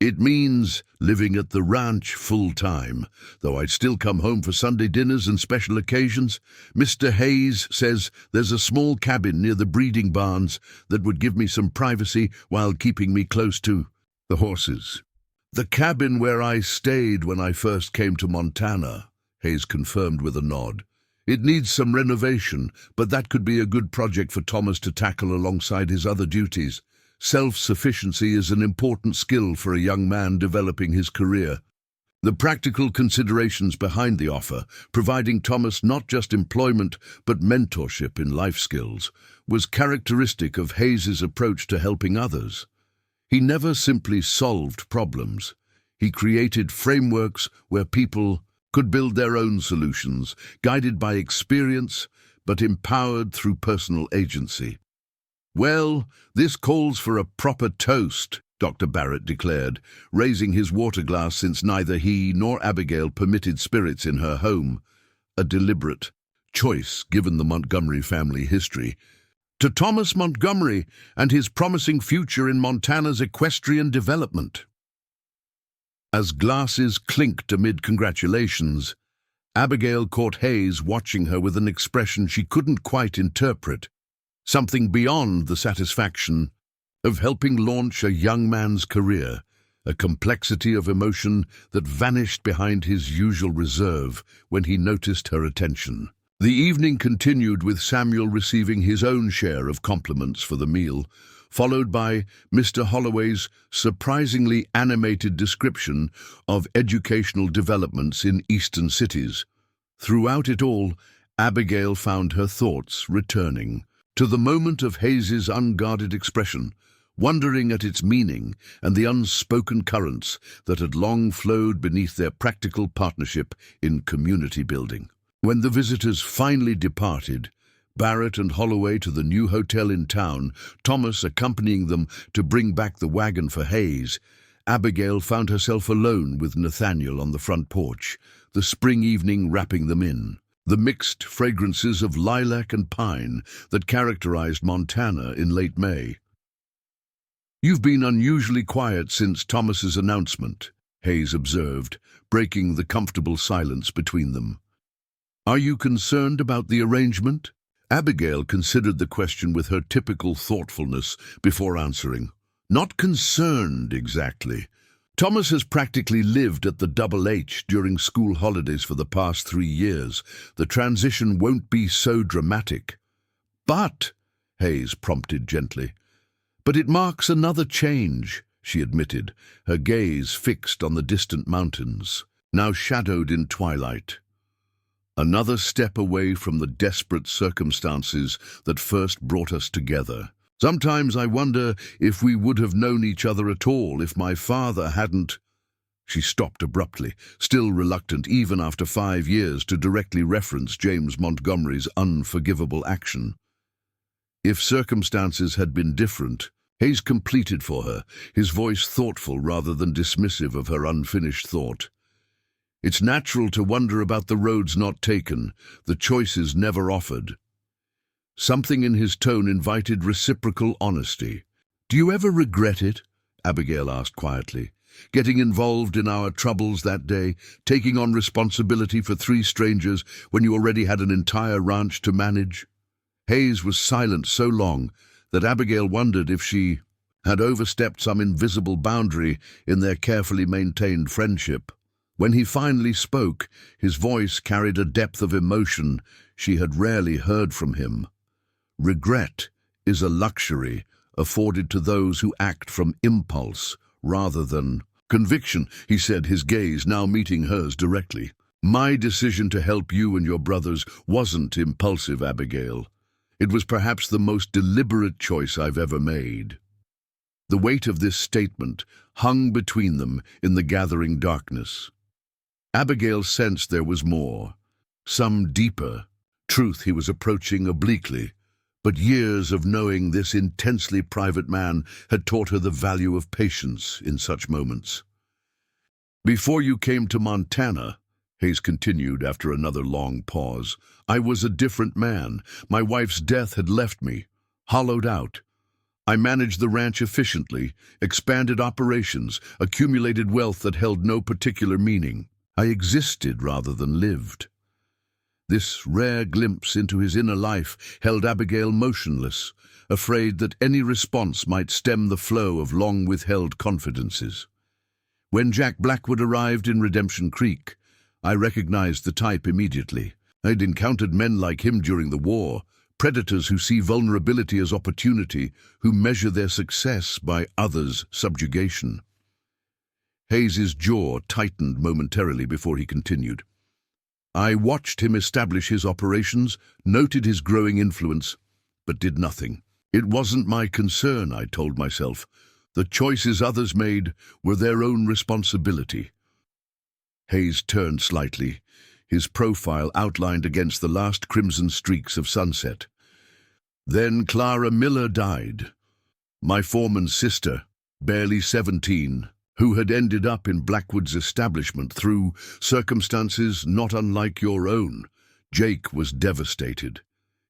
"It means living at the ranch full-time, though I'd still come home for Sunday dinners and special occasions. Mr. Hayes says there's a small cabin near the breeding barns that would give me some privacy while keeping me close to the horses." "The cabin where I stayed when I first came to Montana," Hayes confirmed with a nod. "It needs some renovation, but that could be a good project for Thomas to tackle alongside his other duties. Self-sufficiency is an important skill for a young man developing his career." The practical considerations behind the offer, providing Thomas not just employment but mentorship in life skills, was characteristic of Hayes's approach to helping others. He never simply solved problems. He created frameworks where people could build their own solutions, guided by experience but empowered through personal agency. "Well, this calls for a proper toast," Dr. Barrett declared, raising his water glass since neither he nor Abigail permitted spirits in her home, a deliberate choice given the Montgomery family history. "To Thomas Montgomery and his promising future in Montana's equestrian development." As glasses clinked amid congratulations, Abigail caught Hayes watching her with an expression she couldn't quite interpret, something beyond the satisfaction of helping launch a young man's career, a complexity of emotion that vanished behind his usual reserve when he noticed her attention. The evening continued with Samuel receiving his own share of compliments for the meal, followed by Mr. Holloway's surprisingly animated description of educational developments in eastern cities. Throughout it all, Abigail found her thoughts returning to the moment of Hayes's unguarded expression, wondering at its meaning and the unspoken currents that had long flowed beneath their practical partnership in community building. When the visitors finally departed, Barrett and Holloway to the new hotel in town, Thomas accompanying them to bring back the wagon for Hayes, Abigail found herself alone with Nathaniel on the front porch, the spring evening wrapping them in. The mixed fragrances of lilac and pine that characterized Montana in late May. "You've been unusually quiet since Thomas's announcement," Hayes observed, breaking the comfortable silence between them. "Are you concerned about the arrangement?" Abigail considered the question with her typical thoughtfulness before answering. "Not concerned, exactly. Thomas has practically lived at the Double H during school holidays for the past 3 years. The transition won't be so dramatic." "But," Hayes prompted gently. "But it marks another change," she admitted, her gaze fixed on the distant mountains, now shadowed in twilight. "Another step away from the desperate circumstances that first brought us together. Sometimes I wonder if we would have known each other at all if my father hadn't—" She stopped abruptly, still reluctant even after 5 years to directly reference James Montgomery's unforgivable action. If circumstances had been different, Hayes completed for her, his voice thoughtful rather than dismissive of her unfinished thought. "It's natural to wonder about the roads not taken, the choices never offered." Something in his tone invited reciprocal honesty. "Do you ever regret it?" Abigail asked quietly. "Getting involved in our troubles that day, taking on responsibility for 3 strangers when you already had an entire ranch to manage?" Hayes was silent so long that Abigail wondered if she had overstepped some invisible boundary in their carefully maintained friendship. When he finally spoke, his voice carried a depth of emotion she had rarely heard from him. "Regret is a luxury afforded to those who act from impulse rather than conviction," he said, his gaze now meeting hers directly. "My decision to help you and your brothers wasn't impulsive, Abigail. It was perhaps the most deliberate choice I've ever made." The weight of this statement hung between them in the gathering darkness. Abigail sensed there was more, some deeper truth he was approaching obliquely, but years of knowing this intensely private man had taught her the value of patience in such moments. "Before you came to Montana," Hayes continued after another long pause, "I was a different man. My wife's death had left me, hollowed out. I managed the ranch efficiently, expanded operations, accumulated wealth that held no particular meaning. I existed rather than lived. This rare glimpse into his inner life held Abigail motionless, afraid that any response might stem the flow of long-withheld confidences. When Jack Blackwood arrived in Redemption Creek, I recognized the type immediately. I'd encountered men like him during the war, predators who see vulnerability as opportunity, who measure their success by others' subjugation. Hayes's jaw tightened momentarily before he continued. I watched him establish his operations, noted his growing influence, but did nothing. It wasn't my concern, I told myself. The choices others made were their own responsibility. Hayes turned slightly, his profile outlined against the last crimson streaks of sunset. Then Clara Miller died, my foreman's sister, barely 17, who had ended up in Blackwood's establishment through circumstances not unlike your own. Jake was devastated.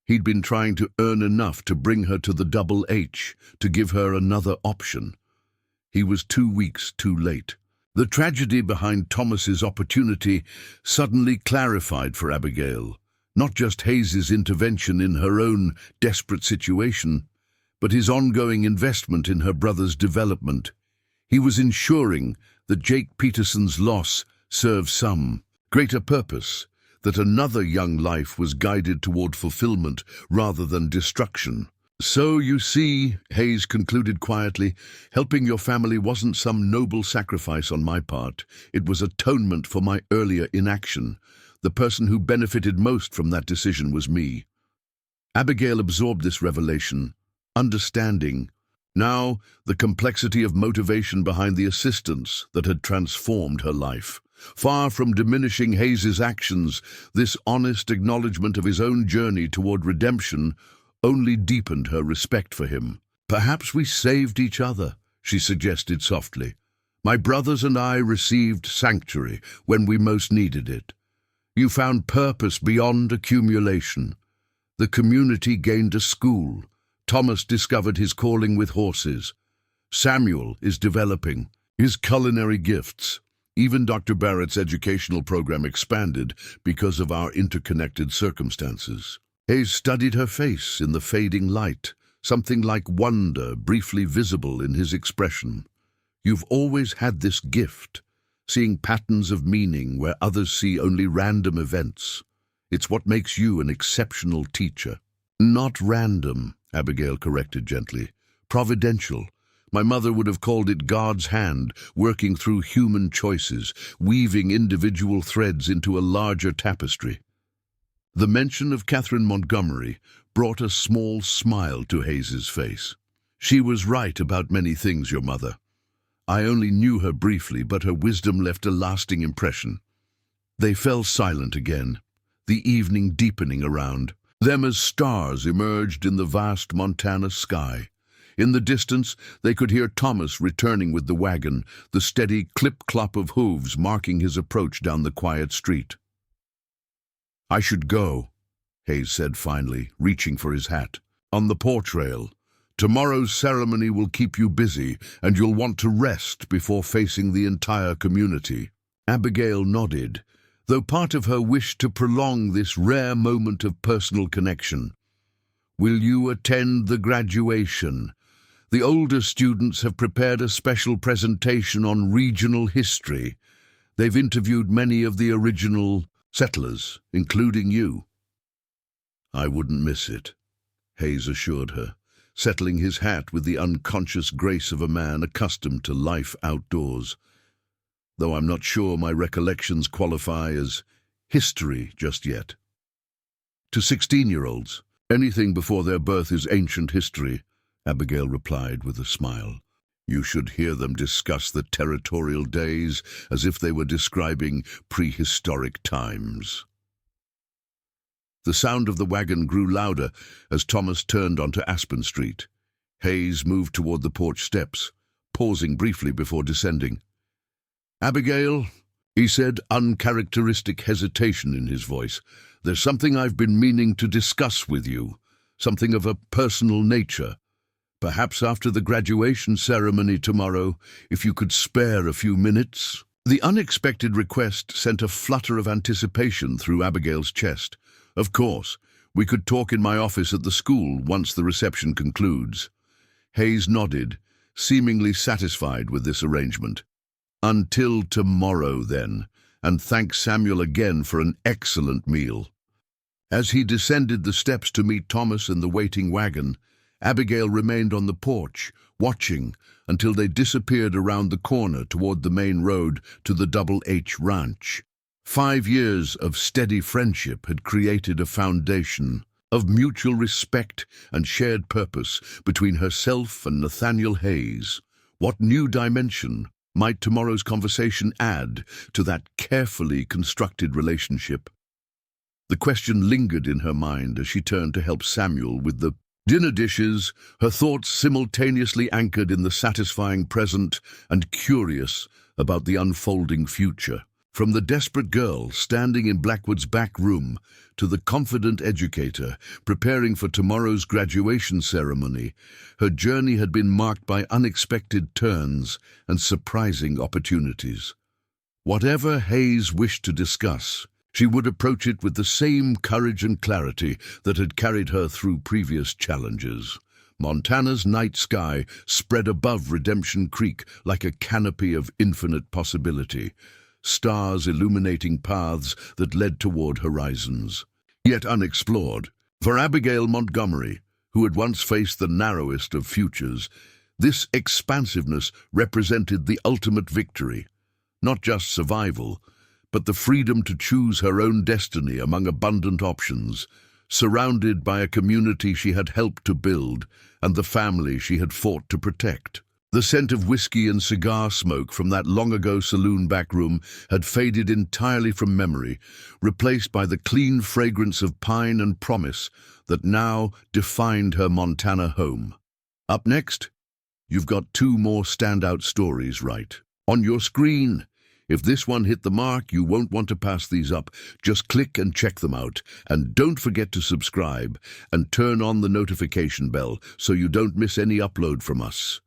He'd been trying to earn enough to bring her to the Double H, to give her another option. He was 2 weeks too late. The tragedy behind Thomas's opportunity suddenly clarified for Abigail, not just Hayes's intervention in her own desperate situation, but his ongoing investment in her brother's development. He was ensuring that Jake Peterson's loss served some greater purpose, that another young life was guided toward fulfillment rather than destruction. So, you see, Hayes concluded quietly, helping your family wasn't some noble sacrifice on my part. It was atonement for my earlier inaction. The person who benefited most from that decision was me. Abigail absorbed this revelation, understanding now the complexity of motivation behind the assistance that had transformed her life. Far from diminishing Hayes's actions, this honest acknowledgement of his own journey toward redemption only deepened her respect for him. Perhaps we saved each other, she suggested softly. My brothers and I received sanctuary when we most needed it. You found purpose beyond accumulation. The community gained a school. Thomas discovered his calling with horses. Samuel is developing his culinary gifts. Even Dr. Barrett's educational program expanded because of our interconnected circumstances. Hayes studied her face in the fading light, something like wonder briefly visible in his expression. You've always had this gift, seeing patterns of meaning where others see only random events. It's what makes you an exceptional teacher. Not random, Abigail corrected gently. Providential. My mother would have called it God's hand, working through human choices, weaving individual threads into a larger tapestry. The mention of Catherine Montgomery brought a small smile to Hayes's face. She was right about many things, your mother. I only knew her briefly, but her wisdom left a lasting impression. They fell silent again, the evening deepening around them as stars emerged in the vast Montana sky. In the distance, they could hear Thomas returning with the wagon, the steady clip-clop of hooves marking his approach down the quiet street. I should go, Hayes said finally, reaching for his hat. On the porch rail. Tomorrow's ceremony will keep you busy, and you'll want to rest before facing the entire community. Abigail nodded, though part of her wished to prolong this rare moment of personal connection. Will you attend the graduation? The older students have prepared a special presentation on regional history. They've interviewed many of the original settlers, including you. I wouldn't miss it, Hayes assured her, settling his hat with the unconscious grace of a man accustomed to life outdoors. Though I'm not sure my recollections qualify as history just yet. To 16-year-olds, anything before their birth is ancient history, Abigail replied with a smile. You should hear them discuss the territorial days as if they were describing prehistoric times. The sound of the wagon grew louder as Thomas turned onto Aspen Street. Hayes moved toward the porch steps, pausing briefly before descending. Abigail, he said, uncharacteristic hesitation in his voice, there's something I've been meaning to discuss with you, something of a personal nature. Perhaps after the graduation ceremony tomorrow, if you could spare a few minutes." The unexpected request sent a flutter of anticipation through Abigail's chest. "Of course, we could talk in my office at the school once the reception concludes." Hayes nodded, seemingly satisfied with this arrangement. "Until tomorrow, then, and thank Samuel again for an excellent meal." As he descended the steps to meet Thomas and the waiting wagon, Abigail remained on the porch, watching until they disappeared around the corner toward the main road to the Double H Ranch. 5 years of steady friendship had created a foundation of mutual respect and shared purpose between herself and Nathaniel Hayes. What new dimension might tomorrow's conversation add to that carefully constructed relationship? The question lingered in her mind as she turned to help Samuel with the dinner dishes, her thoughts simultaneously anchored in the satisfying present and curious about the unfolding future. From the desperate girl standing in Blackwood's back room to the confident educator preparing for tomorrow's graduation ceremony, her journey had been marked by unexpected turns and surprising opportunities. Whatever Hayes wished to discuss, she would approach it with the same courage and clarity that had carried her through previous challenges. Montana's night sky spread above Redemption Creek like a canopy of infinite possibility, stars illuminating paths that led toward horizons, yet unexplored. For Abigail Montgomery, who had once faced the narrowest of futures, this expansiveness represented the ultimate victory, not just survival, but the freedom to choose her own destiny among abundant options, surrounded by a community she had helped to build and the family she had fought to protect. The scent of whiskey and cigar smoke from that long-ago saloon back room had faded entirely from memory, replaced by the clean fragrance of pine and promise that now defined her Montana home. Up next, you've got 2 more standout stories right on your screen. If this one hit the mark, you won't want to pass these up. Just click and check them out. And don't forget to subscribe and turn on the notification bell so you don't miss any upload from us.